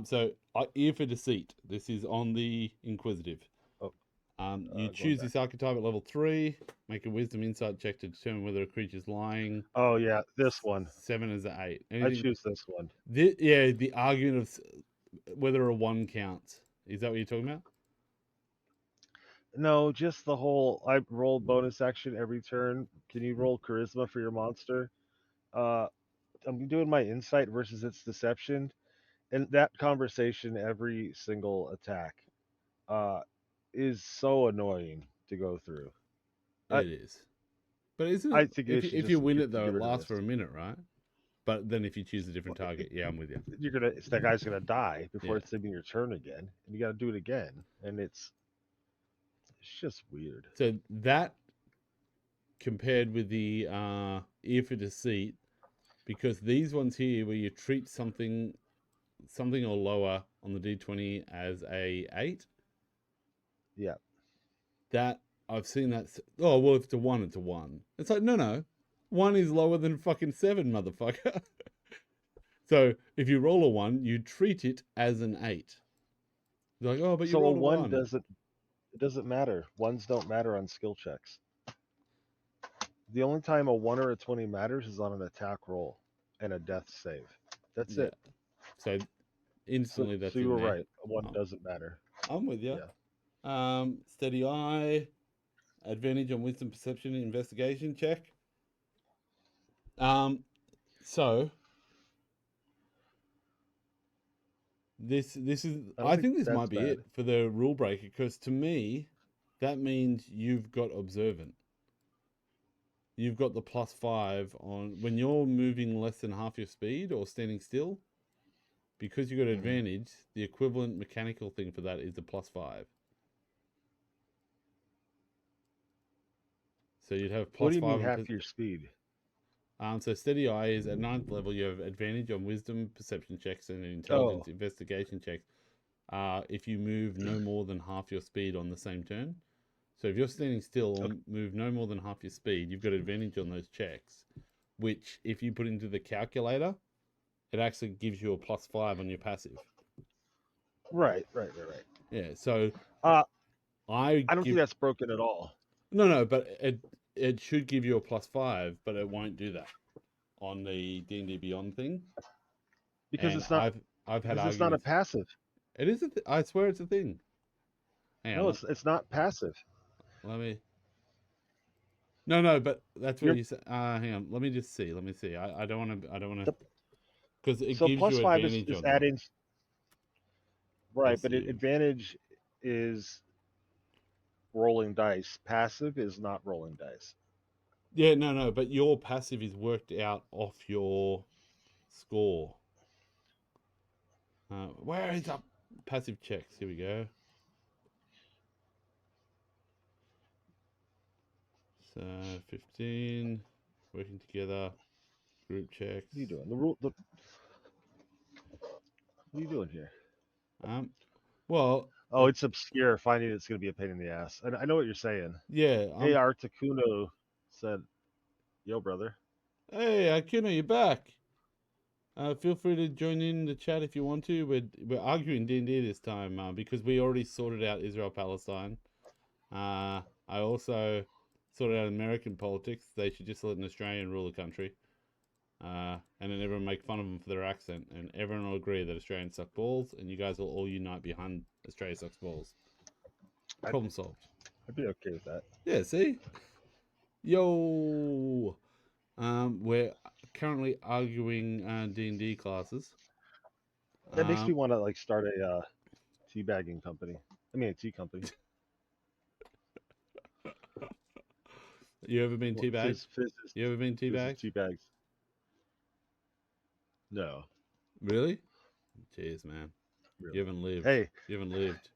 So ear for deceit. This is on the inquisitive. You choose this archetype at level 3. Make a wisdom insight check to determine whether a creature's lying. Oh yeah, this one. 7 is an 8. I choose this one. The argument of whether a 1 counts. Is that what you're talking about? No, just the whole. I roll bonus action every turn. Can you roll charisma for your monster? I'm doing my insight versus its deception, and that conversation every single attack is so annoying to go through. It is. But isn't it? I think If you win it though, it lasts for a minute, right? But then if you choose a different target, yeah, I'm with you. That guy's gonna die before it's even your turn again, and you got to do it again, and it's just weird. So that compared with the ear for deceit, because these ones here where you treat something or lower on the D20 as a 8. Yeah. That I've seen that. Oh well, if it's a 1, it's a 1. It's like no, 1 is lower than fucking 7, motherfucker. So if you roll a 1, you treat it as an 8. They're like, oh, but you rolled a 1. It doesn't matter. 1s don't matter on skill checks. The only time a 1 or a 20 matters is on an attack roll and a death save. That's it. So instantly that's so you were in there. right. A 1 doesn't matter. I'm with you. Yeah. Steady eye, advantage on wisdom, perception, investigation check. So this is. I think this might be it for the rule breaker, because to me, that means you've got observant. You've got the +5 on when you're moving less than half your speed or standing still. Because you've got advantage, the equivalent mechanical thing for that is the +5. So you'd have +5. What do you mean half your speed? So steady eye is at 9th level. You have advantage on wisdom, perception checks, and intelligence investigation checks. If you move no more than half your speed on the same turn. So if you're standing still or move no more than half your speed, you've got advantage on those checks. Which, if you put into the calculator, it actually gives you a +5 on your passive. Right. Yeah. So I don't think that's broken at all. No, but it should give you a +5, but it won't do that on the D&D Beyond thing. Because it's not. I've had it's not a passive. It is I swear it's a thing. No, it's not passive. Let me. No, but that's what you said. Hang on. Let me just see. I don't want to. Because it gives you advantage is on adding. Right, but see. Advantage is rolling dice. Passive is not rolling dice. Yeah, no, but your passive is worked out off your score. Where is up? Passive checks. Here we go. So 15. Working together. Group checks. What are you doing? What are you doing here? Well, Oh, it's obscure. Finding it's going to be a pain in the ass. I know what you're saying. yeah. Hey, Articuno said, "Yo, brother." Hey, Akuna, you're back. Feel free to join in the chat if you want to. We're arguing D&D this time because we already sorted out Israel-Palestine. I also sorted out American politics. They should just let an Australian rule the country. And then everyone make fun of them for their accent. And everyone will agree that Australians suck balls. And you guys will all unite behind Australia sucks balls. Problem solved. I'd be okay with that. Yeah, see? Yo! We're currently arguing D&D classes. That makes me want to like start a teabagging company. I mean, a tea company. You ever been teabagged? You ever been teabagged? Teabags. No. Really? Cheers, man. Really. You haven't lived. Hey. You haven't lived.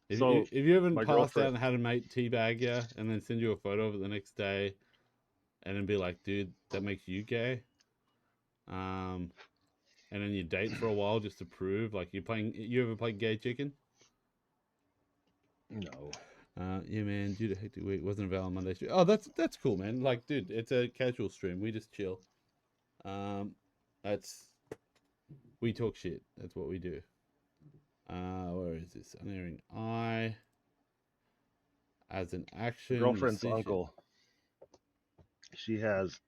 If So, you haven't my passed out girlfriend- and had a mate teabag you and then send you a photo of it the next day and then be like, dude, that makes you gay. And then you date for a while just to prove, like, you ever played gay chicken? No. Yeah, man, due to hectic week, wasn't available on Monday. Oh, that's cool, man. Like, dude, it's a casual stream. We just chill. We talk shit. That's what we do. Where is this? Unerring eye. As an action. My girlfriend's decision. uncle. She has.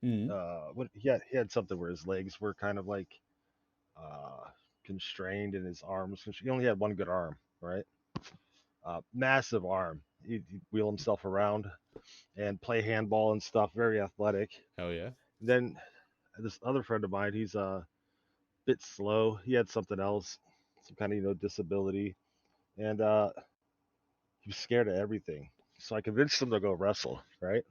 What he had something where his legs were kind of like constrained and his arms. He only had one good arm, right? Massive arm. He'd wheel himself around and play handball and stuff. Very athletic. Hell yeah. Then this other friend of mine, he's a bit slow. He had something else, some kind of disability, and he was scared of everything. So I convinced him to go wrestle, right,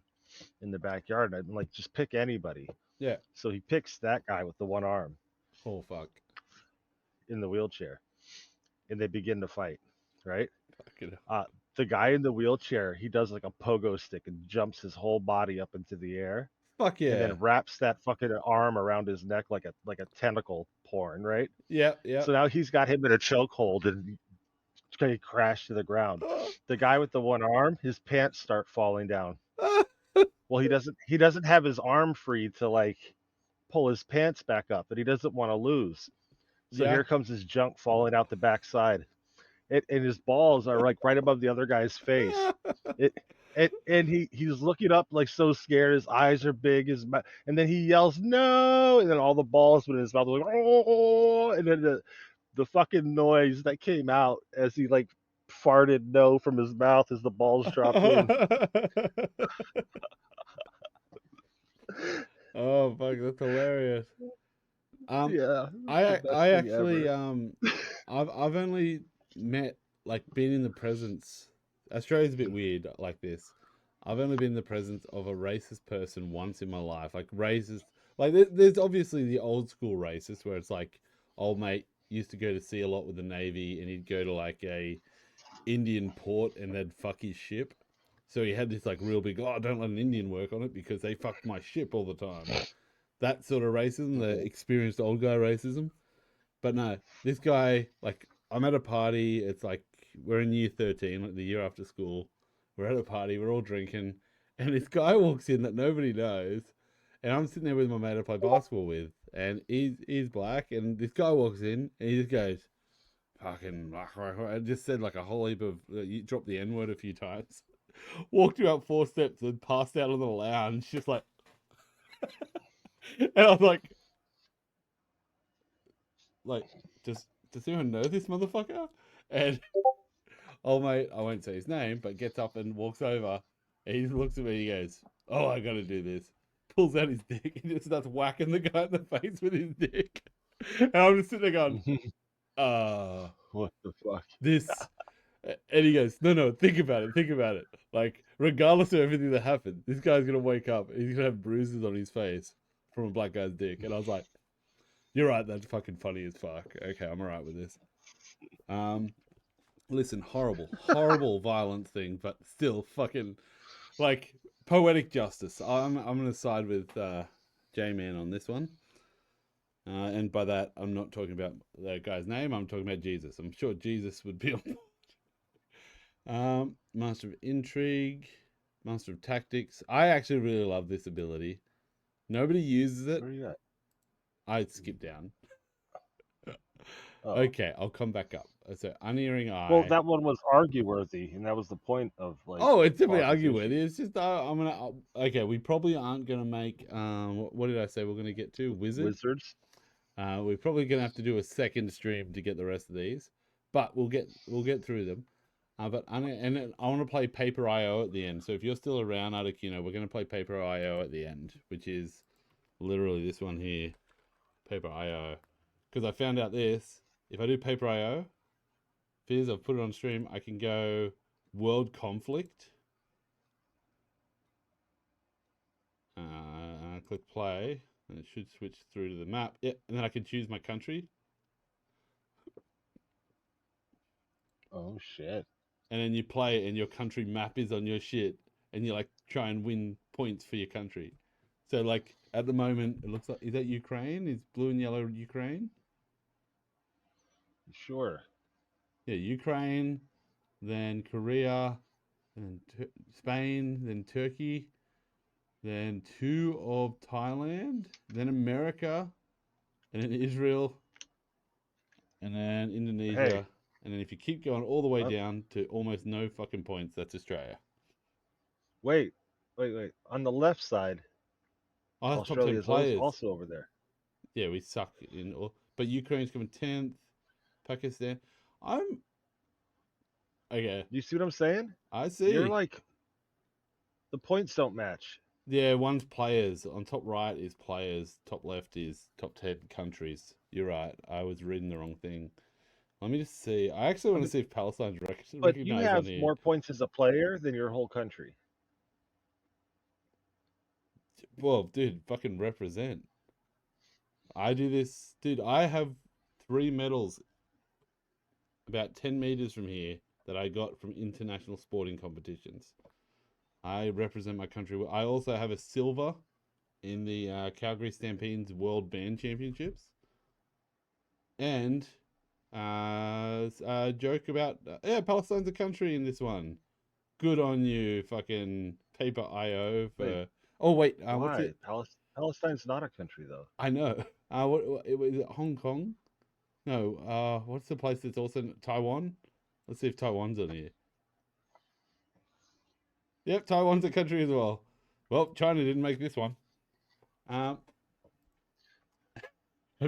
in the backyard. And I'm like, just pick anybody. Yeah. So he picks that guy with the one arm. Oh fuck. In the wheelchair, and they begin to fight, right? Fuck. The guy in the wheelchair, he does like a pogo stick and jumps his whole body up into the air. Fuck yeah. And then wraps that fucking arm around his neck like a tentacle porn, right? Yeah, yeah. So now he's got him in a chokehold and he crashed to the ground. The guy with the one arm, his pants start falling down. Well, he doesn't have his arm free to like pull his pants back up, but he doesn't want to lose. So Yeah. here comes his junk falling out the backside. And his balls are like right above the other guy's face. And he's looking up like so scared. His eyes are big. And then he yells no, and then all the balls went in his mouth like oh, and then the fucking noise that came out as he like farted no from his mouth as the balls dropped in. Oh fuck, that's hilarious. Yeah, I actually I've only met, like, been in the presence. Australia's a bit weird like this. I've only been in the presence of a racist person once in my life. Like, racist, like there's obviously the old school racist where it's like, old mate used to go to sea a lot with the Navy and he'd go to like a Indian port and they'd fuck his ship. So he had this like real big, oh, don't let an Indian work on it because they fucked my ship all the time. That sort of racism, the experienced old guy racism. But no, this guy, like, I'm at a party. It's like we're in year 13, like the year after school. We're at a party. We're all drinking. And this guy walks in that nobody knows. And I'm sitting there with my mate I play basketball with. And he's black. And this guy walks in and he just goes, fucking, I just said like a whole heap of, you dropped the N-word a few times. Walked about 4 steps and passed out on the lounge. Just like, and I was like, does anyone know this motherfucker? And old mate, I won't say his name, but gets up and walks over. And he looks at me and he goes, oh, I gotta do this. Pulls out his dick and just starts whacking the guy in the face with his dick. And I'm just sitting there going, what the fuck? This. And he goes, no, think about it. Like, regardless of everything that happened, this guy's gonna wake up and he's gonna have bruises on his face from a black guy's dick. And I was like, you're right, that's fucking funny as fuck. Okay, I'm alright with this. Listen, horrible violent thing, but still fucking like poetic justice. I'm going to side with J-Man on this one. And by that, I'm not talking about the guy's name. I'm talking about Jesus. I'm sure Jesus would be on. Master of Intrigue, Master of Tactics. I actually really love this ability. Nobody uses it. Where are you at? I'd skip down. Oh. Okay, I'll come back up. So, Unerring Eye. Well, that one was argue-worthy, and that was the point of like. Oh, it's definitely argue opposition. worthy. It's just I'm gonna. Okay, we probably aren't gonna make. What did I say? We're gonna get to Wizards. We're probably gonna have to do a second stream to get the rest of these, but we'll get through them. But I want to play Paper IO at the end. So if you're still around, Adakino, we're gonna play Paper IO at the end, which is literally this one here, Paper IO. Because I found out this. If I do Paper IO, Fizz, I've put it on stream. I can go World Conflict. I click play, and it should switch through to the map. Yeah, and then I can choose my country. Oh shit! And then you play, and your country map is on your shit, and you like try and win points for your country. So like at the moment, it looks like, is that Ukraine? Is blue and yellow Ukraine? Sure. Yeah, Ukraine, then Korea, then Spain, then Turkey, then 2 of Thailand, then America, and then Israel, and then Indonesia. Hey. And then if you keep going all the way down to almost no fucking points, that's Australia. Wait. On the left side, Oh, that's top 10 Australia's players. also over there. Yeah, we suck in all. But Ukraine's coming 10th. Pakistan. Okay. You see what I'm saying? I see. You're like, the points don't match. Yeah, one's players. On top right is players. Top left is top 10 countries. You're right. I was reading the wrong thing. Let me just see. I actually want to see if Palestine's recognized. But you have more points as a player than your whole country. Well, dude, fucking represent. I do this. Dude, I have 3 medals about 10 meters from here that I got from international sporting competitions. I represent my country. I also have a silver in the Calgary Stampede's World Band Championships. And a joke about, Palestine's a country in this one. Good on you, fucking Paper IO for... Wait. Oh, wait. Why? What's it? Palestine's not a country, though. I know. Was it Hong Kong? No. What's the place that's also Taiwan? Let's see if Taiwan's on here. Yep, Taiwan's a country as well. Well, China didn't make this one. Have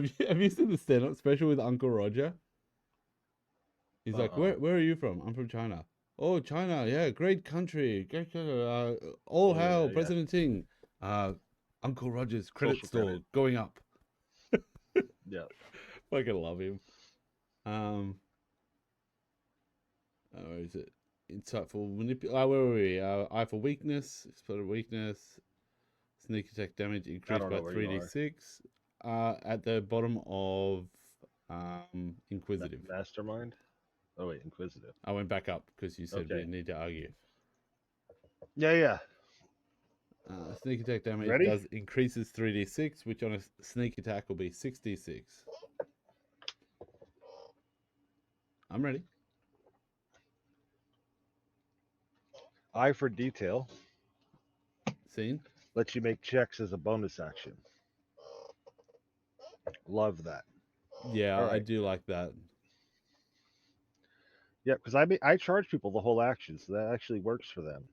you seen the stand-up special with Uncle Roger? He's like, where are you from? I'm from China. Oh, China, yeah, great country. Great country. All hail, President Ting. Uncle Roger's credit Social store credit. going up. Yeah. Fucking love him. Where is it? Insightful where were we? Eye for weakness, exploded weakness, sneak attack damage increased by 3d6. At the bottom of Inquisitive. Mastermind? Oh, wait, Inquisitive. I went back up because you said we Okay. didn't need to argue. Yeah. Sneak attack damage Ready? does increases 3d6, which on a sneak attack will be 6d6. I'm ready. Eye for detail. Scene. Lets you make checks as a bonus action. Love that. Yeah, All I right. do like that. Yeah, because I charge people the whole action, so that actually works for them.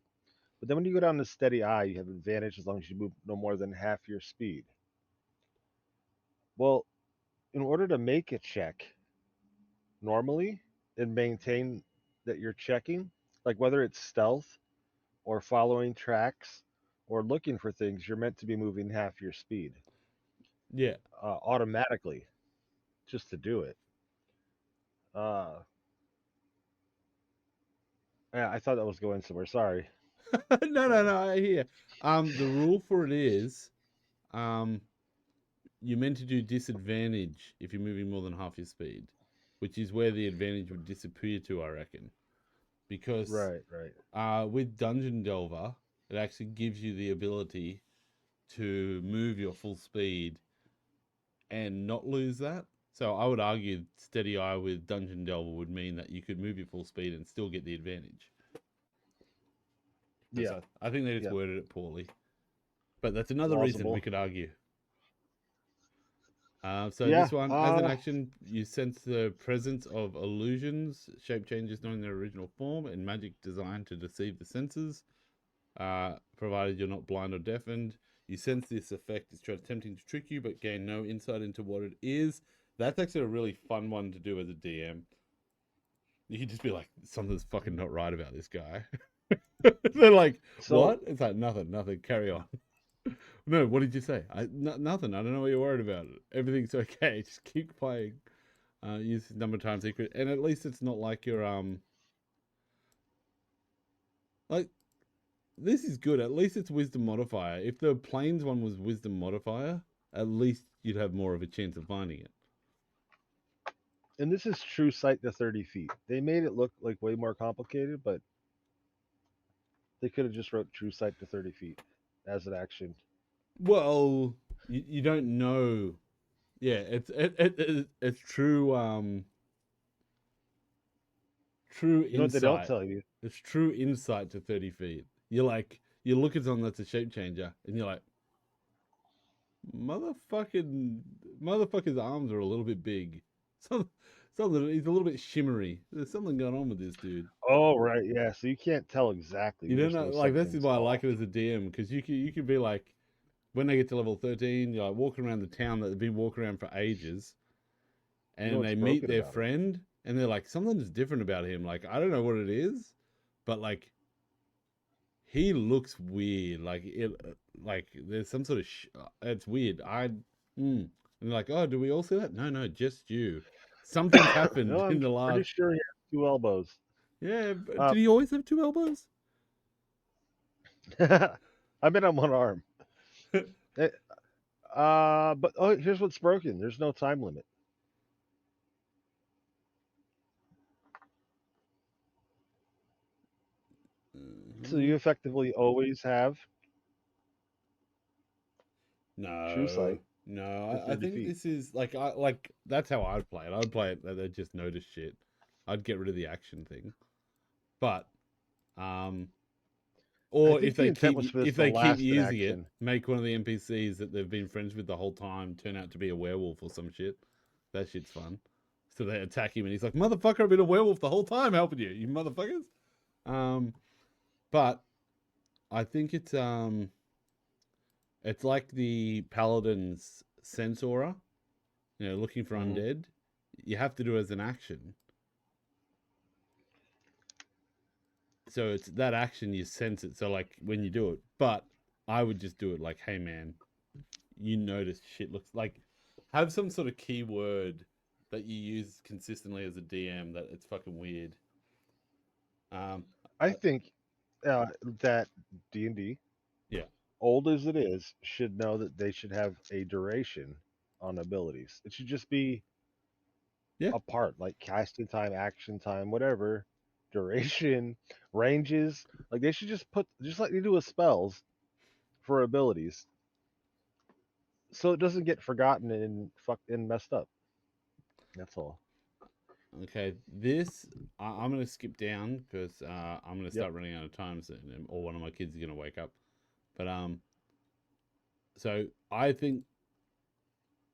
But then when you go down to steady eye, you have advantage as long as you move no more than half your speed. Well, in order to make a check normally and maintain that you're checking, like whether it's stealth or following tracks or looking for things, you're meant to be moving half your speed. Yeah. Automatically, just to do it. Yeah, I thought that was going somewhere. Sorry. No, I hear. The rule for it is, you're meant to do disadvantage if you're moving more than half your speed, which is where the advantage would disappear to, I reckon. Because Right. with Dungeon Delver, it actually gives you the ability to move your full speed and not lose that. So I would argue Steady Eye with Dungeon Delver would mean that you could move your full speed and still get the advantage. Yeah. So I think they just Yeah. worded it poorly. But that's another reason Plausible. we could argue. So Yeah, this one, as an action, you sense the presence of illusions, shape changes knowing their original form, and magic designed to deceive the senses, provided you're not blind or deafened. You sense this effect is attempting to trick you, but gain no insight into what it is. That's actually a really fun one to do as a DM. You can just be like, something's fucking not right about this guy. They're like, what? It's like, nothing, carry on. No, what did you say? Nothing. I don't know what you're worried about. Everything's okay. Just keep playing. Use number times secret, and at least it's not like you're like this is good. At least it's wisdom modifier. If the planes one was wisdom modifier, at least you'd have more of a chance of finding it. And this is true sight to 30 feet. They made it look like way more complicated, but they could have just wrote true sight to 30 feet as an action. Well, you don't know. Yeah, it's true. True insight. You know what they don't tell you? It's true insight to 30 feet. You look at something that's a shape changer, and you're like, motherfucker's arms are a little bit big. Something, he's a little bit shimmery. There's something going on with this dude. Oh, right, yeah. So you can't tell exactly. You don't know, like, this is why I like it as a DM, because you could be like, when they get to level 13, you're like walking around the town that they've been walking around for ages, and they meet their friend, and they're like, something's different about him. Like, I don't know what it is, but like, he looks weird. Like there's some sort of it's weird. And they're like, oh, do we all see that? No, just you. Something happened in the last. I'm pretty sure he has 2 elbows. Yeah, did he always have 2 elbows? I've been on 1 arm. But here's what's broken. There's no time limit. So you effectively always have true sight. No, I think this is like that's how I'd play it. I'd play it that they just notice shit. I'd get rid of the action thing. But or if they keep using it, make one of the NPCs that they've been friends with the whole time turn out to be a werewolf or some shit. That shit's fun. So they attack him and he's like, motherfucker, I've been a werewolf the whole time helping you motherfuckers. But I think it's like the Paladin's sense aura, looking for undead. You have to do it as an action. So it's that action, you sense it. So like when you do it, but I would just do it like, hey man, you notice shit looks like, have some sort of keyword that you use consistently as a DM that it's fucking weird. I think that D&D, old as it is, should know that they should have a duration on abilities. It should just be a part, like casting time, action time, whatever, duration, ranges. Like they should just put, just like they do with spells for abilities, so it doesn't get forgotten and messed up. That's all. Okay, this I'm gonna skip down because I'm gonna start running out of time soon, or one of my kids is gonna wake up. But so I think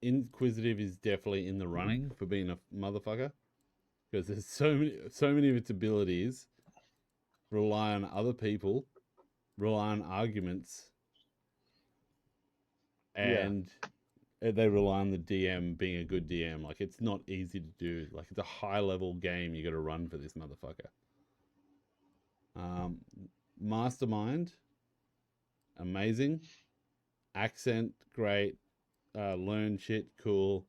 Inquisitive is definitely in the running for being a motherfucker, because there's so many of its abilities rely on other people, rely on arguments, and they rely on the DM being a good DM. Like, it's not easy to do. Like, it's a high level game you got to run for this motherfucker. Mastermind, amazing. Accent, great. Learn shit, cool.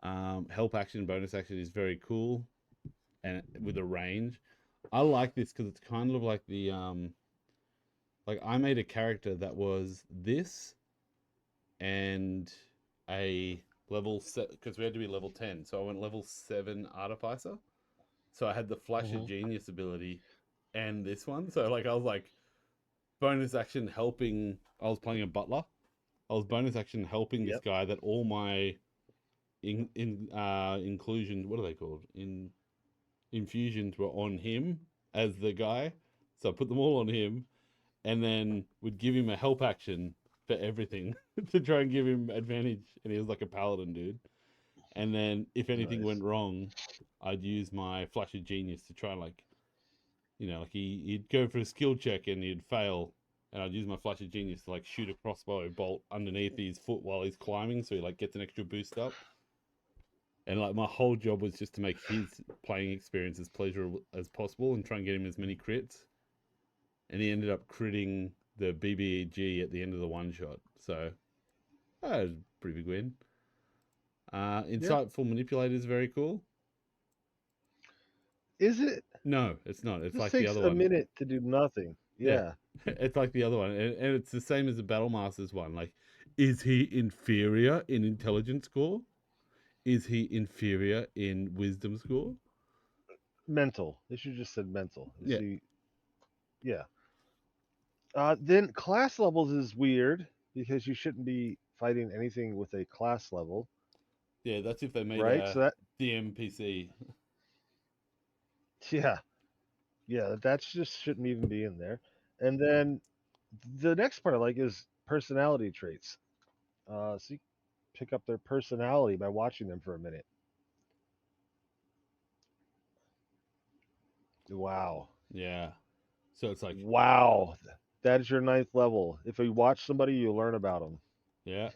Help action, bonus action is very cool, and with a range. I like this because it's kind of like the like I made a character that was this and a level set, because we had to be level 10, so I went level 7 Artificer. So I had the Flash of Genius ability and this one. So like I was like, bonus action helping. I was playing a butler. I was bonus action helping this guy that all my inclusion. What are they called? Infusions were on him as the guy. So I put them all on him, and then would give him a help action for everything to try and give him advantage. And he was like a paladin dude. And then if anything went wrong, I'd use my Flash of Genius to try and like, you know, like he'd go for a skill check and he'd fail. And I'd use my Flash of Genius to like shoot a crossbow bolt underneath his foot while he's climbing. So he like gets an extra boost up. And like my whole job was just to make his playing experience as pleasurable as possible and try and get him as many crits. And he ended up critting the BBEG at the end of the one shot. So that was a pretty big win. Insightful Manipulator is very cool. Is it? No, it's not. It's This like takes the other a one. minute to do nothing. Yeah. It's like the other one. And it's the same as the Battle Masters one. Like, is he inferior in intelligence score? Is he inferior in wisdom score? Mental. They should have just said mental. Yeah. Then class levels is weird because you shouldn't be fighting anything with a class level. Yeah, that's if they made Right? So that DMPC. yeah. That just shouldn't even be in there. And then the next part I like is personality traits. So you pick up their personality by watching them for a minute. Wow. Yeah. So it's like, Wow. That is your 9th level. If you watch somebody, you learn about them. yeah.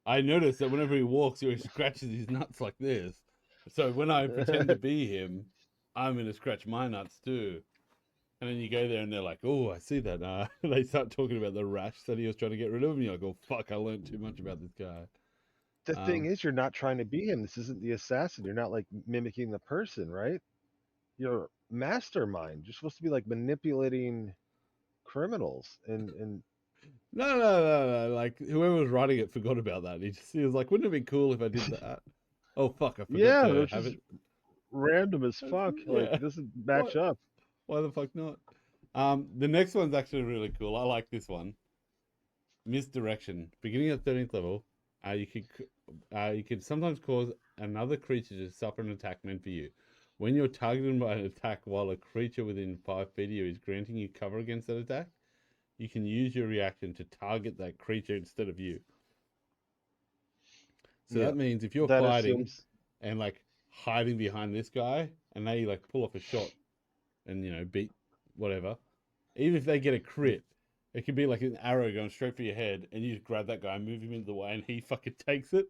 I noticed that whenever he walks, he scratches his nuts like this. So when I pretend to be him, I'm going to scratch my nuts too. And then you go there and they're like, oh, I see that. They start talking about the rash that he was trying to get rid of. And you're like, oh, fuck, I learned too much about this guy. The thing is, you're not trying to be him. This isn't the assassin. You're not like mimicking the person, right? You're mastermind. You're supposed to be like manipulating criminals and No. Like, whoever was writing it forgot about that. He was like, wouldn't it be cool if I did that? Oh, fuck, I forgot to it's have just it. random as fuck. Like, it doesn't match up. Why the fuck not? The next one's actually really cool. I like this one. Misdirection. Beginning at 13th level, you can sometimes cause another creature to suffer an attack meant for you. When you're targeted by an attack while a creature within 5 feet of you is granting you cover against that attack, you can use your reaction to target that creature instead of you. So that means if you're fighting and like hiding behind this guy and they like pull off a shot and, you know, beat whatever, even if they get a crit, it could be like an arrow going straight for your head and you just grab that guy, move him into the way and he fucking takes it.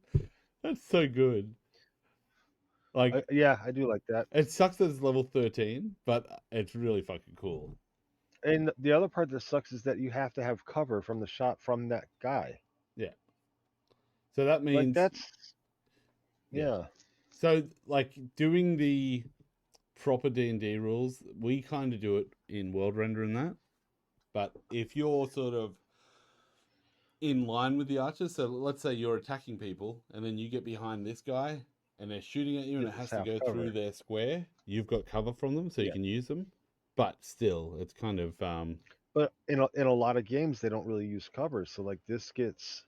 That's so good. Like, I do like that. It sucks that it's level 13, but it's really fucking cool. And the other part that sucks is that you have to have cover from the shot from that guy. Yeah. So that means like that's So like doing the proper D&D rules, we kind of do it in World Render and that. But if you're sort of in line with the archers, so let's say you're attacking people and then you get behind this guy and they're shooting at you and it has to go through their square, you've got cover from them so you can use them. But still, it's kind of but in a lot of games they don't really use cover, so like this gets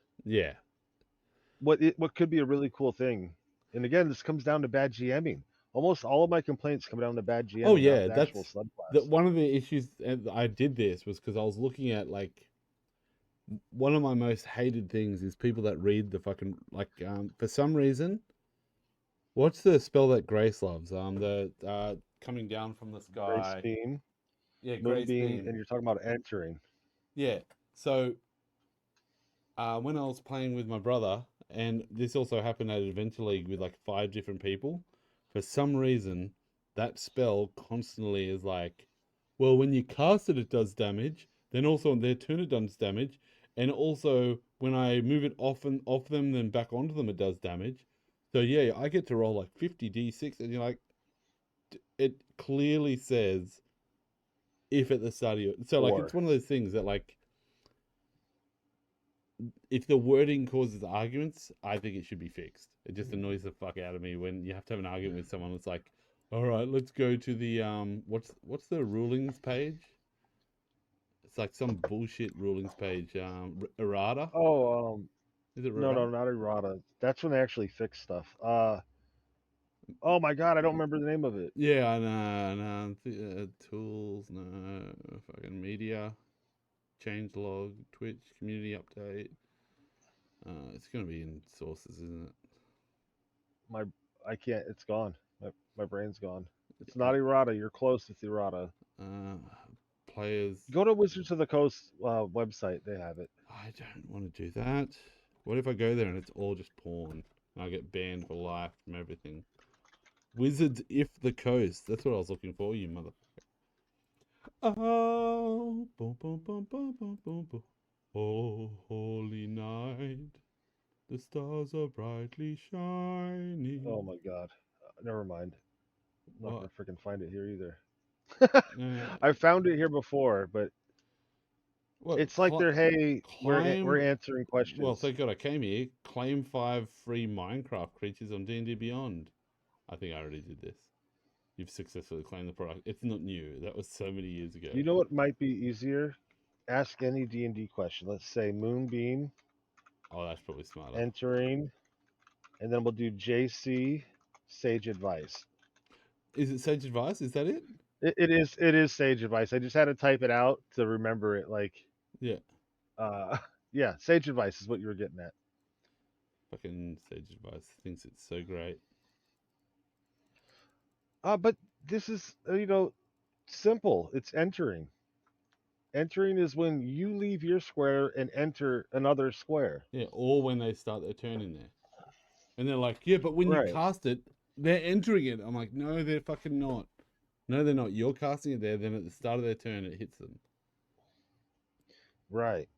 what could be a really cool thing. And again, this comes down to bad GMing. Almost all of my complaints come down to bad GMing. Oh yeah, that's one of the issues. I did this was because I was looking at like one of my most hated things is people that read the fucking like for some reason. What's the spell that Grace loves? The coming down from the sky. Grace beam. Yeah, Grace beam. And you're talking about entering. Yeah. So when I was playing with my brother, and this also happened at Adventure League with like 5 different people, for some reason that spell constantly is like, well, when you cast it, it does damage. Then also on their turn, it does damage. And also when I move it off them, then back onto them, it does damage. So yeah, I get to roll like 50 d6, and you're like, it clearly says if at the start of your... So like, it's one of those things that like, if the wording causes arguments, I think it should be fixed. It just annoys the fuck out of me when you have to have an argument with someone that's like, all right, let's go to the, what's the rulings page? It's like some bullshit rulings page. Errata. Oh, Is it no, errata? not errata. That's when they actually fix stuff. Oh my god, I don't remember the name of it. Yeah, I know. Tools, no. Fucking media. Change log. Twitch. Community update. It's gonna be in sources, isn't it? I can't. It's gone. My brain's gone. It's not errata. You're close with errata. Players. Go to Wizards of the Coast website. They have it. I don't want to do that. What if I go there and it's all just porn and I get banned for life from everything? Wizards if the coast. That's what I was looking for, you motherfucker. Oh, boom, boom, boom, boom, boom, boom, boom. Oh, holy night, the stars are brightly shining. Oh my god. Never mind. I'm not What? gonna freaking find it here either. No. I found it here before, but What? it's like they're hey, Claim. we're answering questions. Well, thank God I came here. Claim 5 free Minecraft creatures on D&D Beyond. I think I already did this. You've successfully claimed the product. It's not new. That was so many years ago. You know what might be easier? Ask any D&D question. Let's say Moonbeam Oh, that's probably smarter. entering, and then we'll do JC Sage Advice. Is it Sage Advice? Is that it? It is Sage Advice. I just had to type it out to remember it. Like, Yeah. Yeah, Sage Advice is what you were getting at. Fucking Sage Advice thinks it's so great. But this is simple. It's entering. Entering is when you leave your square and enter another square. Yeah, or when they start their turn in there. And they're like, yeah, but when Right. you cast it, they're entering it. I'm like, no, they're fucking not. No, they're not. You're casting it there, then at the start of their turn, it hits them. Right.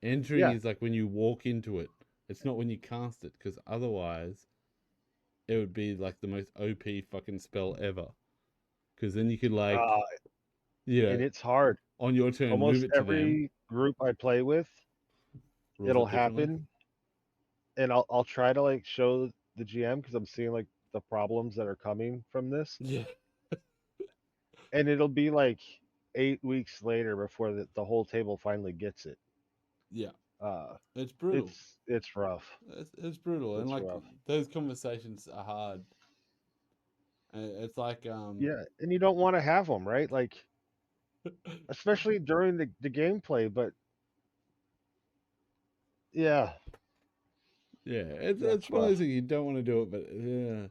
Entering is like when you walk into it. It's not when you cast it, because otherwise, it would be like the most OP fucking spell ever. Because then you could and it's hard. On your turn, Almost move it to every group I play with, them. it'll happen, and I'll try to like show the GM because I'm seeing like the problems that are coming from this. Yeah. And it'll be like 8 weeks later before the whole table finally gets it. Yeah. It's brutal. It's rough. It's brutal, and like rough. those conversations are hard. It's like Yeah, and you don't want to have them, right? Like, especially during the gameplay. But yeah, it's one of those things you don't want to do it, but yeah.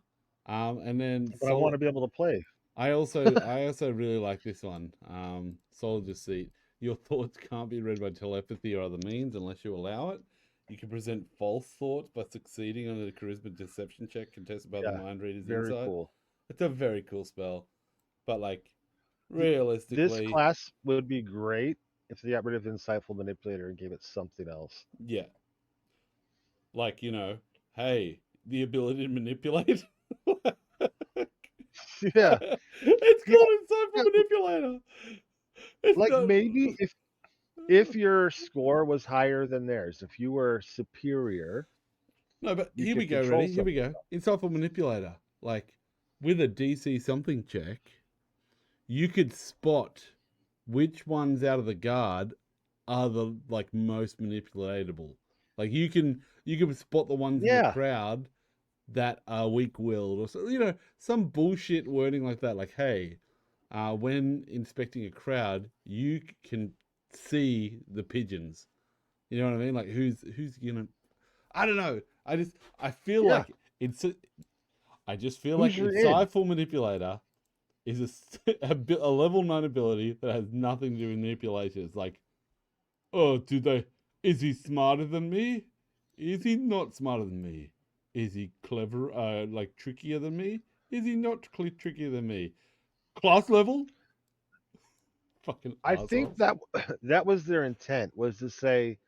And then but I want to be able to play. I also really like this one. Solid Deceit. Your thoughts can't be read by telepathy or other means unless you allow it. You can present false thoughts by succeeding on a charisma deception check contested by the mind reader's very insight. Cool. It's a very cool spell. But like realistically, this class would be great if they got rid of Insightful Manipulator and gave it something else. Yeah. Like, hey, the ability to manipulate. Yeah. It's called Insightful Manipulator. It's like not... maybe if your score was higher than theirs, if you were superior. No, but here we go, ready? Here we go. Insightful Manipulator. Like, with a DC something check, you could spot which ones out of the guard are the like most manipulatable. Like you can spot the ones in the crowd that are weak-willed, or so, some bullshit wording like that. Like, hey, when inspecting a crowd, you can see the pigeons. You know what I mean? Like, who's gonna? I don't know. I feel like it's. I just feel like Insightful Manipulator is a level 9 ability that has nothing to do with manipulation. It's like, oh, is he smarter than me? Is he not smarter than me? Is he clever, like trickier than me? Is he not trickier than me? Class level? Fucking I think that was their intent, was to say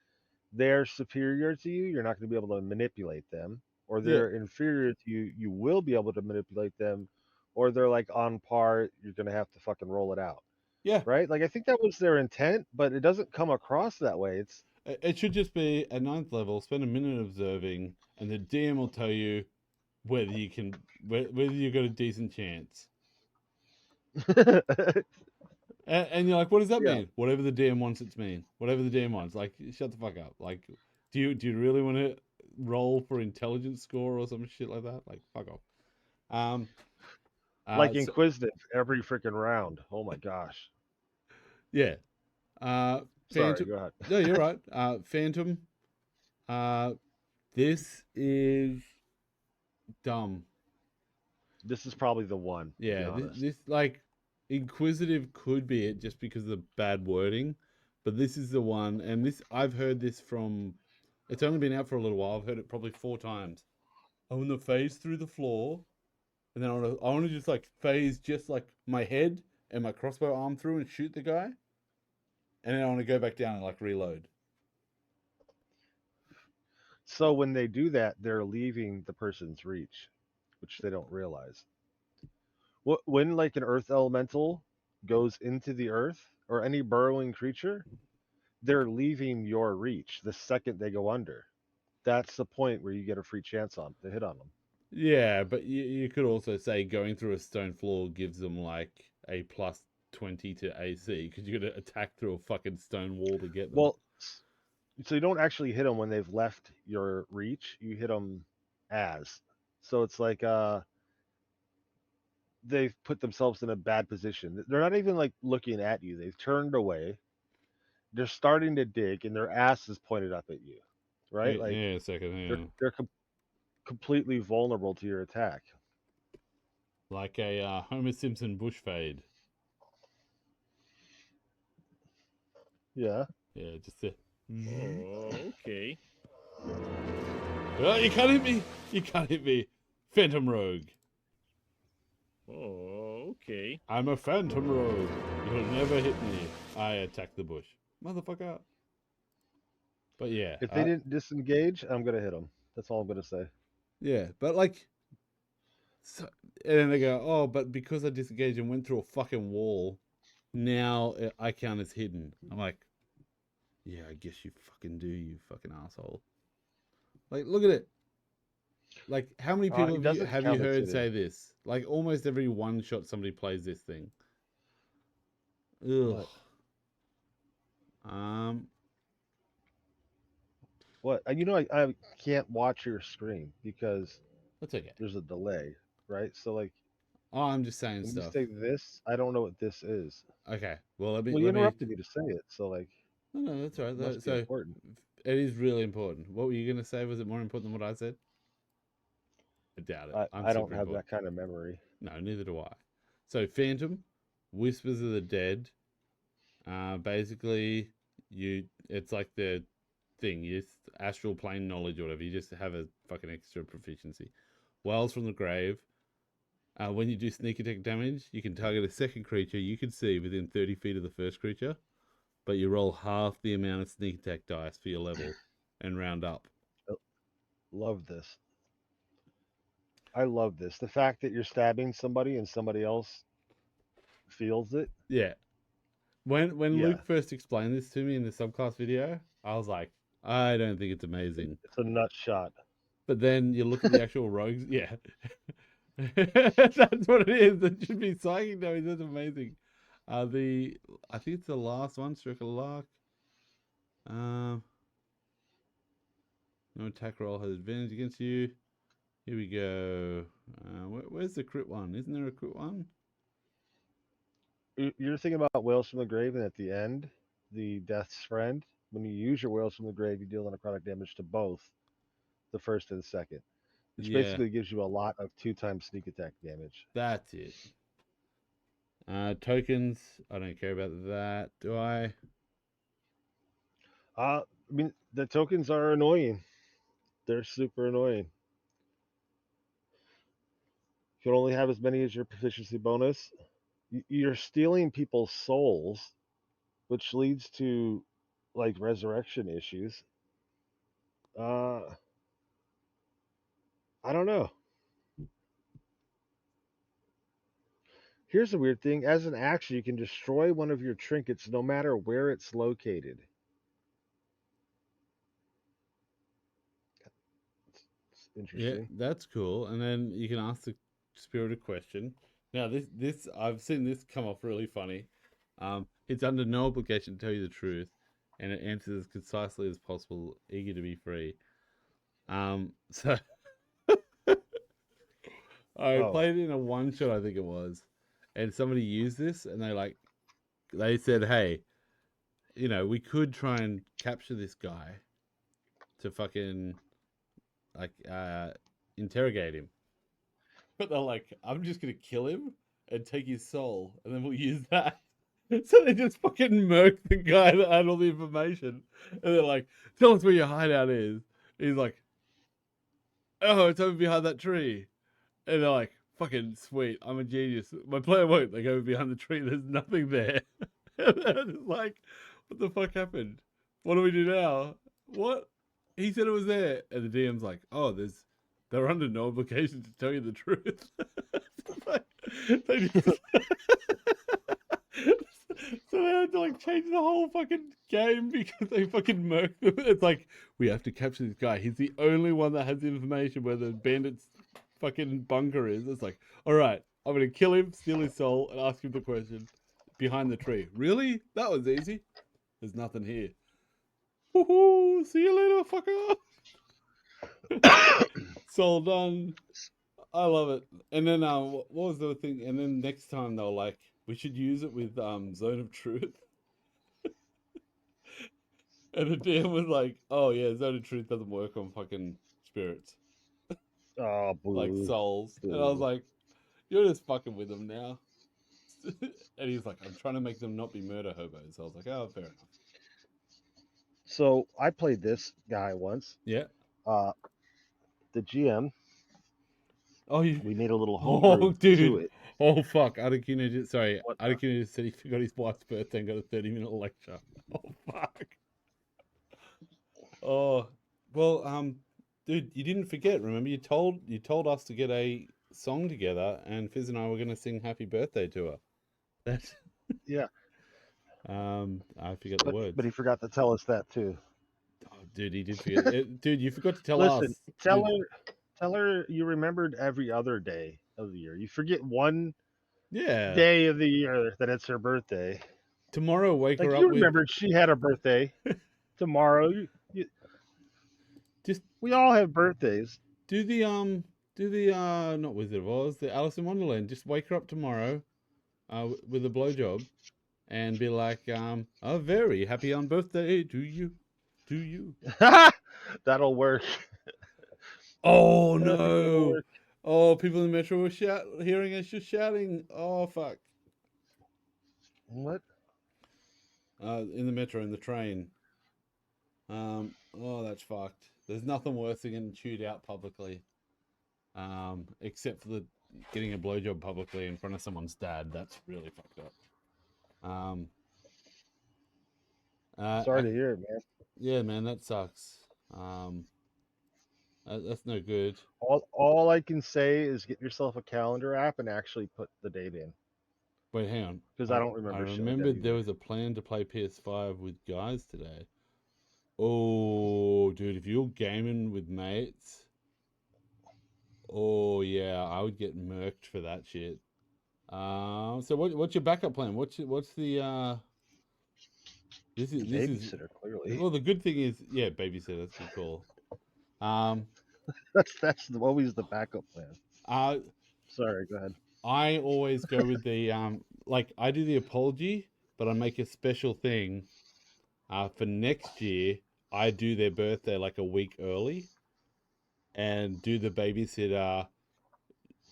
they're superior to you, you're not going to be able to manipulate them, or they're inferior to you, you will be able to manipulate them, or they're like on par, you're going to have to fucking roll it out. Yeah. Right? Like I think that was their intent, but it doesn't come across that way. It should just be at 9th level, spend a minute observing, and the DM will tell you whether you've got a decent chance. And you're like, what does that Yeah. mean? Whatever the DM wants it to mean. Whatever the DM wants. Like, shut the fuck up. Like, do you really want to roll for intelligence score or some shit like that? Like, fuck off. Like So- inquisitive every freaking round. Oh my gosh. yeah. Sorry, Phantom. go ahead. No, you're right. Phantom. This is dumb. This is probably the one. To be Yeah, honest. this like inquisitive could be it just because of the bad wording, but this is the one, and this I've heard this from. It's only been out for a little while. I've heard it probably 4 times. I want to phase through the floor, and then I want to just like phase just like my head and my crossbow arm through and shoot the guy, and then I want to go back down and like reload. So when they do that, they're leaving the person's reach, which they don't realize. When like an earth elemental goes into the earth or any burrowing creature, they're leaving your reach the second they go under. That's the point where you get a free chance on to hit on them. Yeah, but you could also say going through a stone floor gives them like a plus 20 to AC because you got to attack through a fucking stone wall to get them. Well, so you don't actually hit them when they've left your reach. You hit them as. So it's like they've put themselves in a bad position. They're not even like looking at you. They've turned away. They're starting to dig, and their ass is pointed up at you, right? Like yeah, a second, yeah. they're completely vulnerable to your attack. Like a Homer Simpson bush fade. Yeah. Yeah, just a... Okay. Oh, you can't hit me! You can't hit me! Phantom Rogue. Okay. I'm a Phantom Rogue. You'll never hit me. I attack the bush. Motherfucker. But yeah. If they didn't disengage, I'm gonna hit them. That's all I'm gonna say. Yeah, but like... So, and then they go, oh, but because I disengaged and went through a fucking wall, now I count as hidden. I'm like, yeah, I guess you fucking do, you fucking asshole. Like, look at it. Like, how many people have you heard say this? Like, almost every one shot somebody plays this thing. Ugh. What? You know, I can't watch your screen because that's okay. There's a delay, right? So like, oh, I'm just saying when stuff. you say this, I don't know what this is. Okay, well, you interrupted me to say it, so like. No, that's all right. Must be important. It is really important. What were you gonna say? Was it more important than what I said? I doubt it. I don't have that kind of memory. No, neither do I. So Phantom, Whispers of the Dead. Basically, it's like the thing. It's astral plane knowledge or whatever. You just have a fucking extra proficiency. Wells from the Grave. When you do sneak attack damage, you can target a second creature you can see within 30 feet of the first creature, but you roll half the amount of sneak attack dice for your level and round up. Love this. I love this. The fact that you're stabbing somebody and somebody else feels it. Yeah. When Luke first explained this to me in the subclass video, I was like, I don't think it's amazing. It's a nut shot. But then you look at the actual rogues, yeah. That's what it is. It should be psychic damage. That's amazing. I think it's the last one, Stroke of Luck. No attack roll has advantage against you. Here we go. Where's the crit one? Isn't there a crit one? You're thinking about Whales from the Grave, and at the end, the Death's Friend. When you use your Whales from the Grave, you deal necrotic damage to both the first and second, which basically gives you a lot of 2x sneak attack damage. That's it. Tokens, I don't care about that, do I? I mean, the tokens are annoying. They're super annoying. You can only have as many as your proficiency bonus. You're stealing people's souls, which leads to like resurrection issues. I don't know. Here's the weird thing. As an action, you can destroy one of your trinkets no matter where it's located. It's interesting. Yeah, that's cool. And then you can ask the spirit a question. Now, this I've seen this come off really funny. It's under no obligation to tell you the truth, and it answers as concisely as possible, eager to be free. So I played it in a one shot, I think it was, and somebody used this, and they said, hey, you know, we could try and capture this guy to fucking interrogate him, but they're like, I'm just gonna kill him and take his soul, and then we'll use that. So they just fucking murked the guy that had all the information. And they're like, tell us where your hideout is. He's like, oh, it's over behind that tree. And they're like, fucking sweet, I'm a genius. My player won't. They go behind the tree, there's nothing there. And they're just like, what the fuck happened? What do we do now? What? He said it was there. And the DM's like, oh, they're under no obligation to tell you the truth. They just... So they had to like change the whole fucking game because they fucking murked them. It's like, we have to capture this guy. He's the only one that has the information where the bandit's fucking bunker is. It's like, all right, I'm going to kill him, steal his soul, and ask him the question behind the tree. Really? That was easy. There's nothing here. Woohoo! See you later, fucker. Soul done. I love it. And then what was the thing? And then next time they were like, we should use it with Zone of Truth. And the DM was like, oh yeah, Zone of Truth doesn't work on fucking spirits. Oh, boo. Like souls. Boo. And I was like, you're just fucking with them now. And he's like, I'm trying to make them not be murder hobos. So I was like, oh, fair enough. So I played this guy once. Yeah. The GM. Oh, we made a little homebrew to it. Oh, fuck. Adekina just said he forgot his wife's birthday and got a 30-minute lecture. Oh, fuck. Oh, well, dude, you didn't forget, remember? You told us to get a song together, and Fizz and I were going to sing Happy Birthday to her. That's... Yeah. I forget the words. But he forgot to tell us that, too. Oh, dude, he did forget. Dude, you forgot to tell Listen, us. Tell her you remembered every other day of the year. You forget one Yeah. day of the year that it's her birthday. Tomorrow, wake her up you with... remembered she had a birthday. Tomorrow, we all have birthdays. Do the not Wizard of Oz, the Alice in Wonderland. Just wake her up tomorrow, with a blowjob, and be like, a very happy on birthday to you. That'll work. Oh no! Oh, people in the metro were hearing us just shouting. Oh fuck! What? In the metro, in the train. Oh, that's fucked. There's nothing worse than getting chewed out publicly. Except for getting a blowjob publicly in front of someone's dad. That's really fucked up. Sorry to hear it, man. Yeah, man, that sucks. That's no good. All I can say is get yourself a calendar app and actually put the date in. Wait, hang on. Because I don't remember. I remembered there was a plan to play PS5 with guys today. Oh, dude, if you're gaming with mates, oh yeah, I would get murked for that shit. So what's your backup plan? What's the This is babysitter, clearly. Well, the good thing is, yeah, babysitter. That's a good call. That's always the backup plan. Sorry, go ahead. I always go with the like I do the apology, but I make a special thing. For next year, I do their birthday like a week early, and do the babysitter,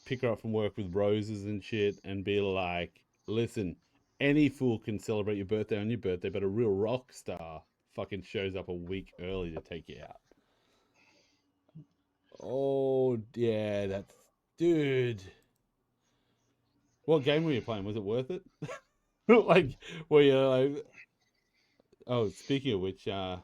pick her up from work with roses and shit, and be like, listen, any fool can celebrate your birthday on your birthday, but a real rock star fucking shows up a week early to take you out. Oh, yeah, that's... Dude. What game were you playing? Was it worth it? Like, were you like... Oh, speaking of which, Did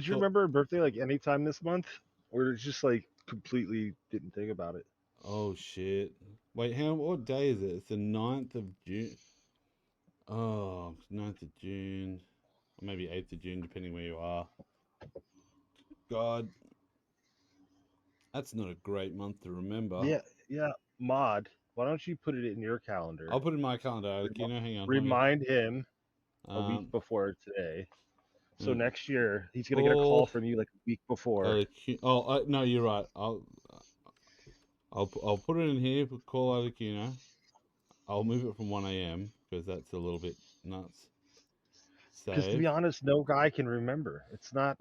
you remember her birthday like any time this month? Or just like completely didn't think about it? Oh, shit. Wait, what day is it? It's the 9th of June. Oh, 9th of June. Or maybe 8th of June, depending where you are. God. That's not a great month to remember. Yeah, Mod. Why don't you put it in your calendar? I'll put it in my calendar, Arlecchino. Hang on. Remind him a week before today. So next year he's gonna get a call from you like a week before. No, you're right. I'll put it in here. Call Arlecchino. I'll move it from 1 a.m. because that's a little bit nuts. Because to be honest, no guy can remember. It's not.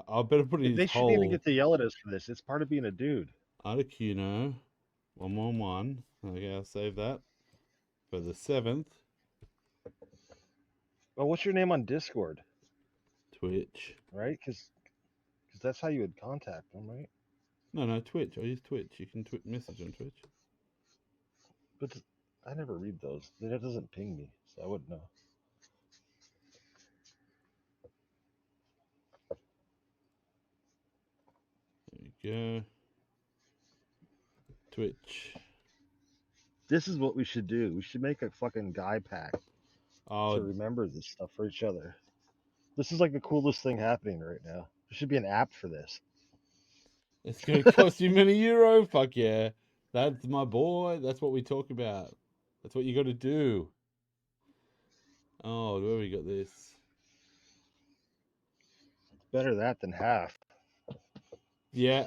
I'll better put it in They his shouldn't even hole. get to yell at us for this. It's part of being a dude. Arlecchino, 111. Okay, I'll save that for the 7th. Well, what's your name on Discord? Twitch. Right? Because that's how you would contact them, right? No, Twitch. I use Twitch. You can message on Twitch. But I never read those. That doesn't ping me, so I wouldn't know. There you go. Twitch. This is what we should do. We should make a fucking guy pack to remember this stuff for each other. This is like the coolest thing happening right now. There should be an app for this. It's going to cost you many euro. Fuck yeah. That's my boy. That's what we talk about. That's what you got to do. Oh, where we got this? Better that than half. Yeah.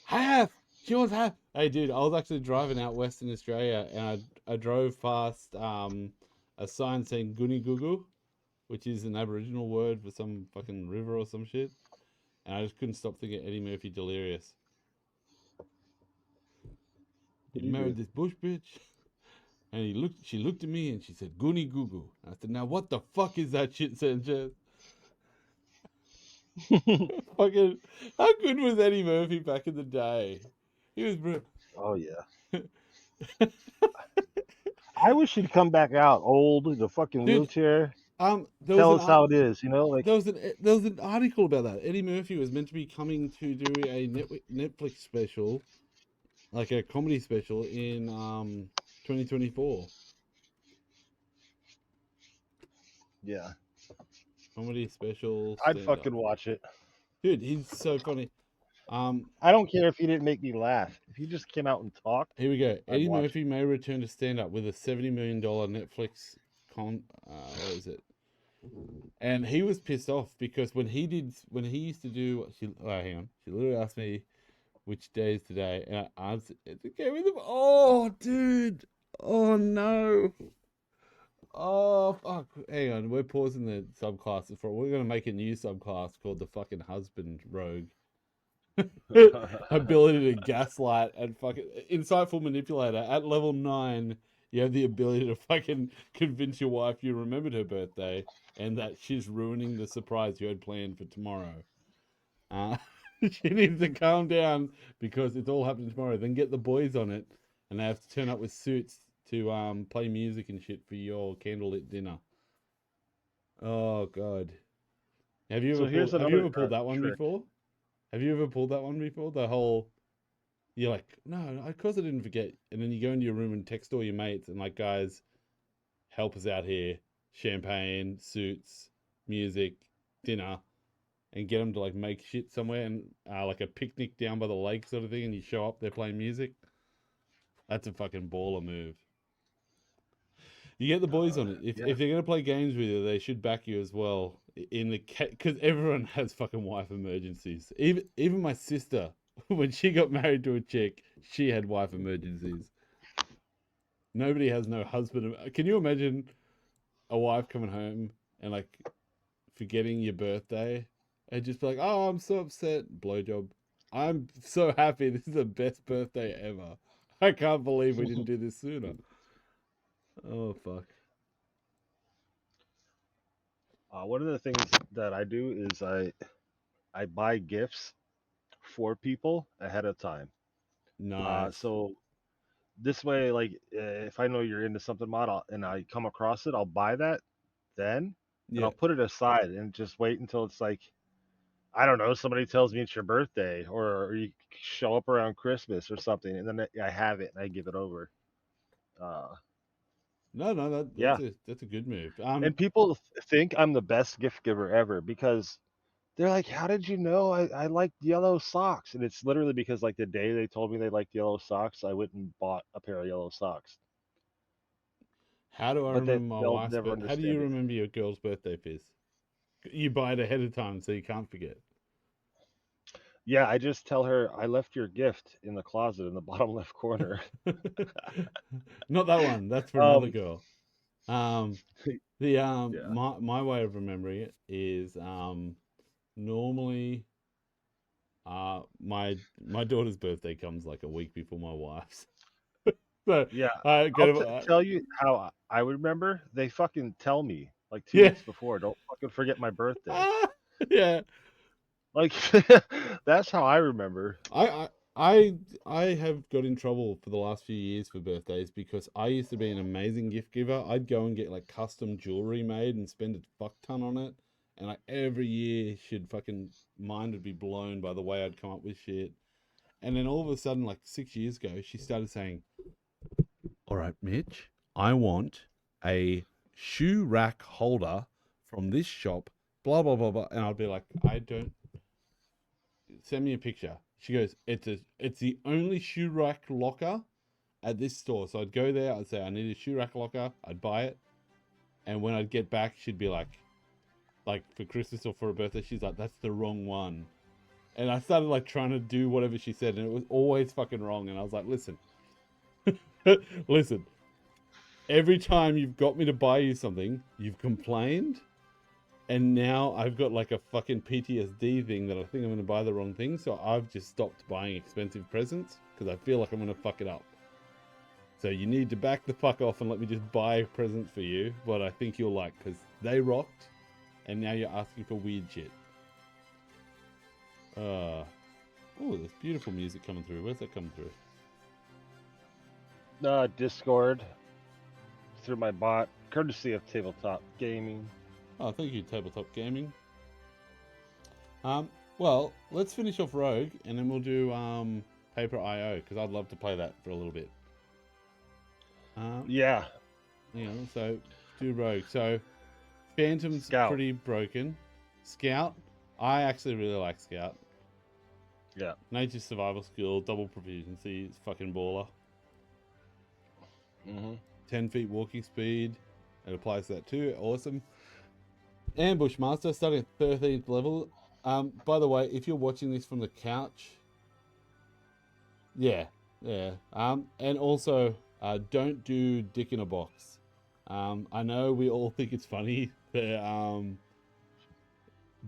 Half. She wants half. Hey, dude, I was actually driving out Western Australia, and I drove past a sign saying Guni Gugu, which is an Aboriginal word for some fucking river or some shit. And I just couldn't stop thinking Eddie Murphy delirious. He married this bush bitch. And she looked at me and she said, Guni Gugu. I said, now what the fuck is that shit, Sanchez? Fucking, how good was Eddie Murphy back in the day? He was Oh yeah. I wish he'd come back out old, the fucking wheelchair. Tell us how it is, like there was an article about that. Eddie Murphy was meant to be coming to do a Netflix special, like a comedy special in 2024. Yeah. Comedy special. I'd fucking watch it. Dude, he's so funny. I don't care if he didn't make me laugh. If he just came out and talked. Here we go. Eddie Murphy may return to stand up with a $70 million Netflix what is it? And he was pissed off because when he used to do, hang on, she literally asked me which day is today, and I answered, it's okay with him. Oh, dude. Oh, no. Oh, fuck. Hang on, we're pausing the subclasses we're going to make a new subclass called the fucking husband rogue. Ability to gaslight and fucking insightful manipulator. At level 9, you have the ability to fucking convince your wife you remembered her birthday and that she's ruining the surprise you had planned for tomorrow. She needs to calm down because it's all happening tomorrow. Then get the boys on it, and they have to turn up with suits to play music and shit for your candlelit dinner. Oh god, have you ever pulled that one before? Have you ever pulled that one before? The whole, you're like, no, of course I didn't forget. And then you go into your room and text all your mates and like, guys, help us out here. Champagne, suits, music, dinner, and get them to like make shit somewhere and like a picnic down by the lake sort of thing. And you show up, they're playing music. That's a fucking baller move. You get the boys on it. If they're going to play games with you, they should back you as well. Because everyone has fucking wife emergencies. Even my sister, when she got married to a chick, she had wife emergencies. Nobody has no husband. Can you imagine a wife coming home and like forgetting your birthday and just be like, oh, I'm so upset. Blowjob. I'm so happy. This is the best birthday ever. I can't believe we didn't do this sooner. Oh, fuck. One of the things that I do is I buy gifts for people ahead of time. Nice. So this way, like, if I know you're into something mod and I come across it, I'll buy that then, and I'll put it aside and just wait until it's like, I don't know, somebody tells me it's your birthday or you show up around Christmas or something, and then I have it and I give it over. That's a good move. And people think I'm the best gift giver ever because they're like, how did you know I liked yellow socks? And it's literally because like the day they told me they liked yellow socks, I went and bought a pair of yellow socks. How do I But remember my they'll wife's never birthday? How do understand you it. remember your girl's birthday, Fizz? You buy it ahead of time so you can't forget. Yeah, I just tell her I left your gift in the closet in the bottom left corner. Not that one. That's for another Um, girl. The yeah. my way of remembering it is normally my daughter's birthday comes like a week before my wife's. So Yeah, I I'll go to tell you how I would remember. They fucking tell me like 2 weeks yeah. before. Don't fucking forget my birthday. Yeah. Like that's how I remember. I, I I have got in trouble for the last few years for birthdays because I used to be an amazing gift giver. I'd go and get like custom jewelry made and spend a fuck ton on it. And like every year she'd fucking mind would be blown by the way I'd come up with shit. And then all of a sudden, like 6 years ago, she started saying, "All right, Mitch, I want a shoe rack holder from this shop, blah blah blah blah." And I'd be like, "I don't send me a picture." She goes, it's the only shoe rack locker at this store. So I'd go there, I'd say, I need a shoe rack locker, I'd buy it. And when I'd get back, she'd be like for Christmas or for her birthday, she's like, "That's the wrong one." And I started like trying to do whatever she said, and it was always fucking wrong. And I was like, listen, listen, every time you've got me to buy you something, you've complained. And now I've got like a fucking PTSD thing that I think I'm going to buy the wrong thing. So I've just stopped buying expensive presents because I feel like I'm going to fuck it up. So you need to back the fuck off and let me just buy presents for you, what I think you'll like, because they rocked. And now you're asking for weird shit. Oh, there's beautiful music coming through. Where's that coming through? Discord through my bot, courtesy of Tabletop Gaming. Oh, thank you, Tabletop Gaming. Well, let's finish off Rogue, and then we'll do Paper IO, because I'd love to play that for a little bit. Yeah. So do Rogue. So Phantom's pretty broken. Scout, I actually really like Scout. Yeah. Nature survival skill, double proficiency, it's fucking baller. 10 feet walking speed, it applies to that too, awesome. Ambush Master, starting at 13th level. By the way, if you're watching this from the couch, yeah. And also, don't do Dick in a Box. I know we all think it's funny, the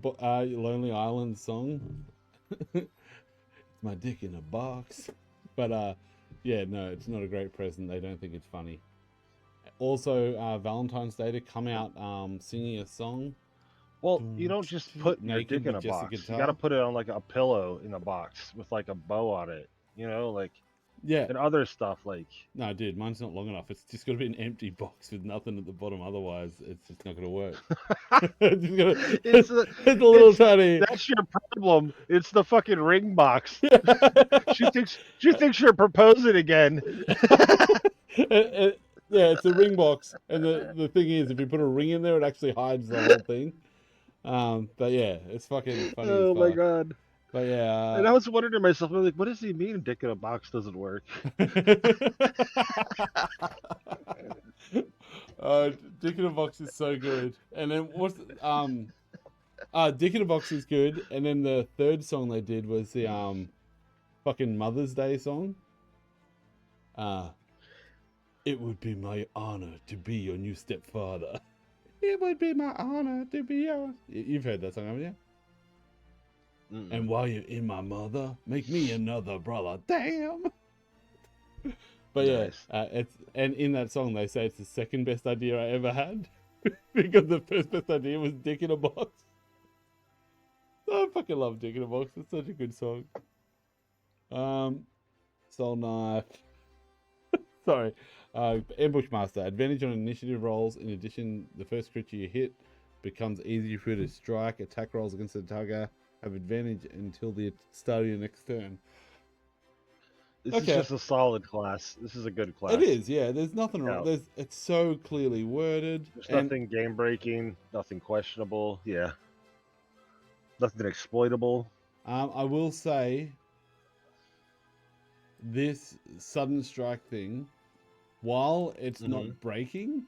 Lonely Island song. It's my dick in a box. But yeah, no, it's not a great present. They don't think it's funny. Also, Valentine's Day to come out singing a song. Well, you don't just put your Naked dick in a with just a box. You guitar. got to put it on like a pillow in a box with like a bow on it. Yeah. And other stuff like. No, dude, mine's not long enough. It's just got to be an empty box with nothing at the bottom. Otherwise, it's just not going to work. It's a little tiny. That's your problem. It's the fucking ring box. She thinks you're proposing again. Yeah, it's a ring box, and the thing is, if you put a ring in there, it actually hides the whole thing. But yeah, it's fucking funny. Oh my god. But yeah. And I was wondering to myself, I'm like, what does he mean dick in a box doesn't work? Dick in a Box is so good. And then what's Dick in a Box is good, and then the third song they did was the fucking Mother's Day song. It would be my honor to be your new stepfather. It would be my honor to be yours. You've heard that song, haven't you? And while you're in my mother, make me another brother. Damn. But nice. Yeah, and in that song they say it's the second best idea I ever had because the first best idea was Dick in a Box. I fucking love Dick in a Box. It's such a good song. Soul Knife. Sorry. Ambush Master. Advantage on initiative rolls. In addition, the first creature you hit becomes easier for you to strike. Attack rolls against the target have advantage until the start of your next turn. This is just a solid class. This is a good class. It is, yeah. There's nothing wrong. It's so clearly worded. There's nothing game breaking, nothing questionable. Yeah. Nothing exploitable. I will say this sudden strike thing, while it's not breaking,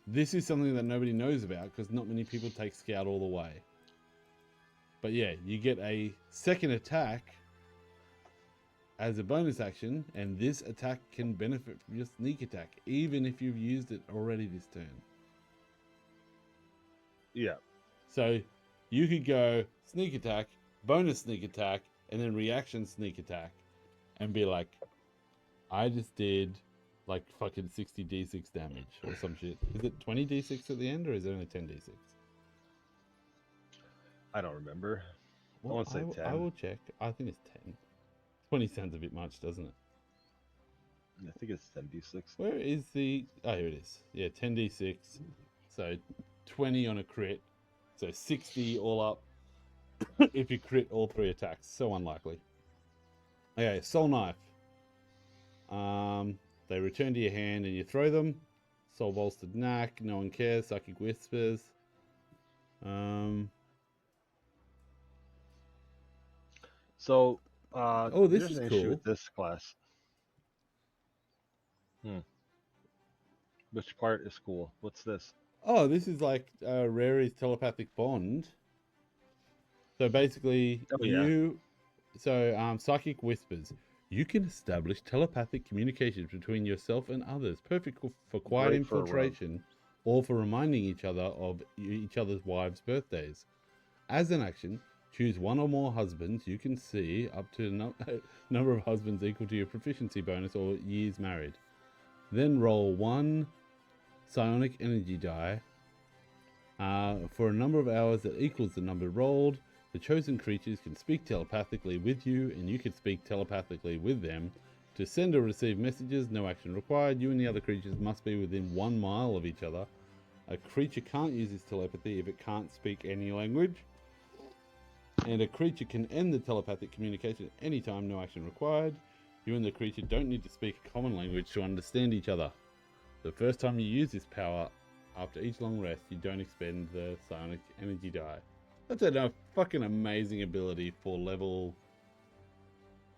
this is something that nobody knows about because not many people take Scout all the way. But yeah, you get a second attack as a bonus action, and this attack can benefit from your sneak attack, even if you've used it already this turn. Yeah. So you could go sneak attack, bonus sneak attack, and then reaction sneak attack, and be like, I just did like fucking 60 d6 damage or some shit. Is it 20 d6 at the end, or is it only 10 d6? I don't remember. Well, I want to say 10. I will check. I think it's 10. 20 sounds a bit much, doesn't it? I think it's 10d6. Where is the... Oh, here it is. Yeah, 10d6. So 20 on a crit. So 60 all up if you crit all 3 attacks. So unlikely. Okay, Soul Knife. They return to your hand and you throw them. Soul Bolstered Knack. No one cares. Psychic Whispers. So, oh, this here's is an cool. issue with this class. Which part is cool? What's this? Oh, this is like Rary's telepathic bond. So basically, Psychic Whispers. You can establish telepathic communications between yourself and others, perfect for quiet infiltration or for reminding each other of each other's wives' birthdays. As an action, choose one or more husbands you can see up to a number of husbands equal to your proficiency bonus or years married. Then roll 1 psionic energy die for a number of hours that equals the number rolled. The chosen creatures can speak telepathically with you, and you can speak telepathically with them. To send or receive messages, no action required. You and the other creatures must be within 1 mile of each other. A creature can't use its telepathy if it can't speak any language. And a creature can end the telepathic communication at any time, no action required. You and the creature don't need to speak a common language to understand each other. The first time you use this power, after each long rest, you don't expend the psionic energy die. That's a fucking amazing ability for level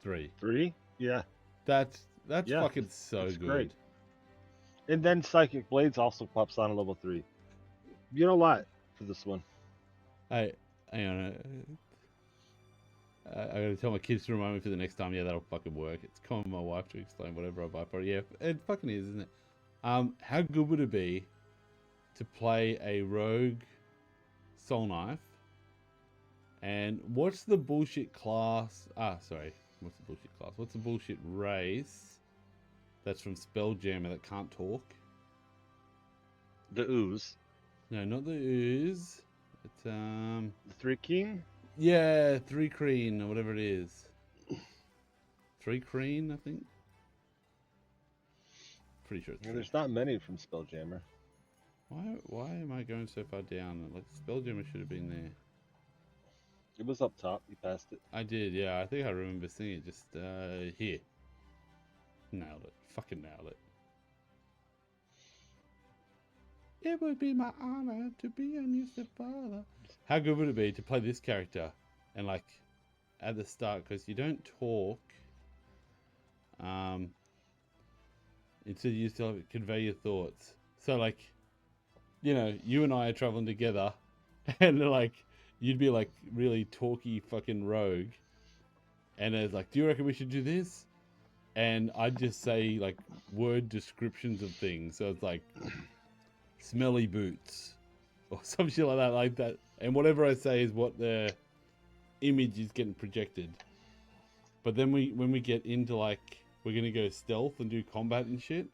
3. 3? Yeah. That's fucking so it's good. Great. And then Psychic Blades also pops on at level 3. You know a lot for this one. Hey, hang on. I gotta tell my kids to remind me for the next time. Yeah, that'll fucking work. It's common my wife to explain whatever I buy for it. Yeah, it fucking is, isn't it? How good would it be to play a rogue Soul Knife? And what's the bullshit class? What's the bullshit class? What's the bullshit race that's from Spelljammer that can't talk? The Ooze. No, not the Ooze. It's the Three King? Yeah, Three Kreen or whatever it is. Three Kreen, I think. Pretty sure it's there's not many from Spelljammer. Why am I going so far down? Like Spelljammer should have been there. It was up top. You passed it. I did, yeah. I think I remember seeing it just here. Nailed it. Fucking nailed it. It would be my honor to be a new stepfather. How good would it be to play this character and like at the start, because you don't talk. Instead you still have to convey your thoughts. So like, you know, you and I are traveling together and like you'd be like really talky fucking rogue. And it's like, do you reckon we should do this? And I'd just say like word descriptions of things. So it's like smelly boots or some shit like that. And whatever I say is what the image is getting projected. But then when we get into like, we're going to go stealth and do combat and shit.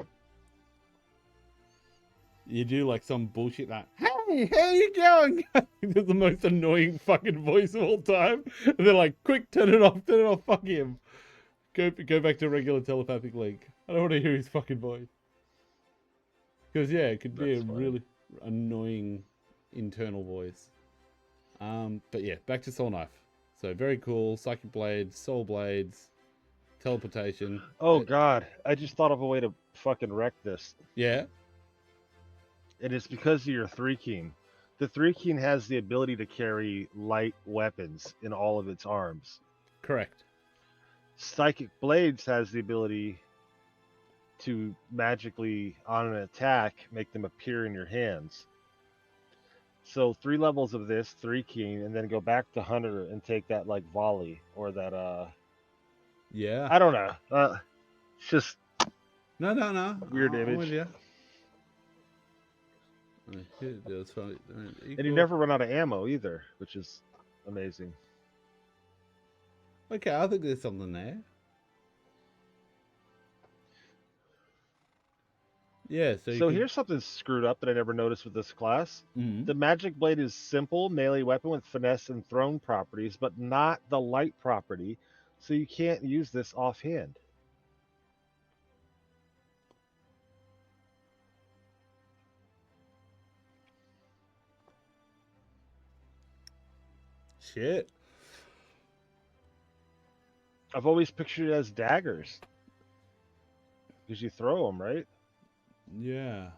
You do like some bullshit like, hey, how you going? It's the most annoying fucking voice of all time. And they're like, quick, turn it off, fuck him. Go back to regular telepathic link. I don't want to hear his fucking voice. Because yeah, it could be a really annoying internal voice. But yeah, back to Soul Knife. So very cool, Psychic Blades, Soul Blades, teleportation. Oh god, I just thought of a way to fucking wreck this. Yeah. And it's because of your Three King. The Three Keen has the ability to carry light weapons in all of its arms. Correct. Psychic Blades has the ability to magically, on an attack, make them appear in your hands. So 3 levels of this, 3 Keen, and then go back to Hunter and take that like volley or that Yeah. I don't know. It's just No. weird I'm image. with you. That's fine. And you never run out of ammo either, which is amazing. Okay, I think there's something there. Yeah, So here's something screwed up that I never noticed with this class. Mhm. The Magic Blade is simple melee weapon with finesse and thrown properties, but not the light property, so you can't use this offhand. Shit. I've always pictured it as daggers. Because you throw them, right? Yeah.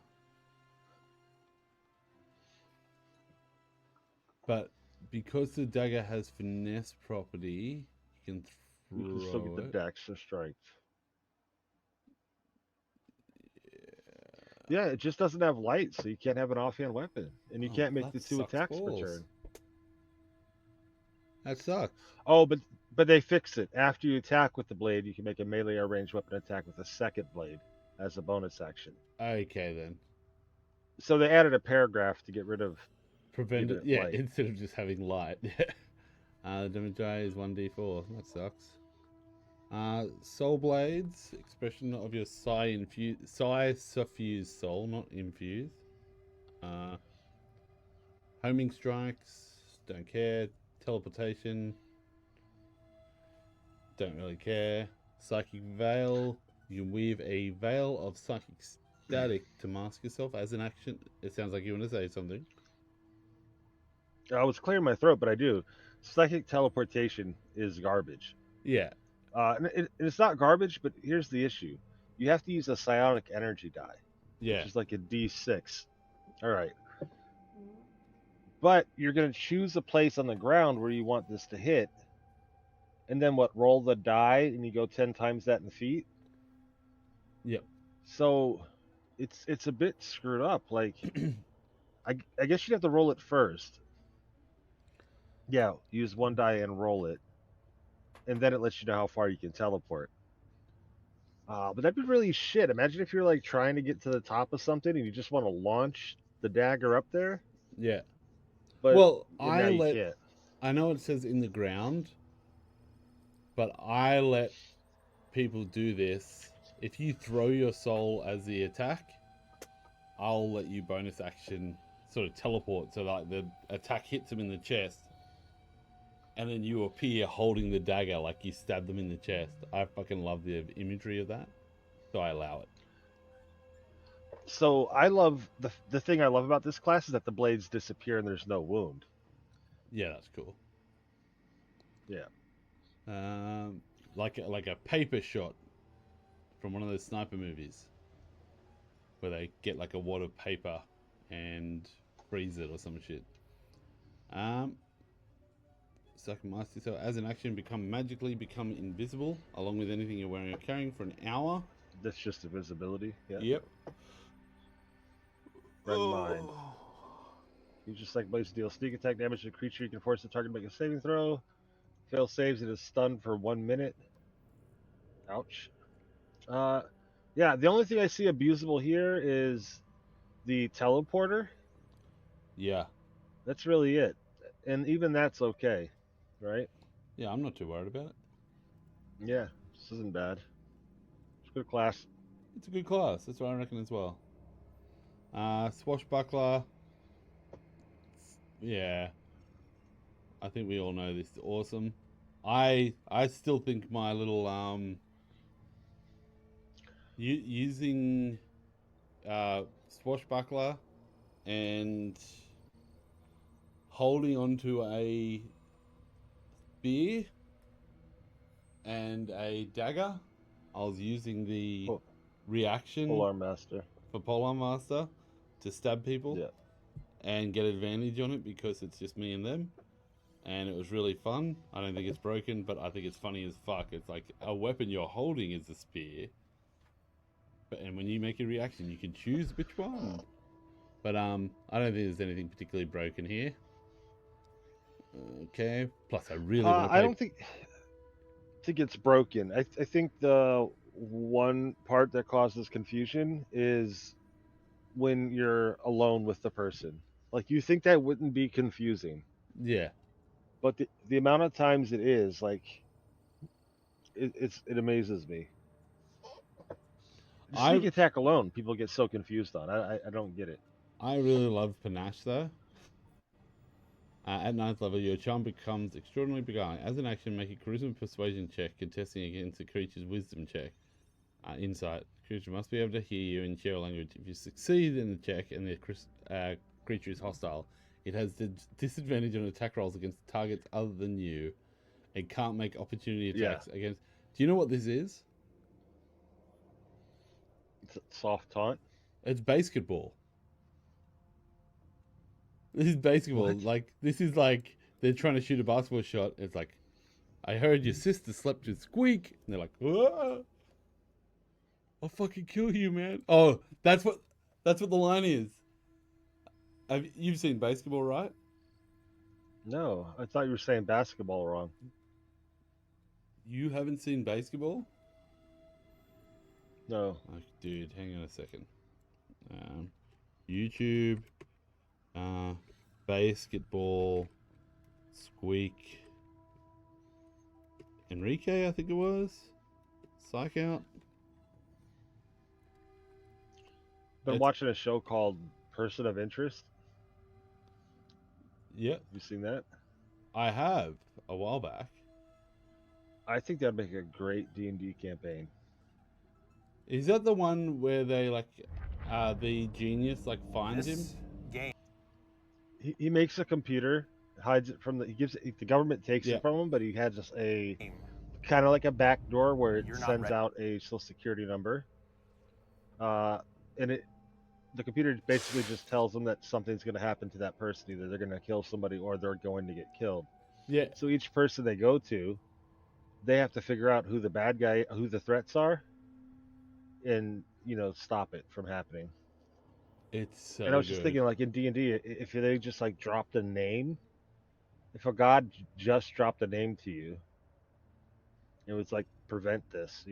But because the dagger has finesse property, you can throw You can still get the it. dex or strength. Yeah, it just doesn't have light, so you can't have an offhand weapon. And you Oh, can't make that the 2 sucks attacks balls. per turn. That sucks. Oh, but they fixed it. After you attack with the blade, you can make a melee or ranged weapon attack with a second blade as a bonus action. Okay then. So they added a paragraph to get rid of Prevent giving it, it yeah, light. instead of just having light. The damage die is 1d4. That sucks. Soul blades, expression of your psi suffused soul, not infused. Homing strikes, don't care. Teleportation, don't really care. Psychic veil, you can weave a veil of psychic static to mask yourself as an action. It sounds like you want to say something. I was clearing my throat, but I do. Psychic teleportation is garbage. Yeah. It's not garbage, but here's the issue. You have to use a psionic energy die, Yeah. which is like a D6. All right. But you're going to choose a place on the ground where you want this to hit, and then roll the die, and you go 10 times that in the feet? Yep. So it's a bit screwed up. Like, I guess you have to roll it first. Yeah, use 1 die and roll it. And then it lets you know how far you can teleport. But that'd be really shit. Imagine if you're like trying to get to the top of something and you just want to launch the dagger up there. Yeah. But well, now you can't. I know it says in the ground, but I let people do this. If you throw your soul as the attack, I'll let you bonus action sort of teleport. So like the attack hits them in the chest, and then you appear holding the dagger like you stab them in the chest. I fucking love the imagery of that, so I allow it. So I love the thing I love about this class is that the blades disappear and there's no wound. Yeah, that's cool. Yeah. Like a paper shot from one of those sniper movies, where they get like a wad of paper and freeze it or some shit. So I can master yourself as an action, magically become invisible along with anything you're wearing or carrying for an hour. That's just invisibility. Yeah. Yep. Red mind. You just like blades deal sneak attack damage to a creature. You can force the target to make a saving throw. Fail saves, it is stunned for 1 minute. Ouch. Yeah, the only thing I see abusable here is the teleporter. Yeah. That's really it. And even that's okay, right? Yeah, I'm not too worried about it. Yeah, this isn't bad. It's a good class. It's a good class. That's what I reckon as well. Swashbuckler. Yeah. I think we all know this is awesome. I still think my little using Swashbuckler and holding onto a spear and a dagger. I was using the reaction Polearm Master for Polearm Master to stab people. Yeah. and get advantage on it because it's just me and them. And it was really fun. I don't think it's broken, but I think it's funny as fuck. It's like a weapon you're holding is a spear. And when you make a reaction, you can choose which one. But I don't think there's anything particularly broken here. Okay. Plus, I really want to play... I don't think it's broken. I think the one part that causes confusion is when you're alone with the person. Like, you think that wouldn't be confusing. Yeah. But the amount of times it is, like, it amazes me. Sneak attack alone, people get so confused on. I don't get it. I really love Panache, though. At 9th level, your charm becomes extraordinarily beguiling. As an action, make a charisma persuasion check, contesting against the creature's wisdom check. Insight. The creature must be able to hear you and share a language. If you succeed in the check and the creature is hostile, it has the disadvantage on attack rolls against targets other than you. It can't make opportunity attacks against... Do you know what this is? It's a soft taunt. It's basketball. This is basketball. What? Like, this is like they're trying to shoot a basketball shot. It's like, I heard your sister slept with Squeak. And they're like, "Whoa, I'll fucking kill you, man." Oh, that's what the line is. You've seen basketball, right? No, I thought you were saying basketball wrong. You haven't seen basketball? No. Oh, dude, hang on a second. YouTube, basketball, Squeak, Enrique, I think it was. Psych Out. Been watching a show called Person of Interest. Yep. You seen that? I have a while back. I think that'd make a great D&D campaign. Is that the one where they like the genius like finds him? Game. He makes a computer, hides it from the government takes it from him, but he has just a kind of like a back door where it sends out a social security number. And the computer basically just tells them that something's going to happen to that person. Either they're going to kill somebody or they're going to get killed. Yeah. So each person they go to, they have to figure out who the bad guy, who the threats are, and stop it from happening. It's so and I was just thinking, like in D&D, if they just like dropped a name, if a god just dropped a name to you, it was like prevent this,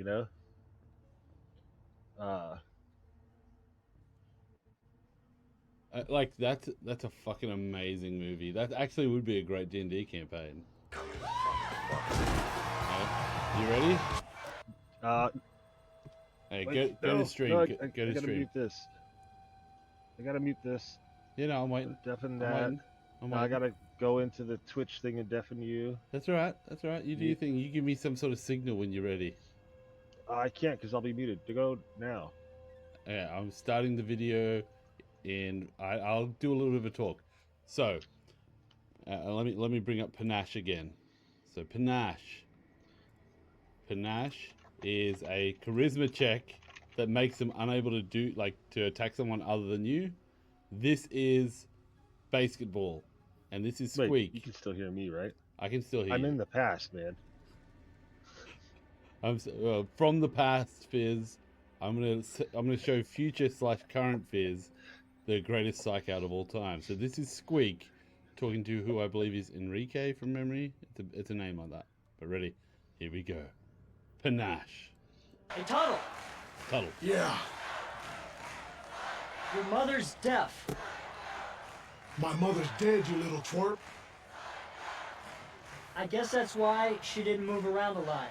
like that's a fucking amazing movie. That actually would be a great D&D campaign. You ready? Hey, go to stream. No, go I to gotta stream. mute this. I gotta mute this. I'm waiting. Deafen I'm that. waiting. I'm I waiting. gotta go into the Twitch thing and deafen you. That's all right. That's all right. You do your thing. You give me some sort of signal when you're ready. I can't because I'll be muted. To go now. Yeah, I'm starting the video, and I'll do a little bit of a talk. So, let me bring up Panache again. So Panache is a charisma check that makes them unable to attack someone other than you. This is basketball, and this is Squeak. Wait, you can still hear me, right? I can still hear you. I'm in the past, man. From the past, Fizz. I'm gonna show future/current Fizz the greatest psych out of all time. So this is Squeak talking to who I believe is Enrique from memory. It's a name like that. But ready? Here we go. Panache. Hey, Tuttle. Tuttle. Yeah. Your mother's deaf. My mother's dead, you little twerp. I guess that's why she didn't move around a lot.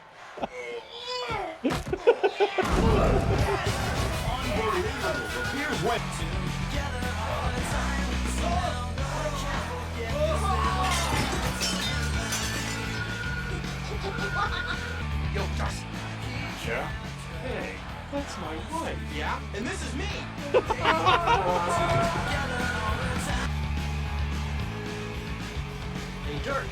Unbelievable. Here's what. Yo, Dustin. Yeah? Hey, that's my wife. Yeah? And this is me. Hey, Dirk.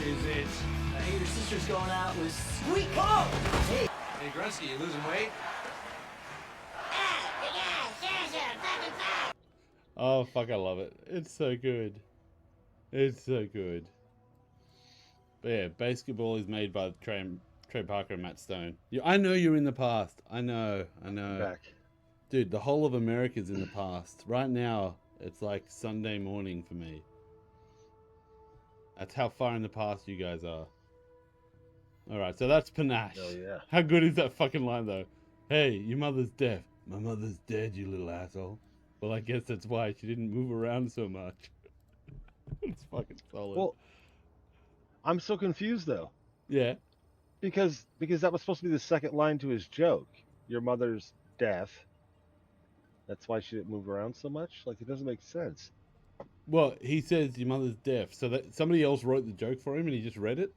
Is it? I hear your sister's going out with Squeak. Oh! Hey, Grunski, you losing weight? Oh fuck, I love it. It's so good. It's so good. But yeah, basketball is made by Trey Parker and Matt Stone. I know you're in the past. I know. Back. Dude, the whole of America's in the past. Right now, it's like Sunday morning for me. That's how far in the past you guys are. Alright, so that's Panache. Oh, yeah. How good is that fucking line, though? Hey, your mother's deaf. My mother's dead, you little asshole. Well, I guess that's why she didn't move around so much. It's fucking solid. Well, I'm so confused, though. Yeah. Because that was supposed to be the second line to his joke. Your mother's deaf. That's why she didn't move around so much? Like, it doesn't make sense. Well, he says your mother's deaf. So that somebody else wrote the joke for him and he just read it.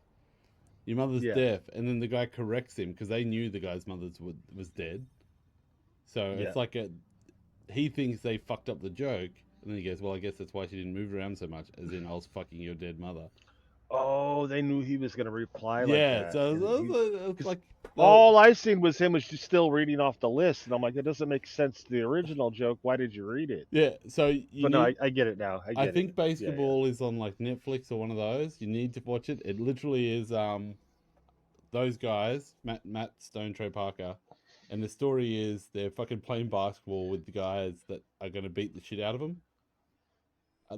Your mother's deaf. And then the guy corrects him because they knew the guy's mother was dead. So it's like he thinks they fucked up the joke. And then he goes, well, I guess that's why she didn't move around so much. As in, I was fucking your dead mother. Oh, they knew he was going to reply like that. Yeah, so it was like... All I seen was him was just still reading off the list, and I'm like, it doesn't make sense to the original joke. Why did you read it? Yeah, so no, I get it now. I think basketball is on like Netflix or one of those. You need to watch it. It literally is those guys, Matt Stone, Trey Parker, and the story is they're fucking playing basketball with the guys that are going to beat the shit out of them.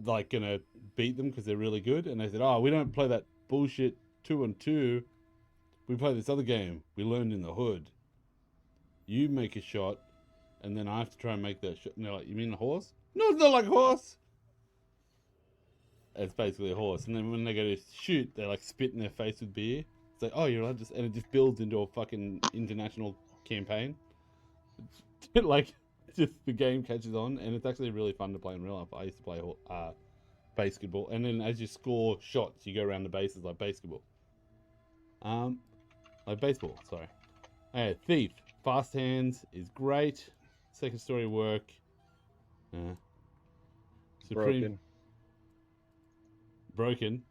Like going to beat them because they're really good, and they said, "Oh, we don't play that bullshit 2-on-2. We play this other game we learned in the hood. You make a shot, and then I have to try and make that shot." And they're like, "You mean a horse?" "No, it's not like a horse." It's basically a horse. And then when they go to shoot, they like spit in their face with beer. It's like, "Oh, you're allowed to," and it just builds into a fucking international campaign. Like, just the game catches on, and it's actually really fun to play in real life. I used to play basketball, and then as you score shots, you go around the bases like basketball. Like baseball, sorry. Hey, Thief. Fast hands is great. Second story work. Supreme. Broken.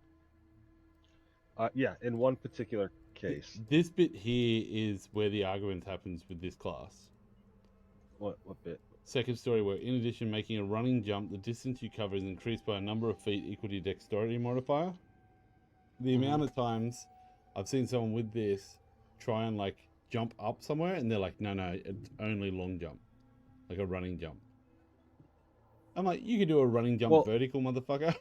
Yeah, in one particular case. This bit here is where the argument happens with this class. What bit? Second story work. In addition, making a running jump, the distance you cover is increased by a number of feet equal to your dexterity modifier. The amount of times I've seen someone with this try and like jump up somewhere, and they're like, no, it's only long jump, like a running jump. I'm like, you can do a running jump vertical, motherfucker.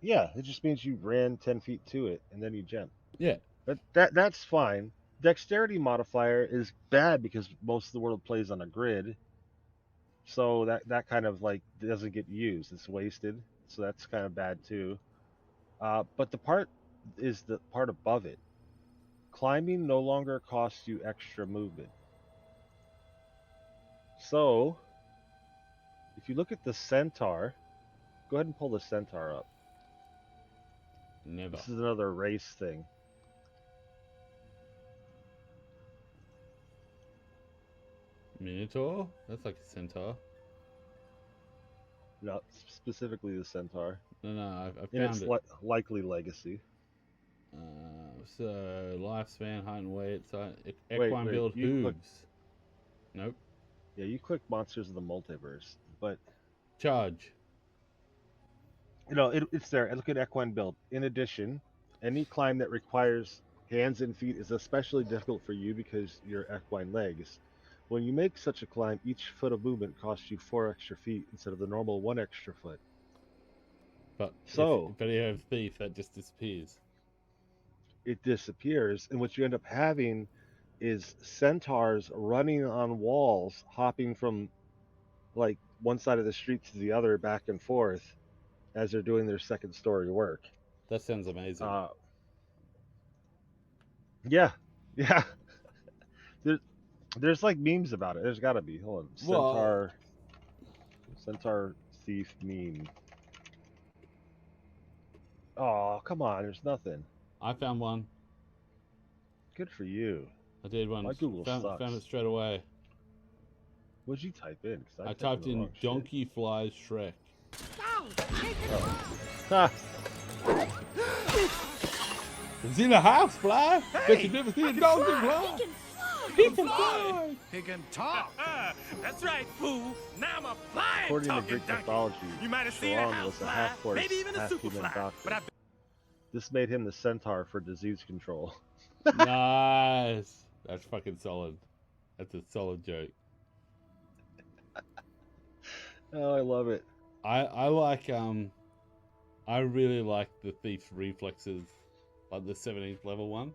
Yeah, it just means you ran 10 feet to it and then you jump. Yeah. But that's fine. Dexterity modifier is bad because most of the world plays on a grid. So that kind of like doesn't get used. It's wasted. So that's kind of bad too. But the part above it. Climbing no longer costs you extra movement. So if you look at the centaur, go ahead and pull the centaur up. Never. This is another race thing. Minotaur? That's like a centaur. No, specifically the centaur. No, I found in its it. Likely legacy. So lifespan, height and weight, so equine build hooves. Nope. Yeah, you click Monsters of the Multiverse, but charge. You know, it's there. Look at equine build. In addition, any climb that requires hands and feet is especially difficult for you because your equine legs. When you make such a climb, each foot of movement costs you 4 extra feet instead of the normal 1 extra foot. But if you have Thief, that just disappears. It disappears, and what you end up having is centaurs running on walls, hopping from like one side of the street to the other, back and forth, as they're doing their second story work. That sounds amazing. Yeah. There's like memes about it. There's got to be. Hold on. Centaur thief meme. Oh, come on. There's nothing. I found one. Good for you. I did one. My Google found it straight away. What'd you type in? I typed in donkey flies Shrek. It's in the house, fly. Bet you've never seen a donkey fly. He can fly. He can talk. That's right, fool. Now I'm a flying According to talking Greek donkey. mythology, You might have seen a Sharon house was a fly, half-horse, maybe even a super half-human fly. doctor. But I This made him the centaur for disease control. Nice. That's fucking solid. That's a solid joke. Oh, I love it. I like I really like the thief's reflexes, like the 17th level one.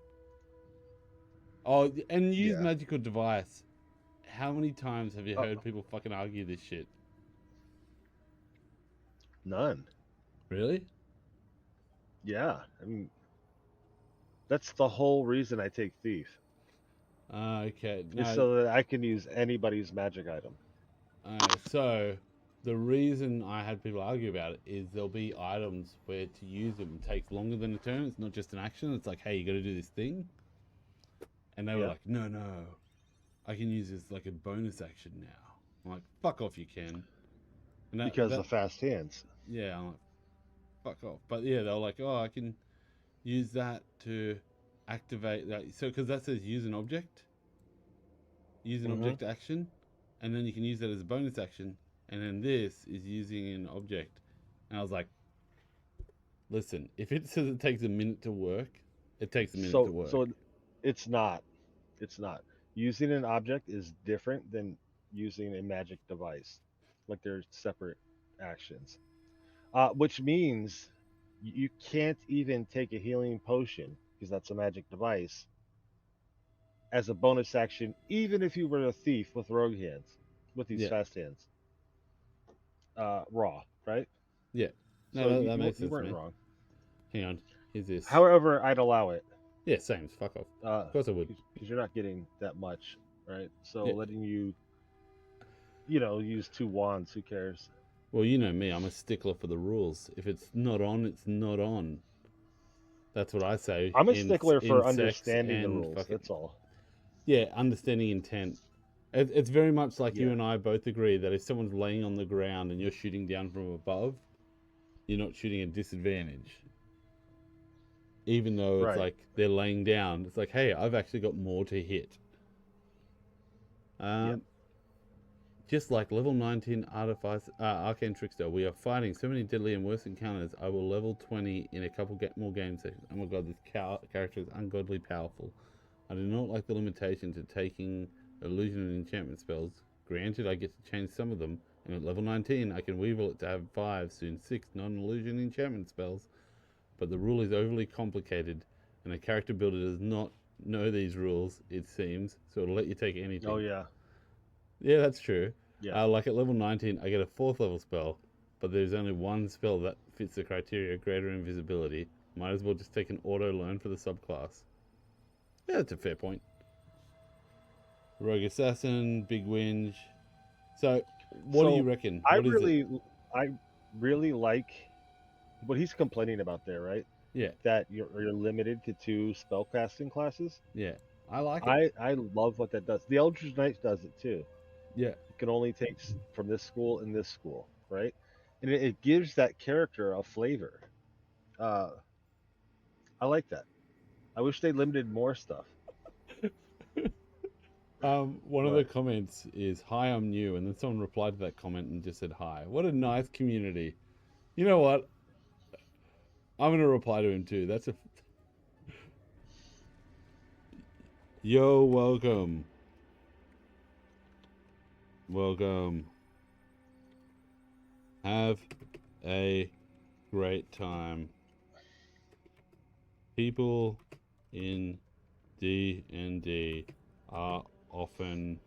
Oh, and use Yeah. magical device. How many times have you heard people fucking argue this shit? None. Really? Yeah, I mean, that's the whole reason I take thief. Okay. Is No. so that I can use anybody's magic item. So the reason I had people argue about it is there'll be items where to use them takes longer than a turn. It's not just an action. It's like, hey, you got to do this thing. And they were like, no, I can use this like a bonus action now. I'm like, fuck off, you can. And Because of fast hands. Yeah, I'm like, fuck off. But yeah, they were like, oh, I can use that to activate that. So, because that says use an object. Use an object action. And then you can use that as a bonus action. And then this is using an object. And I was like, listen, if it says it takes a minute to work, it takes a minute to work. So it's not. It's not. Using an object is different than using a magic device. Like they're separate actions. Which means you can't even take a healing potion, because that's a magic device, as a bonus action, even if you were a thief with rogue hands, with these fast hands. Raw, right? Yeah. No, So that makes sense. You weren't man. wrong. Hang on. Here's this. However, I'd allow it. Yeah, same. Fuck off. Of course I would. Because you're not getting that much, right? So Yeah. letting you, use 2 wands, who cares? Well, you know me. I'm a stickler for the rules. If it's not on, it's not on. That's what I say. I'm a stickler for sex understanding the and rules. fucking- That's all. Yeah, understanding intent. It's very much like you and I both agree that if someone's laying on the ground and you're shooting down from above, you're not shooting at disadvantage. Even though it's like they're laying down, it's like, hey, I've actually got more to hit. Just like level 19 Arcane Trickster, we are fighting so many deadly and worse encounters. I will level 20 in a couple more game sessions. Oh my god, this character is ungodly powerful. I do not like the limitation to taking illusion and enchantment spells. Granted, I get to change some of them, and at level 19, I can weevil it to have 5, soon 6 non-illusion enchantment spells. But the rule is overly complicated, and a character builder does not know these rules, it seems, so it'll let you take anything. Oh, yeah. Yeah, that's true. Yeah. Like at level 19, I get a 4th level spell, but there's only one spell that fits the criteria, greater invisibility. Might as well just take an auto learn for the subclass. Yeah, that's a fair point. Rogue Assassin, Big Whinge. So, what do you reckon? I What is it? really like what he's complaining about there, right? Yeah. That you're limited to 2 spellcasting classes. Yeah, I like it. I love what that does. The Eldritch Knight does it too. Yeah. It can only take from this school and this school, right? And it gives that character a flavor. I like that. I wish they limited more stuff. One of the comments is, hi, I'm new. And then someone replied to that comment and just said, hi. What a nice community. You know what? I'm going to reply to him too. That's a... Yo, welcome. Welcome. Have a great time. People in D&D are often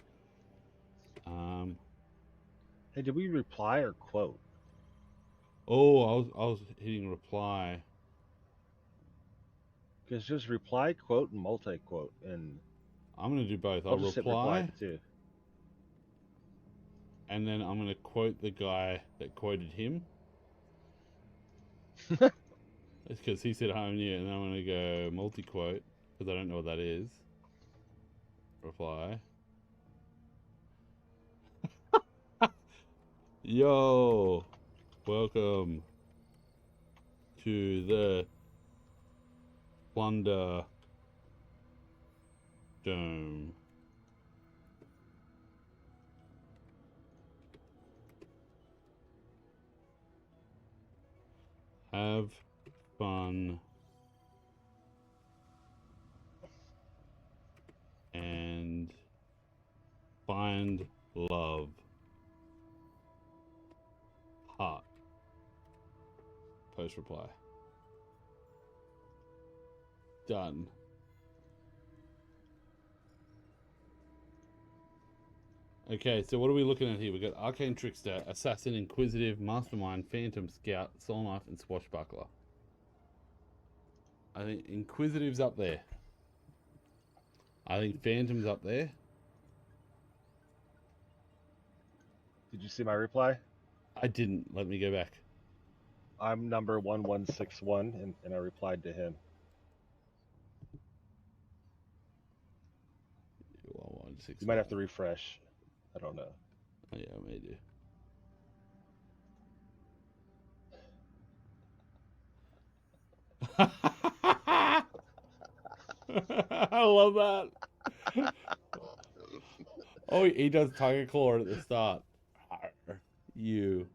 Hey, did we reply or quote? Oh, I was hitting reply. Because just reply, quote, and multi-quote, and I'm gonna do both. I'll I'll just hit reply too. And then I'm gonna quote the guy that quoted him. It's because he said hi, I'm new, and then I'm gonna go multi-quote because I don't know what that is. Reply. Yo, welcome to the Plunder Dome. Have fun and find love. Heart. Post reply. Done. Okay, so what are we looking at here? We've got Arcane Trickster, Assassin, Inquisitive, Mastermind, Phantom, Scout, Soul Knife, and Swashbuckler. I think Inquisitive's up there. I think Phantom's up there. Did you see my reply? I didn't. Let me go back. I'm number 1161, and I replied to him. 1161. You might have to refresh. I don't know. Oh, yeah, I may do. I love that. Oh, he does Tiger Claw at the start. Arr, you.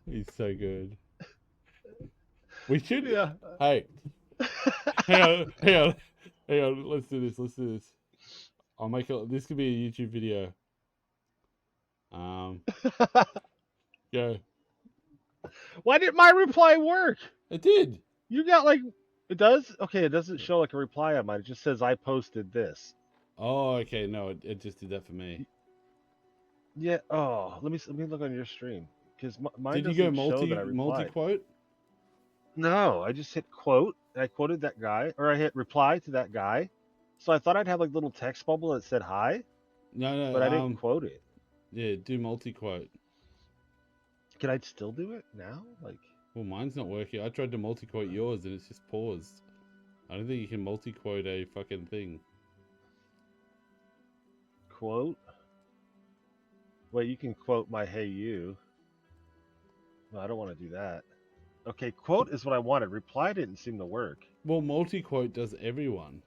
He's so good. We should. Yeah. Hey. Hang on. Let's do this. I'll make it. This could be a YouTube video. Go. Why did my reply work? It did. You got like, it does? Okay, it doesn't show like a reply on mine. It just says I posted this. Oh, okay. No, it just did that for me. Yeah. Oh, let me look on your stream because mine Did you doesn't go show that I replied. multi-quote? No, I just hit quote. And I quoted that guy, or I hit reply to that guy. So I thought I'd have like little text bubble that said hi. No. But I didn't quote it. Yeah, do multi-quote. Can I still do it now? Like, well, mine's not working. I tried to multi-quote yours and it's just paused. I don't think you can multi-quote a fucking thing. Quote? Wait, you can quote my hey you. No, I don't want to do that. Okay, quote is what I wanted. Reply didn't seem to work. Well, multi-quote does everyone.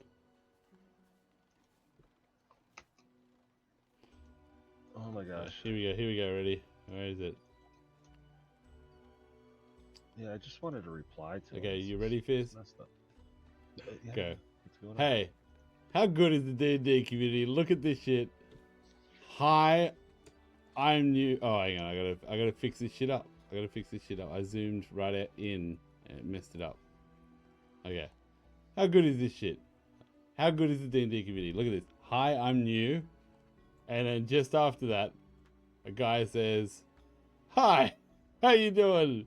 Oh my gosh. Here we go. Ready? Where is it? Yeah, I just wanted to reply to Okay, it. you ready, Fizz? Yeah, Go. what's going on? Hey, how good is the D&D community? Look at this shit. Hi, I'm new. Oh, hang on. I gotta fix this shit up. I zoomed right out in and messed it up. Okay. How good is this shit? How good is the D&D community? Look at this. Hi, I'm new. And then just after that, a guy says, "Hi, how you doing?"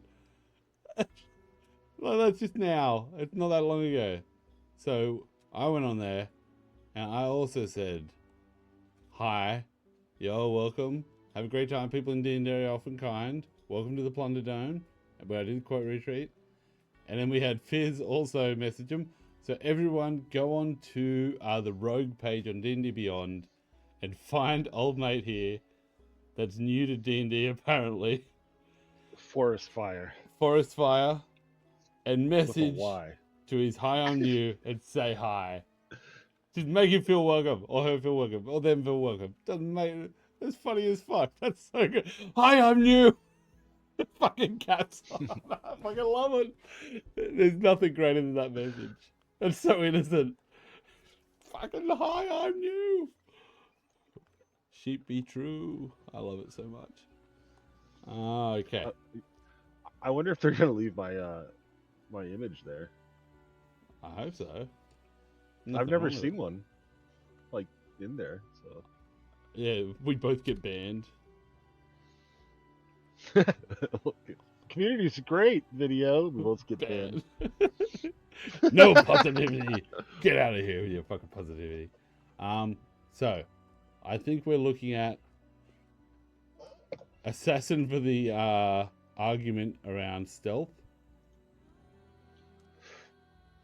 Well, that's just now. It's not that long ago. So I went on there and I also said, "Hi, you're welcome. Have a great time. People in D&D are often kind. Welcome to the Plunder Dome," where I did quote retreat. And then we had Fizz also message him. So everyone go on to the Rogue page on D&D Beyond and find old mate here that's new to D&D apparently. Forest Fire. And message to his hi I'm new and say hi. Just make him feel welcome or her feel welcome or them feel welcome. Doesn't make it. That's funny as fuck. That's so good. Hi, I'm new. Fucking cats. I fucking love it. There's nothing greater than that message. It's so innocent. Fucking hi, I'm new. Sheep be true. I love it so much. Okay. I wonder if they're gonna leave my my image there. I hope so. I've never seen one like in there, so yeah, we both get banned. Community's great video. We both get banned. No positivity. Get out of here with your fucking positivity. So I think we're looking at assassin for the argument around stealth,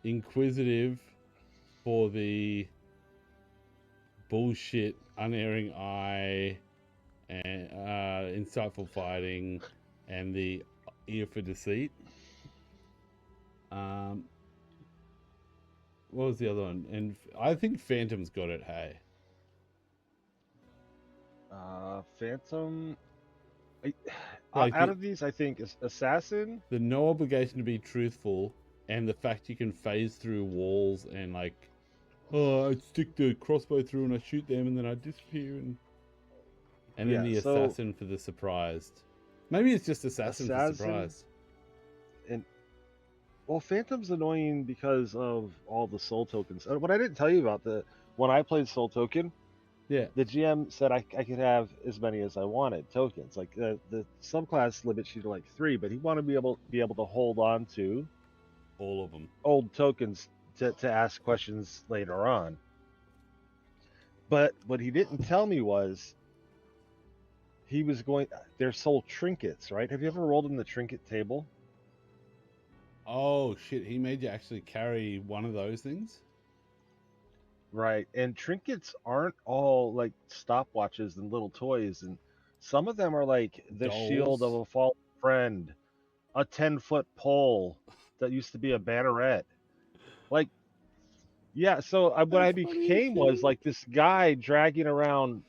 inquisitive for the bullshit unerring eye and insightful fighting and the ear for deceit. What was the other one? And I think Phantom's got it. Hey, Phantom. Like out of these, I think assassin. the no obligation to be truthful, and the fact you can phase through walls and like, oh, I stick the crossbow through and I shoot them and then I disappear and then the so assassin for the surprised. Maybe it's just assassin for surprised. And well, Phantom's annoying because of all the soul tokens. What I didn't tell you about when I played Soul Token, Yeah. the GM said I could have as many as I wanted tokens. Like the subclass limits you to like 3, but he wanted to be able to hold on to all of them, old tokens to ask questions later on. But what he didn't tell me was they're soul trinkets, right? Have you ever rolled in the trinket table? Oh shit, he made you actually carry one of those things? Right. And trinkets aren't all like stopwatches and little toys, and some of them are like the shield of a fallen friend, a 10-foot pole that used to be a banneret. Like, yeah, so what I became was like this guy dragging around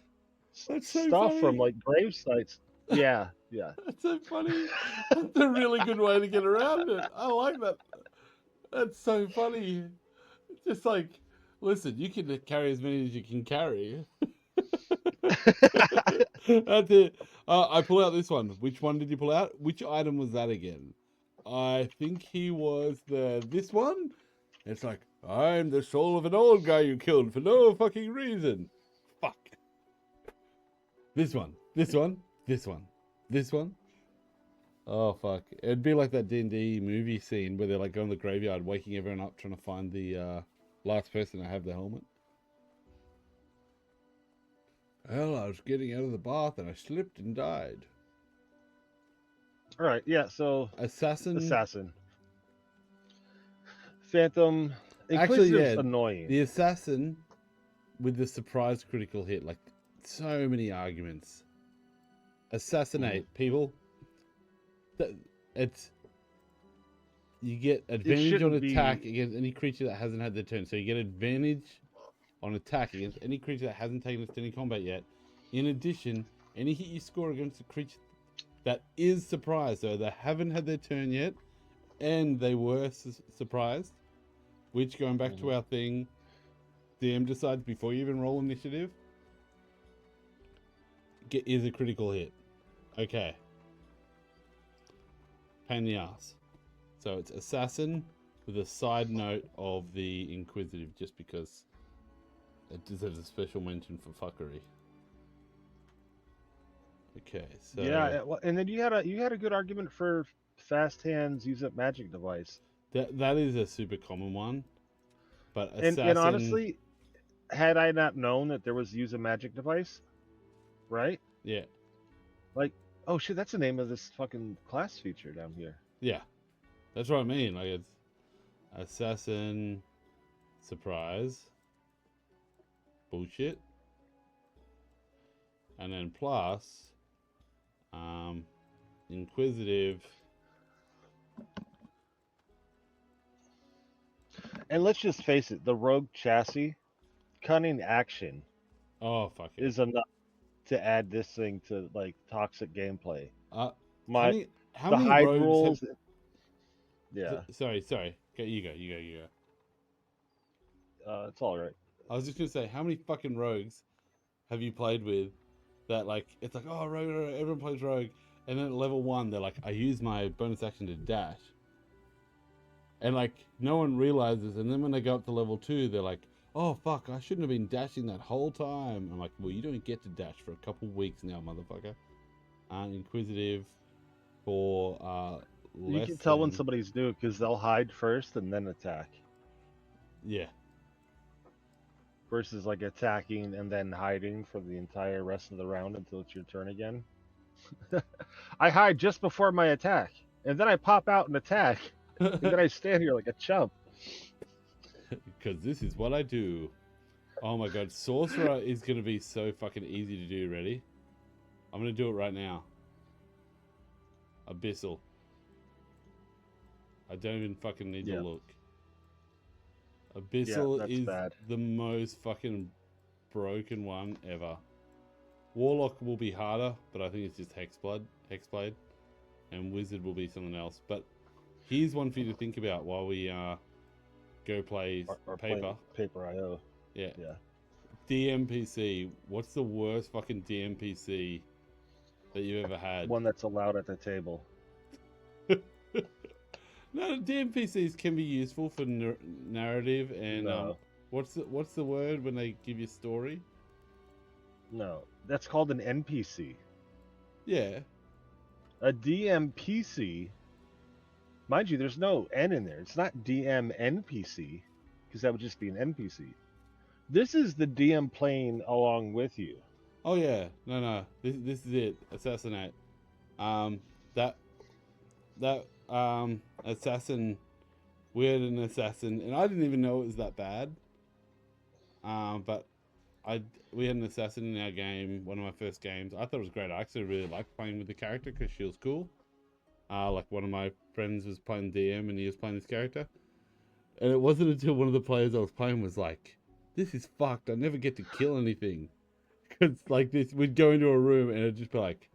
stuff from like grave sites. Yeah, yeah. That's so funny. That's a really good way to get around it. I like that. That's so funny. Just like, listen, you can carry as many as you can carry. That's it. I pull out this one. Which one did you pull out? Which item was that again? I think he was this one. It's like, I'm the soul of an old guy you killed for no fucking reason. Fuck. This one. This one. This one. This one. Oh fuck! It'd be like that D&D movie scene where they're like going to the graveyard, waking everyone up, trying to find the last person to have the helmet. Well, I was getting out of the bath and I slipped and died. All right, yeah. So assassin, Phantom. Actually, yeah, annoying. The assassin with the surprise critical hit, like so many arguments. Assassinate people. You get advantage on attack against any creature that hasn't had their turn. So you get advantage on attack against any creature that hasn't taken its turn in combat yet. In addition, any hit you score against a creature that is surprised, so they haven't had their turn yet, and they were surprised, which, going back to our thing, DM decides before you even roll initiative, is a critical hit. Okay. Pain in the ass. So it's assassin with a side note of the inquisitive, just because it deserves a special mention for fuckery. Okay, so yeah, and then you had a good argument for fast hands use a magic device. That is a super common one, but assassin... and honestly, had I not known that there was use a magic device, right? Yeah. Like, oh shit, that's the name of this fucking class feature down here. Yeah, that's what I mean. Like, it's assassin, surprise, bullshit, and then plus, inquisitive. And let's just face it, the rogue chassis, cunning action. Oh fuck it. Is enough to add this thing to like toxic gameplay. How many hide rogues rules. have... Yeah. Sorry. You go. It's all right. I was just gonna say, how many fucking rogues have you played with that like it's like, oh, rogue, everyone plays rogue, and then at level 1 they're like, I use my bonus action to dash, and like no one realizes, and then when they go up to level 2 they're like, oh fuck, I shouldn't have been dashing that whole time. I'm like, well, you don't get to dash for a couple weeks now, motherfucker. Inquisitive for you can tell when somebody's new because they'll hide first and then attack. Yeah. Versus like attacking and then hiding for the entire rest of the round until it's your turn again. I hide just before my attack, and then I pop out and attack, and then I stand here like a chump. Because this is what I do. Oh my god, Sorcerer is going to be so fucking easy to do. Ready? I'm going to do it right now. Abyssal. I don't even fucking need to look. Abyssal is the most fucking broken one ever. Warlock will be harder, but I think it's just Hexblade. and wizard will be something else. But here's one for you to think about while we go play Or paper. Paper IO. Yeah. Yeah. DMPC. What's the worst fucking DMPC that you've ever had? One that's allowed at the table. No, DMPCs can be useful for narrative and No. what's the word when they give you story? No, that's called an NPC. Yeah. A DMPC, mind you, there's no N in there. It's not DMNPC, because that would just be an NPC. This is the DM playing along with you. Oh yeah, no. This is it. Assassinate. That assassin. We had an assassin, and I didn't even know it was that bad. But we had an assassin in our game, one of my first games. I thought it was great. I actually really liked playing with the character because she was cool. Like one of my friends was playing DM, and he was playing this character. And it wasn't until one of the players I was playing was like, "This is fucked. I never get to kill anything." Because like this, we'd go into a room and it'd just be like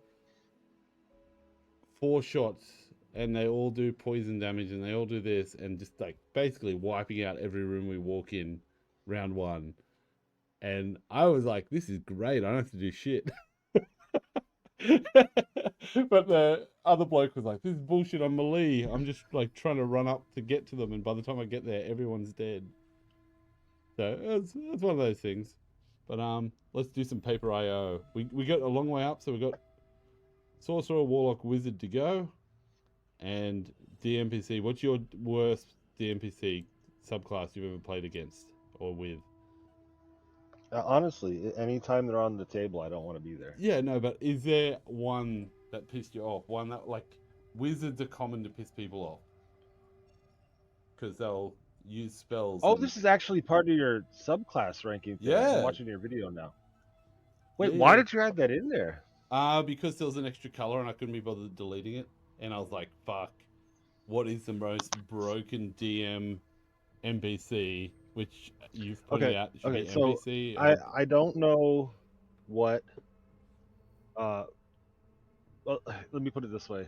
4 shots, and they all do poison damage, and they all do this, and just like basically wiping out every room we walk in, round 1. And I was like, "This is great. I don't have to do shit." But the other bloke was like, "This is bullshit. I'm melee. I'm just like trying to run up to get to them, and by the time I get there, everyone's dead." So it's one of those things. But let's do some paper IO. We got a long way up, so we got sorcerer, warlock, wizard to go, and DMPC. What's your worst DMPC subclass you've ever played against or with? Honestly, anytime they're on the table, I don't want to be there. Yeah, no, but is there one that pissed you off? One that, like, wizards are common to piss people off because they'll use spells. Oh, this is actually part of your subclass ranking thing. Yeah. I'm watching your video now. Wait, Yeah, why yeah. did you add that in there? Because there was an extra color and I couldn't be bothered deleting it, and I was like, "Fuck, what is the most broken DM NPC?" Which you've pointed out should be so NPC. I don't know what. Well, let me put it this way.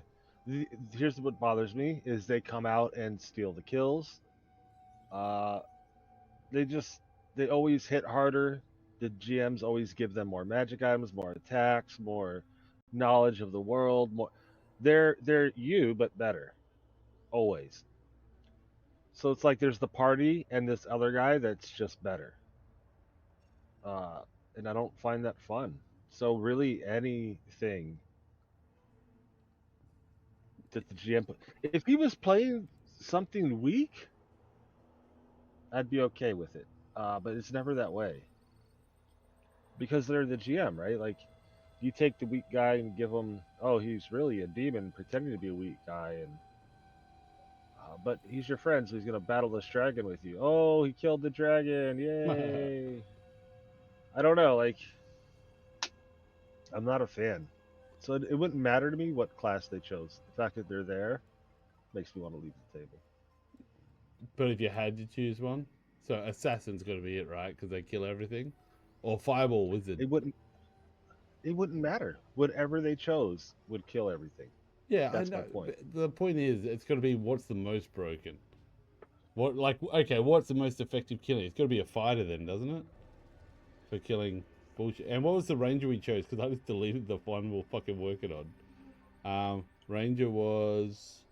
Here's what bothers me is they come out and steal the kills. They always hit harder. The GMs always give them more magic items, more attacks, more knowledge of the world. More, they're you but better, always. So it's like there's the party and this other guy that's just better. And I don't find that fun. So really anything that the GM if he was playing something weak, I'd be okay with it. But it's never that way. Because they're the GM, right? Like, you take the weak guy and give him, oh, he's really a demon pretending to be a weak guy, and but he's your friend, so he's gonna battle this dragon with you. Oh, he killed the dragon! Yay! I don't know, like, I'm not a fan. So it wouldn't matter to me what class they chose. The fact that they're there makes me want to leave the table. But if you had to choose one, so assassin's got to be it, right? Because they kill everything, or fireball wizard. It wouldn't matter. Whatever they chose would kill everything. Yeah, That's I know. my point. The point is, it's got to be what's the most broken. What's the most effective killing? It's got to be a fighter then, doesn't it? For killing bullshit. And what was the ranger we chose? Because I just deleted the one we're fucking working on. Ranger was...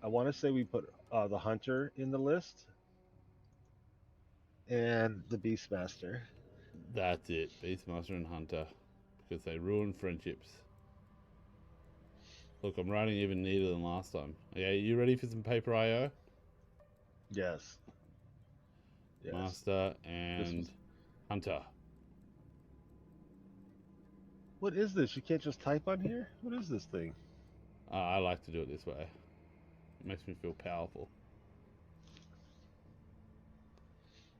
I want to say we put the hunter in the list. And the Beastmaster. That's it. Beastmaster and Hunter. Because they ruin friendships. Look, I'm writing even neater than last time. Okay, you ready for some paper IO? Yes. Master and Hunter. What is this? You can't just type on here? What is this thing? I like to do it this way. It makes me feel powerful.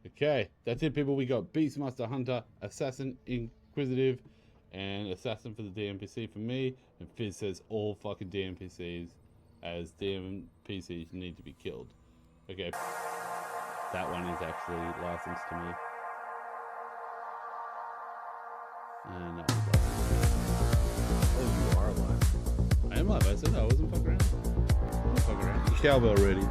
Okay, that's it, people. We got Beastmaster, Hunter, Assassin, Inquisitive, and Assassin for the DMPC for me. And Fizz says all fucking DMPCs as DMPCs need to be killed. Okay, that one is actually licensed to me. And that was licensed. Oh, you are alive. am live. I said I wasn't fucking around. Cowbell ready.